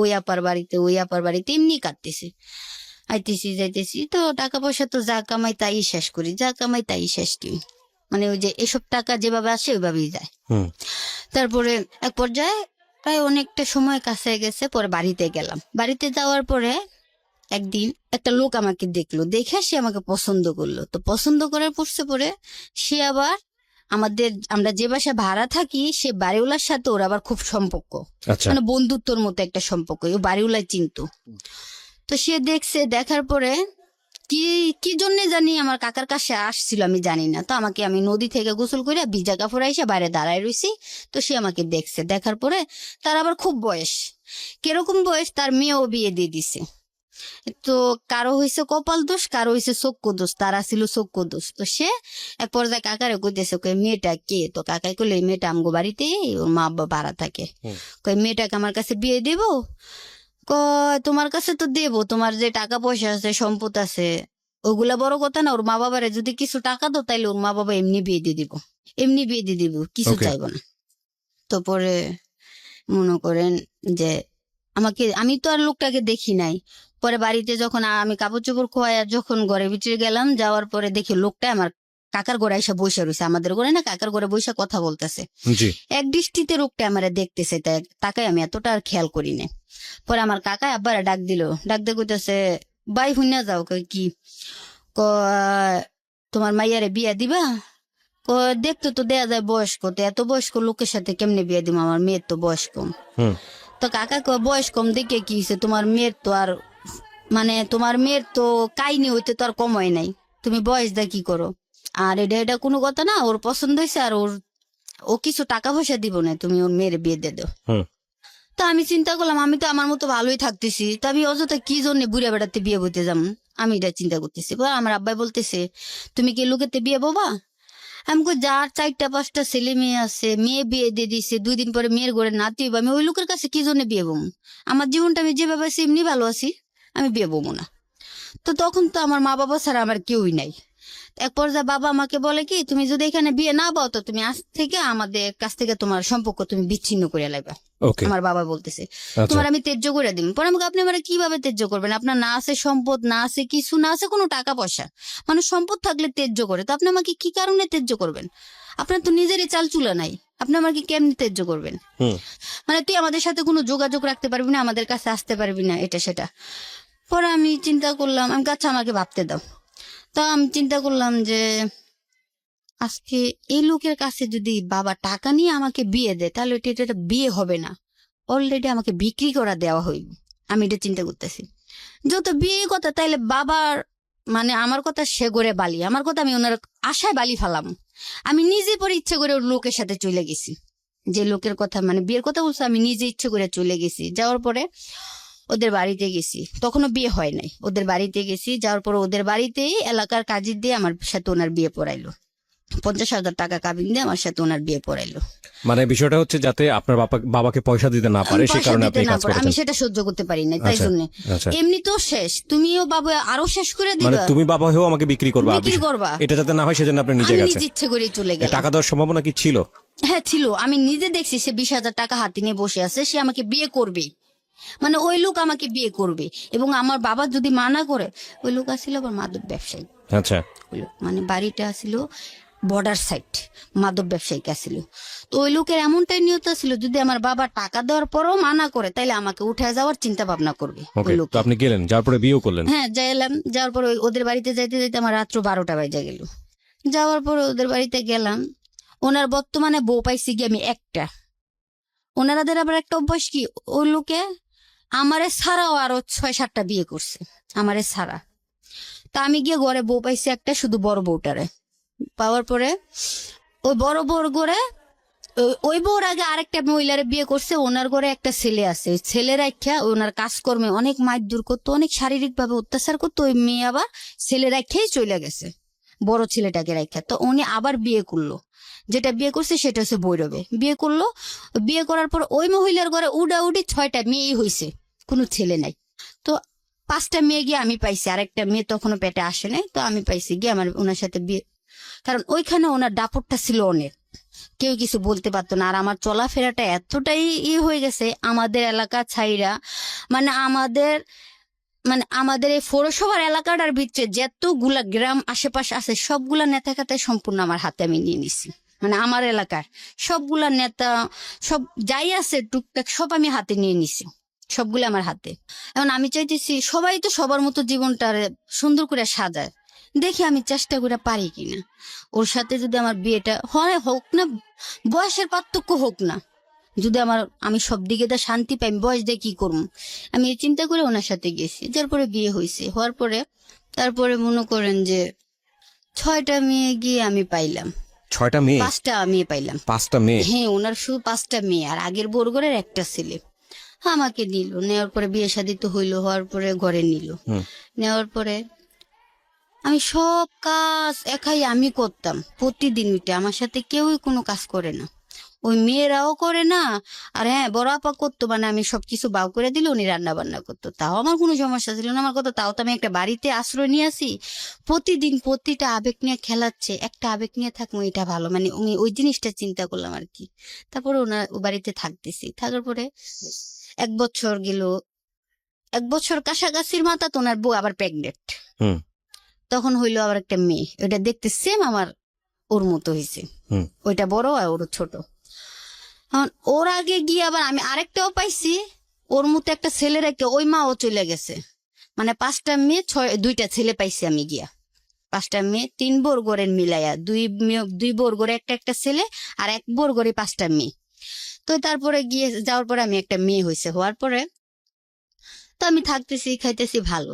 ওই আপার বাড়িতে ওই আপার বাড়িতে এমনি কাটতেছে, আইতেছি যাইতেছি। তো টাকা পয়সা তো যা কামাই তাই শেষ করি, যা কামাই তাই শেষ করি, মানে ওই যে এসব টাকা যেভাবে আসে ওইভাবেই যায়। হুম। তারপরে এক পর্যায়ে প্রায় অনেকটা সময় কাছে গেছে, পরে বাড়িতে গেলাম। বাড়িতে যাওয়ার পরে একদিন একটা লোক আমাকে দেখলো, দেখে সে আমাকে পছন্দ করলো। তো পছন্দ করার পরে সে আবার আমরা যে বাসায় ভাড়া থাকি, সে বাড়িওয়ালার সাথে ওর আবার খুব সম্পর্ক, আচ্ছা। মানে বন্ধুত্বর মতো একটা সম্পর্ক, ও বাড়িওয়ালাই চিনতো। তো সে দেখছে, দেখার পরে কি কি জন্য জানি আমার কাকার কাছে আসছিল, আমি জানি না। তো আমি নদী থেকে গোসল করে ভিজা কাপড় এসে বাইরে দাঁড়ায় রয়েছি। তো সে আমাকে দেখছে, দেখার পরে তার আবার খুব বয়স, কিরকম বয়স, তার মেয়েও বিয়ে দিয়ে দিছে। তো কারো হয়েছে কপাল দোষ, কারো হয়েছে চক্ষু দোষ, তারা ছিল চক্ষু দোষ। তো সে এক পর্যায়ে কাকারে কইতেছে, কই মেয়েটা কে? তো কাকাই কইলে, এই মেয়েটা আমগো বাড়িতে, ওর মা আব্বা ভাড়া থাকে। কই মেয়েটাকে আমার কাছে বিয়ে দেব? কয় তোমার কাছে তো দেবো, তোমার যে টাকা পয়সা আছে, সম্পদ আছে, ওগুলা বড় কথা না। ওর মা বাবারে যদি কিছু টাকা দাও, তাইলে ওর মা বাবা এমনি বিয়ে দিয়ে দিব, এমনি বিয়ে দিয়ে দিব, কিছু Okay. চাইবো না। তো পরে মনে করেন যে আমি তো আর লোকটাকে দেখি নাই। পরে বাড়িতে যখন আমি কাপড় চোপড় খোয়াই যখন ঘরের ভিতরে গেলাম, যাওয়ার পরে দেখি লোকটা আমার কাকার ঘরে এসে বসে রয়েছে, আমাদের ঘরে না, কাকার ঘরে বসে কথা বলতেছে। জি। এক দৃষ্টিতে লোকটা আমারে দেখতেছে, তাকে আমি এতটা আর খেয়াল করি না। পরে আমার কাকা আব্বারে ডাক দিল, ডাক দিয়ে কইতেছে, বাই হুইনা যাও। কই কি? তোমার মাইয়ারে বিয়া দিবা? দেখতে তো দেয়া যায় বয়স্ক, তো এত বয়স্ক লোকের সাথে কেমনে বিয়া দিব, আমার মেয়ের তো বয়স কম। হুম। তো কাকা কয়, বয়স কম দেখে কি হয়েছে, তোমার মেয়ের তো আর তোমার মেয়ের তো কাহিনী হইতে তো আর কম হয় নাই, তুমি বয়স দা কি করো? আর এটা কোনো কথা না, ওর পছন্দ হয়েছে, আর ও কিছু টাকা পয়সা দিব না, তুমি ওর মেয়ের বিয়ে দিয়ে দাও। হুম। তো আমি চিন্তা করলাম, আমি তো আমার মতো ভালোই থাকতেছি, তো আমি অযথা কি জন্য বুড়া বেড়াতে বিয়ে বইতে যাম, আমি এটা চিন্তা করতেছি। আমার আব্বাই বলতেছে, তুমি কি লোকেতে বিয়ে ববা? আমি কই, যার 4-5টা ছেলে মেয়ে আছে, মেয়ে বিয়ে দিয়ে দিছে, 2 দিন পরে মেয়ের ঘরে নাতি হইব, আমি ওই লোকের কাছে কি জন্য বিয়ে বমু? আমার জীবনটা আমি যেভাবে আছি এমনি ভালো আছি, আমি বিয়ে বমু না। তো তখন তো আমার মা বাবা ছাড়া আমার কেউই নাই। এক পর্যায়ে বাবা আমাকে বলে কি, তুমি যদি এখানে বিয়ে না পাও, তো তুমি আজ থেকে আমাদের কাছ থেকে তোমার সম্পর্ক তুমি বিচ্ছিন্ন করে লাইবা। ওকে। আমার বাবা বলতেছে, আচ্ছা। তোমার আমি ত্যায্য করে দিন। পরে আমাকে, আপনি আমার কিভাবে ত্যায্য করবেন? আপনার না আছে সম্পদ, না আছে কিছু, না আছে কোনো টাকা পয়সা। মানুষ সম্পদ থাকলে ত্যায্য করে, তো আপনি আমাকে কি কারণে ত্যায্য করবেন? আপনার তো নিজেরই চাল চুলা নাই, আপনি আমাকে কেমনি ত্যায্য করবেন? হুম। মানে তুই আমাদের সাথে কোনো যোগাযোগ রাখতে পারবি না, আমাদের কাছে আসতে পারবি না, এটা সেটা। পরে আমি চিন্তা করলাম, আমি আচ্ছা আমাকে ভাবতে দাও। তো আমি চিন্তা করলাম যে আজকে এই লোকের কাছে যদি বাবা টাকা নিয়ে আমাকে বিয়ে দেয়, তাহলে এটা বিয়ে হবে না, অলরেডি আমাকে বিক্রি করা দেওয়া হইব। আমি এটা চিন্তা করতেছি, যত বিয়ে কথা, তাইলে বাবার আমার কথা সে করে বালি, আমার কথা আমি ওনার আশায় বালি ফালাম। আমি নিজে পরে ইচ্ছে করে ওর লোকের সাথে চলে গেছি, যে লোকের কথা বিয়ের কথা বলছে, আমি নিজে ইচ্ছে করে চলে গেছি। যাওয়ার পরে ওদের বাড়িতে গেছি, তখনও বিয়ে হয় নাই, ওদের বাড়িতে গেছি। যাওয়ার পরে ওদের বাড়িতেই এলাকার কাজী দিয়ে আমার সাথে ওনার বিয়ে পড়াইলো, 50,000 টাকা কাবিন দিয়ে আমার সাথে ওনার বিয়ে পড়াইলো। মানে বিষয়টা হচ্ছে যাতে আপনার বাবাকে পয়সা দিতে না পারে, সেই কারণে আপনি কাজ আমি করেছেন। সেটা সহ্য করতে পারি না, তাই আচ্ছা, জন্য। আচ্ছা। এমনি তো শেষ, তুমিও বাবা আরো শেষ করে মানে দিবা, তুমি বাবা হয়েও আমাকে বিক্রি করবা, বিক্রি করবা। এটা যাতে না হয় সেজন্য আপনি নিজে আমি গেছেন। নিজে ইচ্ছে করে চলে গেলাম। টাকা দেওয়ার সম্ভাবনা কি ছিল? হ্যাঁ ছিল, আমি নিজে দেখছি সে 20,000 টাকা হাতে নিয়ে বসে আছে, সে আমাকে বিয়ে করবে, ওই লোক আমাকে বিয়ে করবে। এবং আমার বাবা যদি মানা করে, ওই লোক আসছিল আবার মাদক ব্যবসায়ী, আচ্ছা। ওই লোক বাড়িটা আসছিল বর্ডার সাইড, মাদক ব্যবসায়িক আসছিল। তো ওই লোকের এমনটাই নিয়ত ছিল, যদি আমার বাবা টাকা দেওয়ার পরও মানা করে, তাইলে আমাকে উঠে যাওয়ার চিন্তা ভাবনা করবে ওকে, ওই লোক। তো আপনি গেলেন, যাওয়ার পরে বিয়েও করলেন? হ্যাঁ যাইলাম, যাওয়ার পর ওদের বাড়িতে যাইতে যাইতে আমার রাত্র 12টা বাজে গেল। যাওয়ার পর ওদের বাড়িতে গেলাম, ওনার বর্তমানে বউ পাইছি গিয়ে আমি একটা। ওনারাদের আবার একটা অভ্যাস কি, ওই লোকে আমারে ছাড়াও আরো 6-7টা বিয়ে করছে, আমারে ছাড়া। তা আমি গিয়ে ঘরে বউ পাইছি একটা, শুধু বড় বউটারে পাওয়ার পরে ওই বড় বউর ঘরে ওই বউর আগে আরেকটা মহিলারে বিয়ে করছে, ওনার ঘরে একটা ছেলে আছে। ওই ছেলের রাখা ওনার কাজকর্মে অনেক মারধর করতো, অনেক শারীরিক ভাবে অত্যাচার করতো। ওই মেয়ে আবার ছেলে রাখাই চলে গেছে, বড় ছেলেটাকে রাখা। তো উনি আবার বিয়ে করলো, যেটা বিয়ে করছে সেটা হচ্ছে ভৈরবে বিয়ে করলো। বিয়ে করার পর ওই মহিলার ঘরে উডাউডি 6টা মেয়েই হয়েছে, কোনো ছেলে নাই। তো 5টা মেয়ে গিয়ে আমি পাইছি, আরেকটা মেয়ে তখনও পেটে আসে নাই। তো আমি পাইছি গিয়ে আমার ওনার সাথে বিয়ে, কারণ ওইখানে ওনার দাপটটা ছিল অনেক, কেউ কিছু বলতে পারতো না। আর আমার চলাফেরাটা এতটাই হয়ে গেছে আমাদের এলাকা ছাইরা, মানে আমাদের এই পৌরসভার এলাকাটার ভিতরে যতগুলা গ্রাম আশেপাশে আছে সবগুলা নেতা খাতায় সম্পূর্ণ আমার হাতে আমি নিয়ে নিছি। মানে আমার এলাকার সবগুলা নেতা সব যাই আছে টুকটাক সব আমি হাতে নিয়ে নিছি, সবগুলো আমার হাতে। এখন আমি চাইতেছি সবাই তো সবার মতো জীবনটা সুন্দর করে সাজায়, দেখি আমি চেষ্টা করে পারি কিনা। ওর সাথে যদি আমার বিয়েটা হয়, হোক না বয়সের পার্থক্য হোক না, যদি আমি সব দিকে তো শান্তি পাই, বয়স দিয়ে কি করবো, আমি এই চিন্তা করে ওনার সাথে গেছি। তারপরে বিয়ে হয়েছে, হওয়ার পরে তারপরে মনে করেন যে 6টা মেয়ে গিয়ে আমি পাইলাম, 6টা মেয়ে? 5টা মেয়ে পাইলাম। 5টা মেয়ে? হ্যাঁ, ওনার শুধু 5টা মেয়ে, আর আগের বরগরের একটা ছেলে। আমাকে নিল, নেওয়ার পরে বিয়ে শাদী তো হইলো, হওয়ার পরে ঘরে নিল। নেওয়ার পরে আমি সব কাজ একাই আমি করতাম প্রতিদিন উঠে, আমার সাথে কেউই কোনো কাজ করে না, ওই মেয়েরাও করে না। আর হ্যাঁ, বড় আপা করতো, মানে আমি সবকিছু বাউ করে দিলে উনি রান্না বান্না করতো, তাও আমার কোনো সমস্যা ছিল না। আমার কথা, তাও তো আমি একটা বাড়িতে আশ্রয় নিয়ে আসি, প্রতিদিন প্রতিটা আবেগ নিয়ে খেলাচ্ছে, একটা আবেগ নিয়ে থাকবো এটা ভালো, মানে আমি ওই জিনিসটা চিন্তা করলাম আর কি। তারপরে ও বাড়িতে থাকতেছি, থাকার পরে 1 বছর গেল, 1 বছর কাছাকাছির মাথা তো ওনার বউ আবার প্রেগনেন্ট। তখন হইলো আবার একটা মেয়ে, ওটা দেখতে সেম আমার ওর মতো হয়েছে, ওইটা বড় আর ওর ছোট। ওর আগে গিয়ে আবার আমি আরেকটাও পাইছি, ওর মতো একটা ছেলে রেখে ওই মা ও চলে গেছে। মানে 5টা মেয়ে 2টা ছেলে পাইছি আমি গিয়া, 5টা মেয়ে 3 বর্গরের মিলাইয়া, 2 বর্গরে একটা ছেলে, আর 1 বর্গরে 5টা মেয়ে। তো তারপরে গিয়ে যাওয়ার পরে আমি একটা মেয়ে হয়েছে, হওয়ার পরে তো আমি থাকতেছি খাইতেছি ভালো,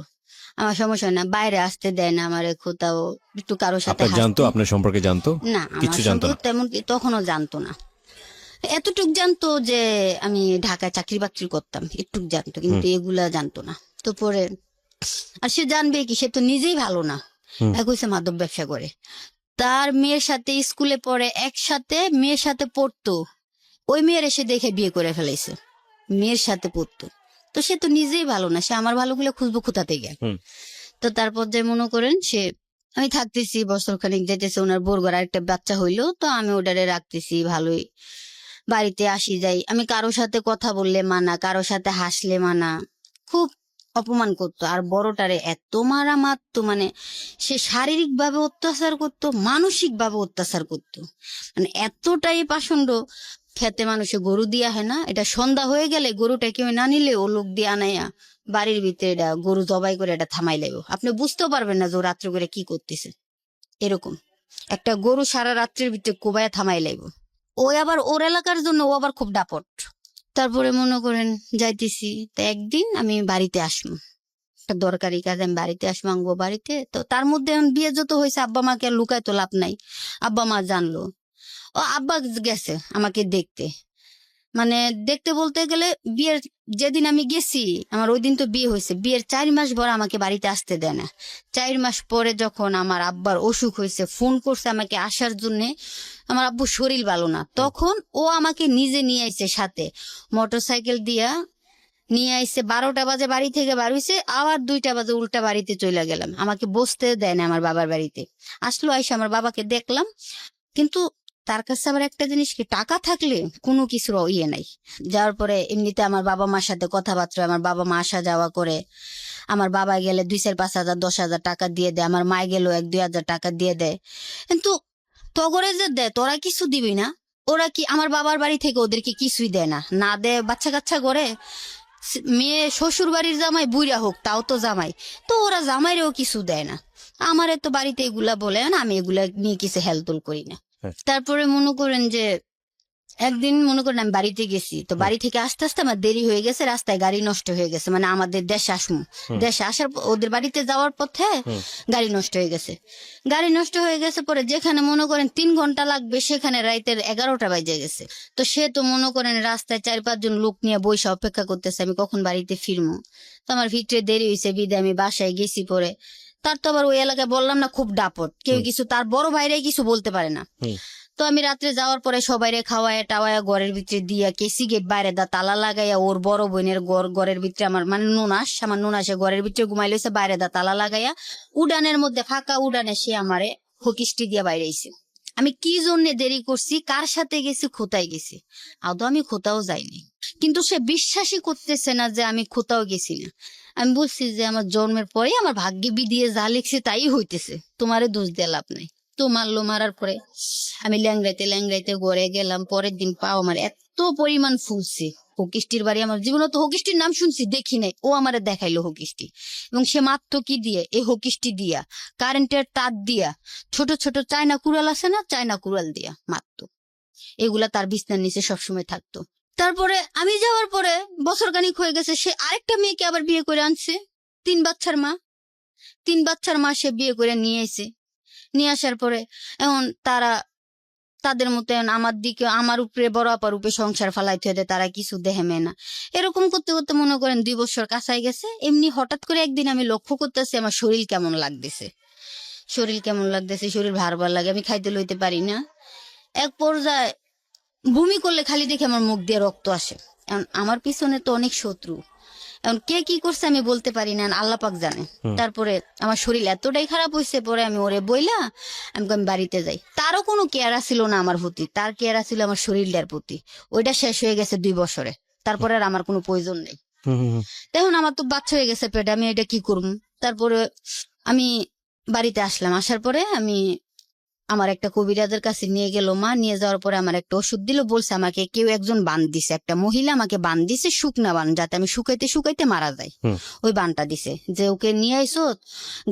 আমার সমস্যা না, বাইরে আসতে দেয় না আমার, কোথাও একটু কারোর সাথে জানতো আপনার সম্পর্কে? জানতো না, কিছু জানতো না তেমন তখনও জানতো না। এতটুক জানতো যে আমি ঢাকায় চাকরি বাকরি করতাম, একটুক জানতো, কিন্তু এগুলা জানতো না। তো পরে আর সে জানবে কি, সে তো নিজেই ভালো না, হয়েছে মাদক ব্যবসা করে, তার মেয়ের সাথে স্কুলে পড়ে, একসাথে মেয়ের সাথে পড়তো, ওই মেয়ের এসে দেখে বিয়ে করে ফেলাইছে, মেয়ের সাথে পড়তো। তো সে তো নিজেই ভালো না, সে আমার ভালো গুলো খুঁজবো কোথা থেকে। তো তারপর যে মনে করেন সে, আমি থাকতেছি বছর খানিক যেতেছে, ওনার বরগর আরেকটা বাচ্চা হইলো, তো আমি ওটারে রাখতেছি ভালোই, বাড়িতে আসি যাই। আমি কারোর সাথে কথা বললে মানা, কারোর সাথে হাসলে মানা, খুব অপমান করতো। আর বড়টারে এত মারা মারতো, মানে সে শারীরিক ভাবে অত্যাচার করতো, মানসিক ভাবে অত্যাচার করতো, মানে এতটাই পাষণ্ড। খেতে মানুষে গরু দিয়া হয় না, এটা সন্ধ্যা হয়ে গেলে গরুটা কেউ না নিলে ও লোক দিয়ে আনাইয়া বাড়ির ভিতরে এটা গরু জবাই করে এটা থামাই লাগবে, আপনি বুঝতেও পারবেন না যে ও রাত্রে করে কি করতেছে। এরকম একটা গরু সারা রাত্রির ভিতরে কোবাইয়া থামাই লাগবে। ওই আবার ওর এলাকার জন্য ও আবার খুব ডাপট। তারপরে মনে করেন যাইতেছি, তা একদিন আমি বাড়িতে আসবো, একটা দরকারি কাজে আমি বাড়িতে আসবো, আঙ্গো বাড়িতে। তো তার মধ্যে এখন বিয়ে যত হয়েছে, আব্বা মাকে আর লুকায় তো লাভ নাই, আব্বা মা জানলো। ও আব্বা গেছে আমাকে দেখতে, মানে দেখতে বলতে গেলে বিয়ের যেদিন আমি গেছি, আমার ওই দিন তো বিয়ে হয়েছে, বিয়ের 4 মাস পর আমাকে বাড়িতে আসতে দেয় না। 4 মাস পরে যখন আমার আব্বার অসুখ হয়েছে, ফোন করছে আমাকে আসার জন্য, আমার আব্বু শরীর ভালো না, তখন ও আমাকে নিজে নিয়ে আইছে সাথে, মোটরসাইকেল দিয়া নিয়ে আইছে। 12টা বাজে বাড়ি থেকে বার হইছে, আবার 2টা বাজে উল্টা বাড়িতে চলে গেলাম, আমাকে বসতে দেয় না আমার বাবার বাড়িতে। আসলো, আইসা আমার বাবাকে দেখলাম, কিন্তু তার কাছে আবার একটা জিনিস কি, টাকা থাকলে কোনো কিছুর ইয়ে নাই। যাওয়ার পরে এমনিতে আমার বাবা মার সাথে কথাবার্তা, আমার বাবা মা আসা যাওয়া করে, আমার বাবা গেলে 2-4-5 হাজার 10,000 টাকা দিয়ে দেয়, আমার মায় গেলেও 1-2 হাজার টাকা দিয়ে দেয়। কিন্তু তগরে যে দেয়, তোরা কিছু দিবি না, ওরা কি আমার বাবার বাড়ি থেকে ওদেরকে কিছুই দেয় না, না দেয় বাচ্চা কাচ্চা করে। মেয়ে শ্বশুর বাড়ির জামাই বুইরা হোক, তাও তো জামাই, তো ওরা জামাইরেও কিছু দেয় না। আমারে তো বাড়িতে এগুলা বলে না, আমি এগুলা নিয়ে কিছু হেলদোল করি না। তারপরে মনে করেন যে একদিন মনে করেন আমি বাড়িতে গেছি, তো বাড়ি থেকে আস্তে আস্তে আমার দেরি হয়ে গেছে, রাস্তায় গাড়ি নষ্ট হয়ে গেছে, মানে আমাদের দেশে আসমু, দেশে আসার ওদের বাড়িতে যাওয়ার পথে গাড়ি নষ্ট হয়ে গেছে। গাড়ি নষ্ট হয়ে গেছে পরে যেখানে মনে করেন 3 ঘন্টা লাগবে সেখানে রাতের 11টা বাজে গেছে। তো সে তো মনে করেন রাস্তায় 4-5 জন লোক নিয়ে বসে অপেক্ষা করতেছে আমি কখন বাড়িতে ফিরবো। তো আমার ভিতরে দেরি হয়েছে, বিদে আমি বাসায় গেছি। পরে তার তো আবার ওই এলাকায় বললাম না খুব ডাপট, কেউ কিছু তার বড় ভাইরাই কিছু বলতে পারে না। তো আমি রাত্রে যাওয়ার পরে সবাইরে খাওয়ায় টাওয়ায় ঘরের ভিতরে দিয়া কেসি গেট বাইরে দা তালা লাগাইয়া ওর বড় বোনের ঘরের ভিতরে আমার মানে আমার নুনাসে ঘরের ভিতরে ঘুমাই লইছে, বাইরে দা তালা লাগাইয়া উডানের মধ্যে ফাঁকা উডানে সে আমারে হকিস্টি দিয়া বাইরে আইছে। আমি কি জন্য দেরি করছি, কার সাথে গেছি, কোথায় গেছি, আদৌ আমি কোথাও যাইনি। কিন্তু সে বিশ্বাসই করতেছে না যে আমি কোথাও গেছি না। আমি বলছি যে আমার জন্মের পরে আমার ভাগ্যে বিধিয়ে যা লিখছে তাই হইতেছে, তোমারে দোষ দিয়ে লাভ নাই। তো মারলো, মারার পরে আমি ল্যাংড়াইতে ঘরে গেলাম। পরের দিন পাও আমার এত পরিমাণ ফুলছে। হকিস্টির বাড়ি, আমার জীবনে তো হকিস্টির নাম শুনছি দেখি নাই, ও আমারে দেখাইলো হকিস্টি। এবং সে মাত্র কি দিয়ে, এই হকিস্টি দিয়া, কারেন্টের তার দিয়া, ছোট ছোট চায়না কুড়াল আছে না, চায়না কুড়াল দিয়া মাত্র। এগুলা তার বিছনার নিচে সবসময় থাকতো। তারপরে আমি যাওয়ার পরে বছর খানিক হয়ে গেছে, সে আরেকটা মেয়েকে আবার বিয়ে করে আনছে। 3 বাচ্চার মা, 3 বাচ্চার মা সে বিয়ে করে নিয়ে এসে, নিয়ে আসার পরে এখন তাদের মতো এখন আমার দিকে, আমার উপরে বড় আপার উপরে সংসার ফালাইতে হতে তারা কিছু দেহে মেয়ে না। এরকম করতে করতে মনে করেন 2 বছর কাছাই গেছে। এমনি হঠাৎ করে একদিন আমি লক্ষ্য করতেছি আমার শরীর কেমন লাগতেছে, শরীর ভার লাগে, আমি খাইতে লইতে পারি না। এক পর্যায়ে বমি করলে খালি দেখে আমার মুখ দিয়ে রক্ত আসে। এখন আমার পিছনে তো অনেক শত্রু, এখন কে কি করছে আমি বলতে পারি না, আল্লাহ পাক জানে। তারপরে আমার শরীর এতটাই খারাপ হয়েছে, পরে আমি ওরে বইলা আমি বাড়িতে যাই। তারও কোনো কেয়ারা ছিল না আমার প্রতি, তার কেয়ারা ছিল আমার শরীরটার প্রতি। ওইটা শেষ হয়ে গেছে 2 বছরে, তারপরে আর আমার কোনো প্রয়োজন নেই। তখন আমার তো বাচ্চা হয়ে গেছে পেটে, আমি এটা কি করব। তারপরে আমি বাড়িতে আসলাম, আসার পরে আমি আমার একটা কবিরাজের কাছে নিয়ে গেল মা। নিয়ে যাওয়ার পরে আমার একটা ওষুধ দিল, বলছে আমাকে কেউ একজন বান দিছে, একটা মহিলা আমাকে বান দিছে, শুকনা বান, যাতে আমি শুকাইতে শুকাইতে মারা যায়। ওই বানটা দিছে যে ওকে নিয়ে আইসো,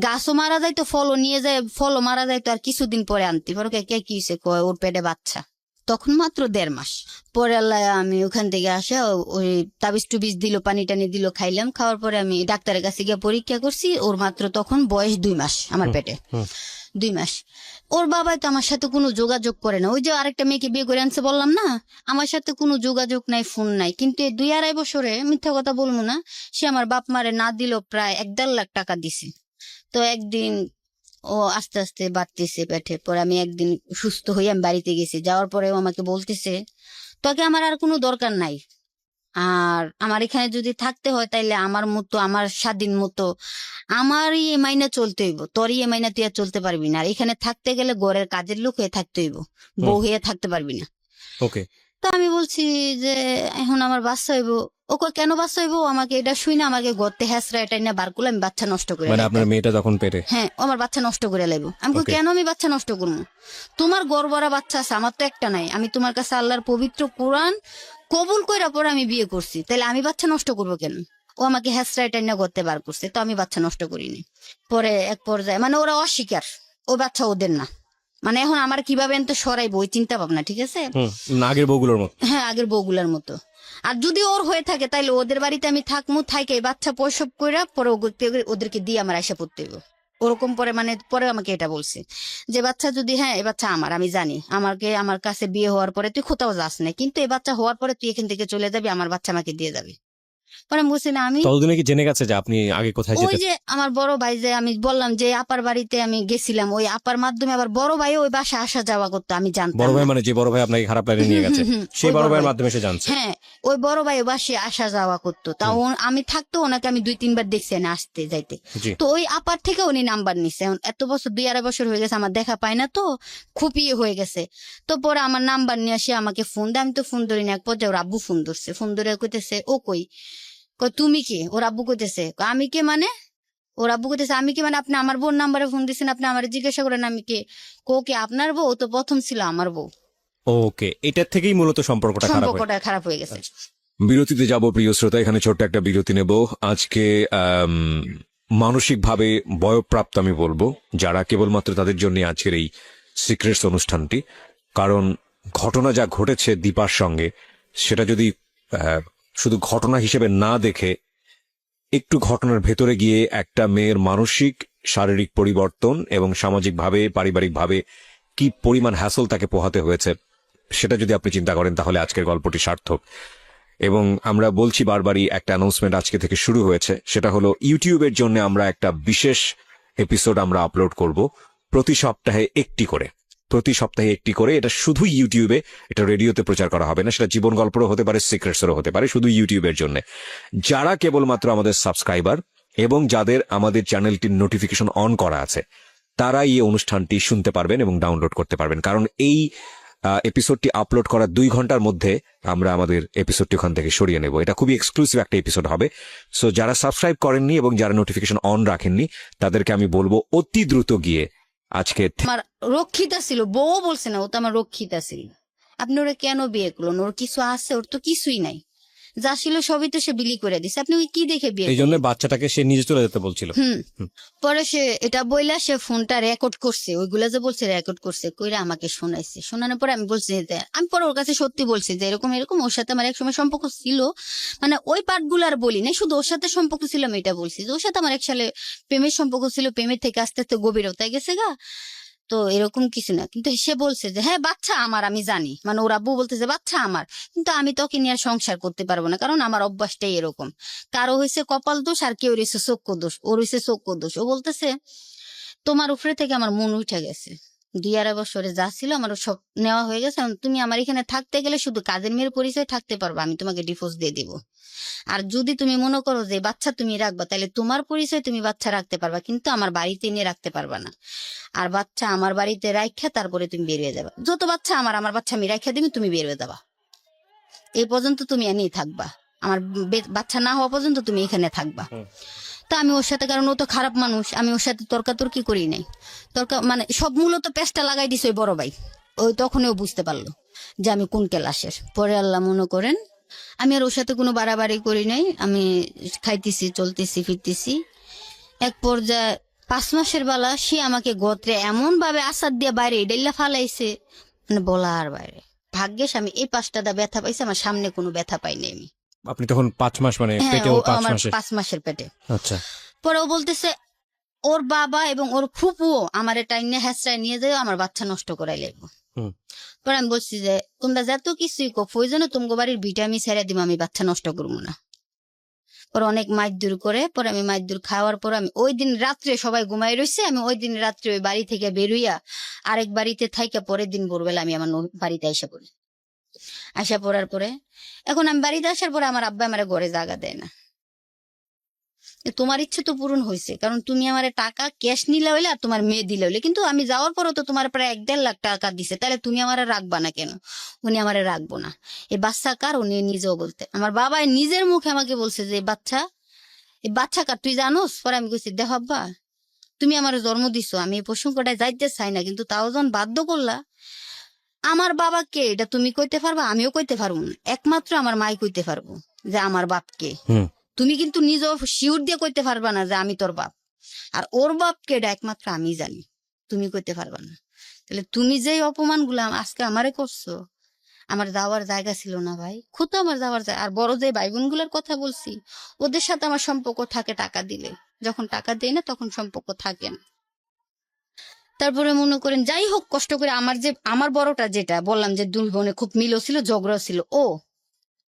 গাছও মারা যায় তো ফলও নিয়ে যায়, ফলও মারা যায় তো আর কিছুদিন পরে আনতে পারো। কে কি হয়েছে, কয় ওর পেটে বাচ্চা, তখন মাত্র 1.5 মাস। পরে আল্লাহ আমি ওখান থেকে আসে ওই তাবিজ টুবিজ দিল, পানি টানি দিল, খাইলাম। খাওয়ার পরে আমি ডাক্তারের কাছে গিয়ে পরীক্ষা করছি, ওর মাত্র তখন বয়স 2 মাস আমার পেটে, 2 মাস। ওর বাবাই তো আমার সাথে কোনো যোগাযোগ করে না। ওই যে আরেকটা মেয়েকে বিয়ে করে আনছে বললাম না, আমার সাথে কোনো যোগাযোগ নাই, ফোন নাই। কিন্তু এই 2-2.5 বছরে, মিথ্যা কথা বলবো না, সে আমার বাপ মারে না দিল প্রায় 1-1.5 লাখ টাকা দিছে। তো একদিন ও আস্তে আস্তে বাড়তেছে পেটে। পরে আমি একদিন সুস্থ হয়ে আমি বাড়িতে গেছি, যাওয়ার পরে ও আমাকে বলতেছে তোকে আমার আর কোনো দরকার নাই, আর আমার এখানে যদি থাকতে হয় তাইলে আমার মতো, আমার স্বাধীন মতো আমার ইয়ে মাইনা চলতে হইব, তোর ইয়ে মাইনা তুই আর চলতে পারবি না। আর এখানে থাকতে গেলে ঘরের কাজের লোক হয়ে থাকতে হইব, বউ হয়ে থাকতে পারবি না। ওকে। তো আমি বলছি যে এখন আমার বাচ্চা হইব। ও কয় কেন বাচ্চা হইব, আমাকে এটা শুই না, আমাকে গর্তে হ্যাঁসরা এটা না বার করলে আমি বাচ্চা নষ্ট করে মানে লাইবো। আপনার মেয়েটা তখন পেটে? হ্যাঁ, ও আমার বাচ্চা নষ্ট করে লাইবো। আমি কই Okay. কেন আমি বাচ্চা নষ্ট করবো, তোমার গর্বরা বাচ্চা আছে, আমার তো একটা নাই। আমি তোমার কাছে আল্লাহর পবিত্র কোরআন কবুল কইরা পরে আমি বিয়ে করছি, তাহলে আমি বাচ্চা নষ্ট করবো কেন? ও আমাকে হ্যাঁসরা এটা না করতে বার করছে, তো আমি বাচ্চা নষ্ট করিনি। পরে এক পর্যায়ে মানে ওরা অস্বীকার, ও বাচ্চা ওদের না। মানে এখন আমার কিভাবে এনতে সরাইবো ওই চিন্তা ভাবনা, ঠিক আছে? আগের বউগুলোর মতো? হ্যাঁ, আগের বউগুলার মতো। আর যদি ওর হয়ে থাকে তাইলে ওদের বাড়িতে আমি থাকমু, থাইকে বাচ্চা প্রসব কইরা পরে ওদেরকে দিয়ে আমার আয়সা পড়তে হইব। ওরকম পরে মানে পরে আমাকে এটা বলছে যে বাচ্চা যদি, হ্যাঁ এ বাচ্চা আমার, আমি জানি, আমার কাছে বিয়ে হওয়ার পরে তুই কোথাও যাস না, কিন্তু এই বাচ্চা হওয়ার পরে তুই এখান থেকে চলে যাবি, আমার বাচ্চা আমাকে দিয়ে যাবি। পরে আমি বলছি না, আমি ততদিনে কি জেনে গেছে যে আপনি আগে কোথায় ওই যেতেন? যে আমার বড় ভাই, যে আমি বললাম যে আপার বাড়িতে আমি গেছিলাম, ওই আপার মাধ্যমে আবার বড় ভাই ওই বাসায় আসা যাওয়া করতো, আমি জানতাম বড় ভাই না। মানে যে বড় ভাই আপনাকে খারাপ লাইনে নিয়ে গেছে, সেই ওই বড় বড় ভাইয়ের ভাই। মাধ্যমে সে জানছে? হ্যাঁ, ওই বড় ভাই বাসে আসা যাওয়া করতো। তাও আমি থাকতো, ওনাকে আমি 2-3 বার দেখছি না আসতে যাইতে। জি। তো ওই আপার থেকে উনি নাম্বার নিছে। এখন এত বছর 2-2.5 বছর হয়ে গেছে, আমার দেখা পায় না, তো খুব ইয়ে হয়ে গেছে। তো পরে আমার নাম্বার নিয়ে আসে আমাকে ফোন দেয়, আমি তো ফোন ধরি না। এক পর্যায়ে ওর আব্বু ফোন ধরছে, ফোন ধরে কইতেছে ও কই, কই তুমি কে? ওর আব্বু কইতেছে আমি কে মানে, ওর আব্বু কইতেছে আমি কি মানে, আপনি আমার বোন নাম্বারে ফোন দিচ্ছেন, আপনি আমার জিজ্ঞাসা করেন আমি কে? কে আপনার বউ? তো প্রথম ছিল আমার বউ। ওকে, এটার থেকেই মূলত সম্পর্কটা খারাপ হয়। সম্পর্কটা খারাপ হয়ে গেছে। বিরতিতে যাব প্রিয় শ্রোতা, এখানে ছোট্ট একটা বিরতি নেব। আজকে মানসিকভাবে বয়ঃপ্রাপ্ত আমি বলবো যারা, কেবলমাত্র তাদের জন্য আজকের এই সিক্রেটস অনুষ্ঠানটি। কারণ ঘটনা যা ঘটেছে দীপার সঙ্গে সেটা যদি শুধু ঘটনা হিসেবে না দেখে একটু ঘটনার ভেতরে গিয়ে একটা মেয়ের মানসিক শারীরিক পরিবর্তন এবং সামাজিকভাবে পারিবারিকভাবে কি পরিমাণ হ্যাসল তাকে পোহাতে হয়েছে সেটা যদি আপনি চিন্তা করেন তাহলে আজকের গল্পটি সার্থক। এবং আমরা বলছি বারবারই, একটা অ্যানাউন্সমেন্ট আজকে থেকে শুরু হয়েছে, সেটা হলো ইউটিউবের জন্য আমরা একটা বিশেষ এপিসোড আমরা আপলোড করব প্রতি সপ্তাহে একটি করে। এটা শুধু ইউটিউবে, এটা রেডিওতে প্রচার করা হবে না, সেটা জীবন গল্পেরও হতে পারে, সিক্রেটসেরও হতে পারে, শুধু ইউটিউবের জন্য। যারা কেবলমাত্র আমাদের সাবস্ক্রাইবার এবং যাদের আমাদের চ্যানেলটির নোটিফিকেশন অন করা আছে তারা এই অনুষ্ঠানটি শুনতে পারবেন এবং ডাউনলোড করতে পারবেন। কারণ এই এপিসোডটি আপলোড করার 2 ঘন্টার মধ্যে আমরা আমাদের এপিসোডটি ওখান থেকে সরিয়ে নেব। এটা খুবই এক্সক্লুসিভ একটা এপিসোড হবে। সো যারা সাবস্ক্রাইব করেননি এবং যারা নোটিফিকেশন অন রাখেননি তাদেরকে আমি বলবো অতি দ্রুত গিয়ে আজকে আমার রক্ষিতা ছিল, বউ বলছে না, ও তো আমার রক্ষিতা ছিল। আপনি ওরা কেন বিয়ে করলেন? ওর কিছু আছে? ওর তো কিছুই নাই, যা ছিল সবই তো সে বিলি করে দিছে। আপনি ওই কি দেখে বিয়ে এই জন্য বাচ্চাটাকে সে নিজে চলে যেতে বলছিল। পরে সে এটা বইলা সে ফোনটা রেকর্ড করছে, ওইগুলা যে বলছে রেকর্ড করছে, কইরা আমাকে শোনাইছে। শোনানোর পরে আমি বলছি আমি পরে ওর কাছে সত্যি বলছি যে এরকম এরকম ওর সাথে আমার একসময় সম্পর্ক ছিল, মানে ওই পার্টগুলো আর বলি না, শুধু ওর সাথে সম্পর্ক ছিল আমি এটা বলছি যে ওর সাথে আমার এক সালে প্রেমের সম্পর্ক ছিল, প্রেমের থেকে আস্তে আস্তে গভীরতায় গেছে গা, তো এরকম কিছু না। কিন্তু সে বলছে যে হ্যাঁ বাচ্চা আমার, আমি জানি, মানে ওর আব্বু বলতেছে বাচ্চা আমার, কিন্তু আমি তোকে নিয়ে আর সংসার করতে পারবো না, কারণ আমার অভ্যাসটাই এরকম। কারো হয়েছে কপাল দোষ আর কেউ হয়েছে চক্ষু দোষ, ওর হয়েছে চক্ষু দোষ। ও বলতেছে তোমার উপরে থেকে আমার মন উঠে গেছে, 2-2.5 বছরে যা ছিল আমার সব নেওয়া হয়ে গেছে, এখন তুমি আমার এখানে থাকতে গেলে শুধু কাজের মেয়ের পরিচয় থাকতে পারবা, আমি তোমাকে ডিভোর্স দিয়ে দিব। আর যদি তুমি মনে করো যে বাচ্চা তুমি রাখবা, তাহলে তোমার পরিচয় তুমি বাচ্চা রাখতে পারবা, কিন্তু আমার বাড়িতে নিয়ে রাখতে পারবা না। আর বাচ্চা আমার বাড়িতে রাখা তারপরে তুমি বের হয়ে যাবা, যত বাচ্চা আমার বাচ্চা আমি রাখা দিবি, তুমি বের হয়ে যাবা, এই পর্যন্ত তুমি এনেই থাকবা, আমার বাচ্চা না হওয়া পর্যন্ত তুমি এখানে থাকবা। তা আমি ওর সাথে, কারণ ও তো খারাপ মানুষ, আমি ওর সাথে তর্কাতর্কি করি নাই, মানে সব মূলত পেস্টটা লাগাই দিছে ওই বড় ভাই। ওই তখনও বুঝতে পারলো যে আমি কোন ক্লাসের। পরে আল্লাহ মনে করেন আমি আর ওর সাথে কোনো বাড়াবাড়ি করি নাই, আমি খাইতেছি চলতেছি ফিরতেছি। এক পর্যায়ে 5 মাসের বেলা সে আমাকে গোত্রে এমন ভাবে আসাদ দিয়ে বাইরে ডেল্লা ফালাইছে, মানে বলার বাইরে। ভাগ্যেশ আমি এই 5টা ব্যথা পাইছি, আমার সামনে কোনো ব্যথা পাইনি আমি। আপনি তখন 5 মাস, মানে হ্যাঁ, পেটেও ও 5 আমার মাসে। 5 মাসের পেটে। আচ্ছা। পরে ও বলতেছে ওর বাবা এবং ওর ফুপুও আমার টাইনে হ্যাঁচড়ায় নিয়ে যায় আমার বাচ্চা নষ্ট করাই লাগবো। পরে আমি বলছি যে তোমরা যত কিছুই কো প্রয়োজনে তোমাকে বাড়ির ভিটা আমি ছেড়ে দিব, আমি বাচ্চা নষ্ট করবো না। পরে অনেক মাইদুর করে, পরে আমি মাইদুর খাওয়ার পর আমি ওই দিন রাত্রে সবাই ঘুমাই রয়েছে, আমি ওই দিন রাত্রে ওই বাড়ি থেকে বেরোইয়া আরেক বাড়িতে থাইকা পরের দিন ভোরবেলা আমি আমার বাড়িতে আইসা পড়ি। আইসা পড়ার পরে এখন আমি বাড়িতে আসার পরে আমার আব্বা আমার ঘরে জায়গা দেয় না। তোমার ইচ্ছে তো পূরণ হয়েছে, কারণ তুমি আমার টাকা ক্যাশ নিলে হইলে আর তোমার মেয়ে দিলে হইলে, কিন্তু আমি যাওয়ার পরও তো তোমার প্রায় 1-1.5 লাখ টাকা দিছে, তাহলে তুমি আমার রাখবা না কেন? উনি আমার রাখবো না। এই বাচ্চা কার? উনি নিজেও বলতে, আমার বাবা নিজের মুখে আমাকে বলছে যে এই বাচ্চা কার তুই জানোস? পরে আমি কইছি দেখো আব্বা, তুমি আমার জন্ম দিছো, আমি এই প্রসঙ্গটায় যাইতে চাই না, কিন্তু তাও যখন বাধ্য করলা, আমার বাবা কে এটা তুমি কইতে পারবা, আমিও কইতে পারবো না, একমাত্র আমার মাই কইতে পারবো যে আমার বাপ কে। তুমি কিন্তু নিজেও শিউর দিয়ে কইতে পারবা না যে আমি তোর বাপ, আর ওর বাপকে এটা একমাত্র আমি জানি, তুমি কইতে পারবা না। তাহলে তুমি যে অপমান গুলা আজকে আমারে করছো, আমার যাওয়ার জায়গা ছিল না ভাই, খুব আমার যাওয়ার জায়গা। আর বড় যে ভাই বোন গুলার কথা বলছি, ওদের সাথে আমার সম্পর্ক থাকে টাকা দিলে, যখন টাকা দেয় না তখন সম্পর্ক থাকে না। তারপরে মনে করেন যাই হোক কষ্ট করে আমার বড়টা যেটা বললাম যে 2 বোনে খুব মিল ছিল, ঝগড়া ছিল, ও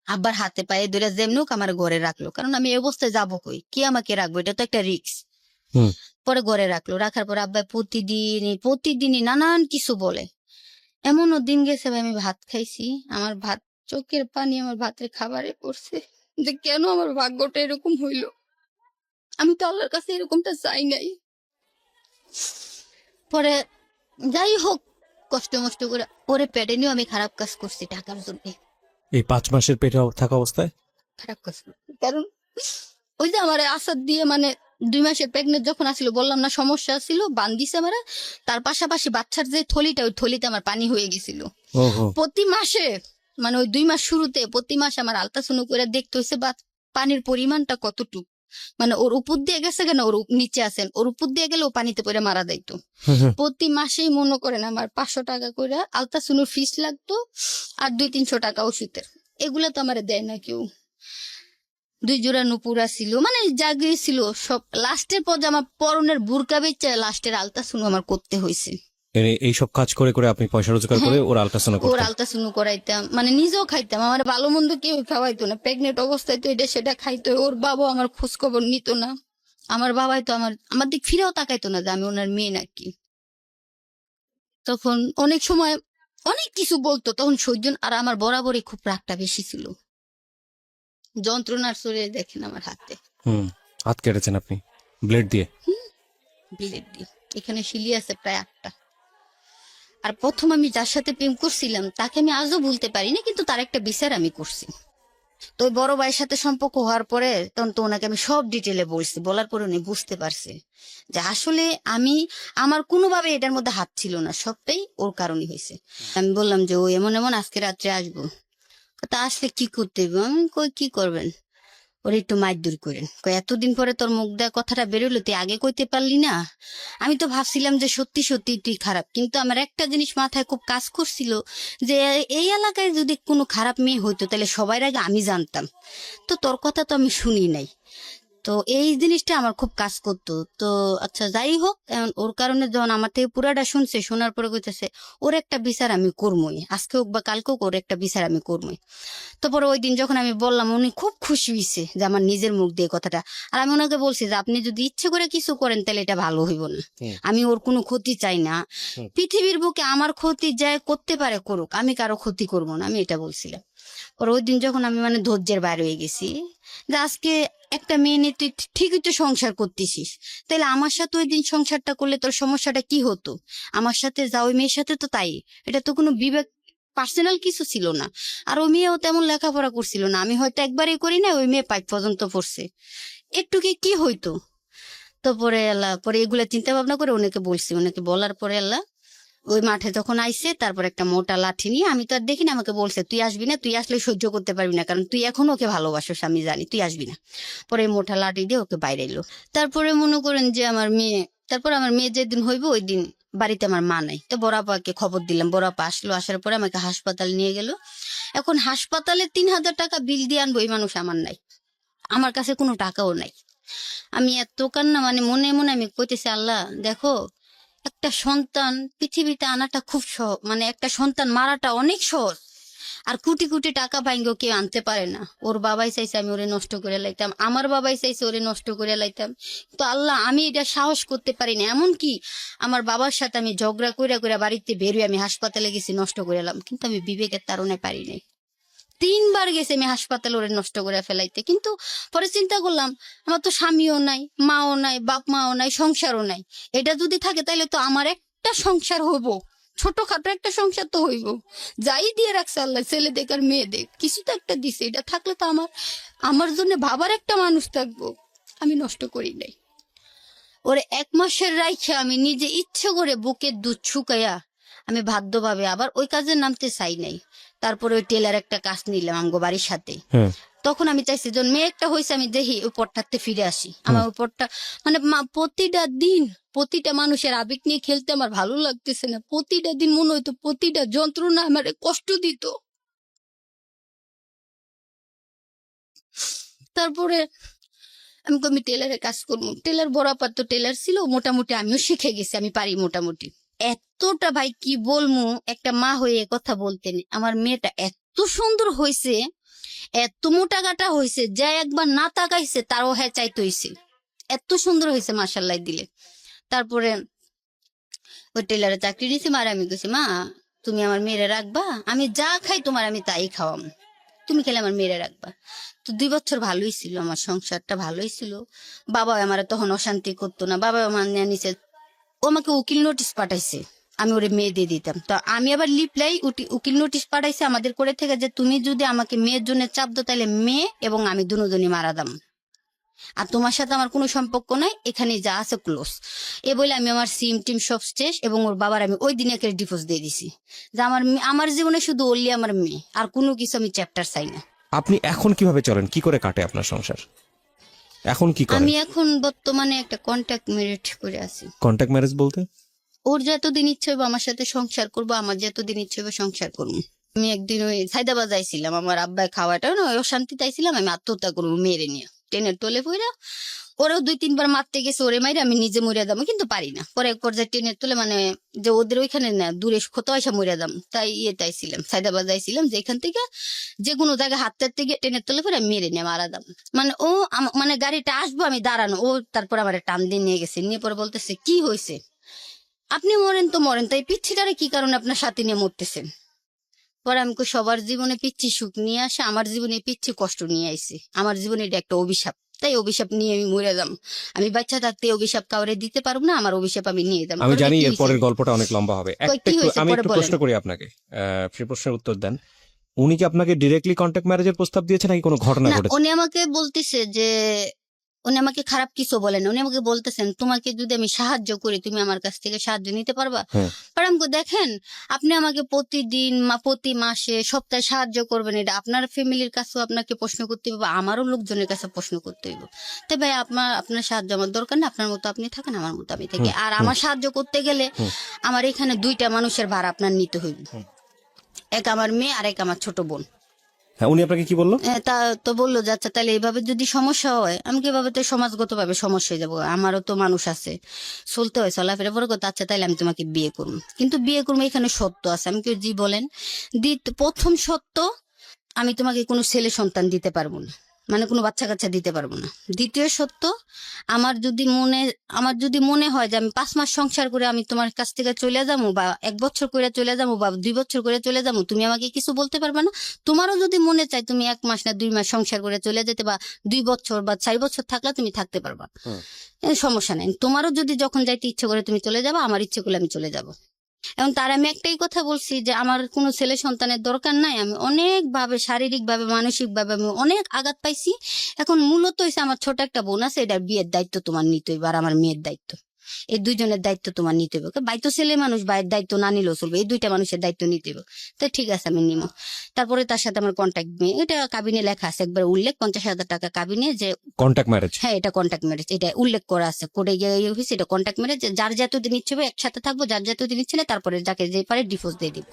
আব্বার হাতে পায়ে ধরে যেমন হোক আমার ঘরে রাখলো, কারণ আমি এই অবস্থায় যাবো কই, কে আমাকে রাখবো, এটা তো একটা রিস্ক। পরে ঘরে রাখলো, রাখার পর আব্বা প্রতিদিনই নানান কিছু বলে। এমনও দিন গেছে ভাই আমি ভাত খাইছি, আমার ভাত চোখের পানি আমার ভাতের খাবারে পড়ছে, যে কেন আমার ভাগ্যটা এরকম হইলো, আমি তো আল্লাহর কাছে এরকমটা চাই নাই। পরে যাই হোক কষ্ট মষ্ট করে ওরে পেটে নিয়েও আমি খারাপ কাজ করছি টাকার জন্য। এই 5 মাসের পেটে থাকা অবস্থায় খারাপ কাজ, কারণ ওই যে আমার আসাদ দিয়ে, মানে 2 মাসের প্রেগনেন্ট যখন আসছিল বললাম না সমস্যা ছিল, বান্দিছে আমার, তার পাশাপাশি বাচ্চার যে থলিটা, ওই থলিতে আমার পানি হয়ে গেছিল। প্রতি মাসে, মানে ওই 2 মাস শুরুতে প্রতি মাসে আমার আলট্রাসাউন্ড করে দেখতে হয়েছে পানির পরিমাণটা কতটুকু, মানে ওর উপর দিয়ে গেছে কেন, ওর নিচে আছেন, ওর উপর দিয়ে গেলে ও পানিতে পড়ে মারা যাইতো। প্রতি মাসেই মনে করেন আমার 500 টাকা করে আলতাসুনুর ফিস লাগতো, আর 200-300 টাকা ওষুধের। এগুলো তো আমার দেয় না কেউ। 2 জোড়া নুপুরা ছিল, মানে যা গিয়েছিল সব। লাস্টের পর আমার পরনের বুরকা বেচে লাস্টের আলতাসুনু আমার করতে হয়েছে। এইসব কাজ করে করে আপনি পয়সা রোজগার করে ওর আল্ট্রাসাউন্ড ওর করতেন? আলতাসুনু করাইতাম, মানে নিজেও খাইতাম। আমার ভালো মন্দ কেউ খাওয়াইতো না, প্রেগনেন্ট অবস্থায় তো এটা সেটা খাইতো। ওর বাবা আমার খোঁজ খবর নিত না। আমার বাবাই তো আমার দিক ফিরেও তাকাইতো না যে আমি ওনার মেয়ে নাকি। তখন অনেক সময় অনেক কিছু বলতো, তখন সহ্য। আর আমার বরাবরই খুব রাগটা বেশি ছিল। যন্ত্রণার শরীরে দেখেন আমার হাতে হাত কেটেছেন আপনি ব্লেড দিয়ে? ব্লেড দিয়ে। এখানে শিলি আছে প্রায় 8টা। আর প্রথম আমি যার সাথে প্রেম করছিলাম তাকে আমি আজও ভুলতে পারি না, কিন্তু তার একটা বিচার আমি করছি। তো ওই বড় ভাইয়ের সাথে সম্পর্ক হওয়ার পরে তখন তো ওনাকে আমি সব ডিটেলে বলছি। বলার পরে উনি বুঝতে পারছে যে আসলে আমার কোনোভাবে এটার মধ্যে হাত ছিল না, সবটাই ওর কারণে হয়েছে। আমি বললাম যে ও এমন এমন আজকে রাত্রে আসবো। তা আসলে কি করতে হবে? আমি কই কি করবেন, ওর একটু মারধর করেন। এতদিন পরে তোর মুখ দেওয়া কথাটা বেরোলো, তুই আগে কইতে পারলি না? আমি তো ভাবছিলাম যে সত্যি সত্যি তুই খারাপ, কিন্তু আমার একটা জিনিস মাথায় খুব কাজ করছিল যে এই এলাকায় যদি কোনো খারাপ মেয়ে হইতো তাহলে সবার আগে আমি জানতাম। তো তোর কথা তো আমি শুনি নাই। তো এই জিনিসটা আমার খুব কাজ করতো। তো আচ্ছা যাই হোক, এখন ওর কারণে যখন আমার থেকে পুরাটা শুনছে, শোনার পরে কইতেছে ওর একটা বিচার আমি করবই, আজকে হোক বা কালকে হোক, ওর একটা বিচার আমি করবই। তারপরে ওই দিন যখন আমি বললাম, উনি খুব খুশি হয়েছে যে আমার নিজের মুখ দিয়ে কথাটা। আর আমি ওনাকে বলছি যে আপনি যদি ইচ্ছে করে কিছু করেন তাহলে এটা ভালো হইব না। আমি ওর কোনো ক্ষতি চাই না। পৃথিবীর বুকে আমার ক্ষতি যায় করতে পারে করুক, আমি কারো ক্ষতি করব না, আমি এটা বলছিলাম। আর ওই দিন যখন আমি মানে ধৈর্যের বাইরে হয়ে গেছি যে আজকে একটা মেয়ে নিয়ে তুই ঠিকই তো সংসার করতেছিস, তাহলে আমার সাথে ওই দিন সংসারটা করলে তোর সমস্যাটা কি হতো? আমার সাথে যা ওই মেয়ের সাথে তো তাই। এটা তো কোনো বিবেক পার্সোনাল কিছু ছিল না। আর ওই মেয়েও তেমন লেখাপড়া করছিল না। আমি হয়তো একবারই করি না, ওই মেয়ে 5 পর্যন্ত পড়ছে। একটু কি হইতো? তো পরে এগুলা চিন্তা ভাবনা করে ওনাকে বলছি। ওনাকে বলার পরে আল্লাহ ওই মাঠে যখন আইছে, তারপর একটা মোটা লাঠি নিয়ে, আমি তো আর দেখি না, আমাকে বলছে তুই আসবি না, তুই আসলে সহ্য করতে পারবি না, কারণ তুই এখন ওকে ভালোবাসিস, আমি জানি, তুই আসবি না। পরে মোটা লাঠি দিয়ে ওকে বাইরে এলো। তারপরে মনে করেন যে আমার মেয়ে যেদিন হইব ওই দিন বাড়িতে আমার মা নাই। তো বড় আপাকে খবর দিলাম, বড় আপা আসলো। আসার পরে আমাকে হাসপাতাল নিয়ে গেল। এখন হাসপাতালে 3000 টাকা বিল দিয়ে আনবো এই মানুষ আমার নাই, আমার কাছে কোনো টাকাও নাই। আমি এত কান্না, মানে মনে মনে আমি কইতেছি আল্লাহ দেখো, একটা সন্তান পৃথিবীতে আনাটা খুব সহজ, মানে একটা সন্তান মারাটা অনেক সহজ। আর কোটি কোটি টাকা ভাঙ্গো কেউ আনতে পারে না। ওর বাবাই চাইছে আমি ওরে নষ্ট করে লাইতাম, আমার বাবাই চাইছে ওরে নষ্ট করে লাইতাম। তো আল্লাহ আমি এটা সাহস করতে পারি না। এমনকি আমার বাবার সাথে আমি ঝগড়া করে বাড়িতে বেরোয় আমি হাসপাতালে গেছি, নষ্ট করে এলাম, কিন্তু আমি বিবেকের তাড়নায় পারি নাই। 3 বার গেছে আমি হাসপাতালে ওরে নষ্ট করে ফেলাইতে। কিন্তু পরে চিন্তা করলাম আমার তো স্বামীও নাই, মাও নাই, বাপ মাও নাই, সংসারও নাই। এটা যদি থাকে তাহলে তো আমার একটা সংসার হইব, ছোটখাটো একটা সংসার তো হইব। যাই দিয়ে রাখছে আল্লাহ, ছেলে দেখ আর মেয়ে দেখ, কিছু তো একটা দিছে। এটা থাকলে তো আমার জন্য ভাবার একটা মানুষ থাকবো। আমি নষ্ট করি নাই। ওরে 1 মাসের রাইখে আমি নিজে ইচ্ছে করে বুকের দুধ শুকাইয়া আমি বাধ্যভাবে আবার ওই কাজে নামতে চাই নাই। তারপরে ওই টেলার একটা কাজ নিলাম আমগো বাড়ির সাথে। তখন আমি চাইছি যখন মেয়ে একটা হয়েছে আমি দেখি ওই পটটাতে ফিরে আসি। আমার ওই পটটা মানে প্রতিটা দিন প্রতিটা মানুষের আবেগ নিয়ে খেলতে আমার ভালো লাগতেছে না। প্রতিটা দিন মনে হইতো প্রতিটা যন্ত্রণা আমার কষ্ট দিত। তারপরে আমি টেলারের কাজ করবো। টেলার বড় আপা তো টেলার ছিল, মোটামুটি আমিও শিখে গেছি, আমি পারি মোটামুটি। এতটা ভাই কি বলবো, একটা মা হয়ে কথা বলতেন। আমার মেয়েটা এত সুন্দর হয়েছে, এত মোটা গাটা হয়েছে, যা একবার না তাকাইছে তারও হ্যাঁ চাইতে হয়েছে, এত সুন্দর হয়েছে মাশাআল্লাহ দিলে। তারপরে ওই টেলারে চাকরি নিয়েছি। মার আমি গেছি, মা তুমি আমার মেয়েরে রাখবা, আমি যা খাই তোমার আমি তাই খাওয়াম, তুমি খেলে আমার মেয়েরে রাখবা। তো 2 বছর ভালোই ছিল, আমার সংসারটা ভালোই ছিল। বাবা আমার তখন অশান্তি করতো না, বাবা আমার নিচে ও আমাকে উকিল নোটিশ পাঠাইছে, আমি ওরে মেয়ে দিয়ে দিতাম। তো আমি আবার লিপলাই উকিল নোটিশ পাঠাইছে আমাদের করে থেকে যে তুমি যদি আমাকে মেয়ের জন্য চাপ দো তাহলে মেয়ে এবং আমি দুজনই মারা দাম, আর তোমার সাথে আমার কোনো সম্পর্ক নাই, এখানে যা আছে ক্লোজ। এ বলে আমি আমার সিম টিম সব শেষ, এবং ওর বাবার আমি ওই দিনে একটা ডিভোর্স দিয়ে দিছি যে আমার জীবনে শুধু ওনলি আমার মেয়ে, আর কোনো কিছু আমি চ্যাপ্টার চাই না। আপনি এখন কিভাবে চলেন, কি করে কাটে আপনার সংসার? এখন কি করেন? আমি এখন বর্তমানে একটা কন্ট্যাক্ট ম্যারেজ করে আছি। কন্ট্যাক্ট ম্যারেজ বলতে? ওর যতদিন ইচ্ছে হবে আমার সাথে সংসার করবো, আমার যতদিন ইচ্ছে হবে সংসার করবো। আমি একদিন ওই সাইদাবাদ যাইছিলাম, আমার আব্বাই খাওয়াটা না ওই অশান্তিতে আইছিলাম, আমি আত্মহত্যা করবো মেরে নিয়ে, ট্রেনের তোলে পইরা। ওরাও 2-3 বার মারতে গেছে, ওরে মাইরে আমি নিজে মরিয়া দাম, কিন্তু পারি না। পরে এক পর্যায়ে ট্রেনের তোলে মানে যে ওদের ওইখানে না দূরে কত আইসা মরিয়া দাম, তাই তাইছিলাম সাইদাবাদ যাইছিলাম, যে এখান থেকে যে কোনো জায়গায় হাত টাত থেকে ট্রেনের তোলে পরে আমি মেরে নিয়ে মারা দাম। মানে ও মানে গাড়িটা আসবো আমি দাঁড়ানো, ও তারপর আমার টান দিয়ে নিয়ে গেছে, নিয়ে পরে বলতেছে কি হয়েছে, আপনি মরেন তো মরেন, তাই পিচ্ছিটারে কি কারণে আপনার সাথে নিয়ে মরতেছেন? পরে আমি কই, সবার জীবনে পিচ্ছি সুখ নিয়ে আসে, আমার জীবনে পিচ্ছি কষ্ট নিয়ে আইছে, আমার জীবনে এটা একটা অভিশাপ, তাই অভিশাপ নিয়ে আমি মরে যাম। আমি বাচ্চা থাকতে এই অভিশাপ কাউরে দিতে পারবো না, আমার অভিশাপ আমি নিয়ে যাম। আমি পরে জানি কি এর হইছে? পরের গল্পটা অনেক লম্বা হবে। কি হয়েছে আমি পরে একটু বলেন। প্রশ্ন করি আপনাকে, সেই প্রশ্নের উত্তর দেন। উনি কি আপনাকে ডিরেক্টলি কন্ট্যাক্ট ম্যারেজের প্রস্তাব দিয়েছে নাকি কোনো ঘটনা না, ঘটেছে? উনি আমাকে বলতেছে যে, উনি আমাকে খারাপ কিছু বলেন, উনি আমাকে বলতেছেন তোমাকে যদি আমি সাহায্য করি তুমি আমার কাছ থেকে সাহায্য নিতে পারবা? হ্যাঁ। পরে আমি কই, দেখেন আপনি আমাকে প্রতিদিন প্রতি মাসে সপ্তাহে সাহায্য করবেন, এটা আপনার ফ্যামিলির কাছেও আপনাকে প্রশ্ন করতে হবে, আমারও লোকজনের কাছে প্রশ্ন করতে হবে। তাই ভাই আপনার সাহায্য আমার দরকার না, আপনার মতো আপনি থাকেন, আমার মতো আমি থাকি। আর আমার সাহায্য করতে গেলে আমার এখানে 2টা মানুষের ভাড়া আপনার নিতে হইবে, এক আমার মেয়ে আর এক আমার ছোট বোন। হ্যাঁ, উনি আপনাকে কি বললো? তা তো বললো যে আচ্ছা তাহলে এইভাবে যদি সমস্যা হয়, আমি কি এভাবে তো সমাজগত ভাবে সমস্যা হয়ে যাবো, আমারও তো মানুষ আছে, চলতে হয়, চলাফেরা পরে কথা। আচ্ছা তাহলে আমি তোমাকে বিয়ে করবো, কিন্তু বিয়ে করবো এখানে সত্য আছে। আমি কি জি বলেন। প্রথম সত্য, আমি তোমাকে কোনো ছেলে সন্তান দিতে পারবো না, মানে কোনো বাচ্চা কাচ্চা দিতে পারবো না। দ্বিতীয় সত্য, আমার যদি মনে হয় যে আমি 5 মাস সংসার করে আমি তোমার কাছ থেকে চলে যাবো, বা 1 বছর করে চলে যাবো, বা 2 বছর করে চলে যাবো, তুমি আমাকে কিছু বলতে পারবে না। তোমারও যদি মনে চায় তুমি 1 মাস না 2 মাস সংসার করে চলে যেতে, বা 2 বছর বা 4 বছর থাকলে তুমি থাকতে পারবা, সমস্যা নাই। তোমারও যদি যখন যাইতে ইচ্ছে করে তুমি চলে যাবা, আমার ইচ্ছে করলে আমি চলে যাবো। এবং তার আমি একটাই কথা বলছি যে আমার কোনো ছেলে সন্তানের দরকার নাই। আমি অনেক ভাবে, শারীরিক ভাবে, মানসিক ভাবে আমি অনেক আঘাত পাইছি। এখন মূলত হইছে আমার ছোট একটা বোন আছে, এটার বিয়ের দায়িত্ব তোমার নিতে হইবে, আর আমার মেয়ের দায়িত্ব, এই 2জনের দায়িত্ব তোমার নিতে হবে। বাইতো ছেলে মানুষ, বাইয়ের দায়িত্ব না নিলেও চলবে, এই 2টা মানুষের দায়িত্ব নিতে হবে। তাই ঠিক আছে আমি নিব। তারপরে তার সাথে আমার কন্ট্যাক্ট, এটা কাবিনে লেখা আছে একবার উল্লেখ, 50,000 টাকা কাবিনে, যে কন্ট্যাক্ট ম্যারেজ? হ্যাঁ এটা কন্ট্যাক্ট ম্যারেজ, এটা উল্লেখ করা আছে কোর্টে গিয়ে অফিসে, এটা কন্ট্যাক্ট ম্যারেজ, যার যতদিন ইচ্ছে হবে একসাথে থাকবো, যার যতদিন ইচ্ছে নেই তারপরে যাকে যে পারে ডিভোর্স দিয়ে দিব।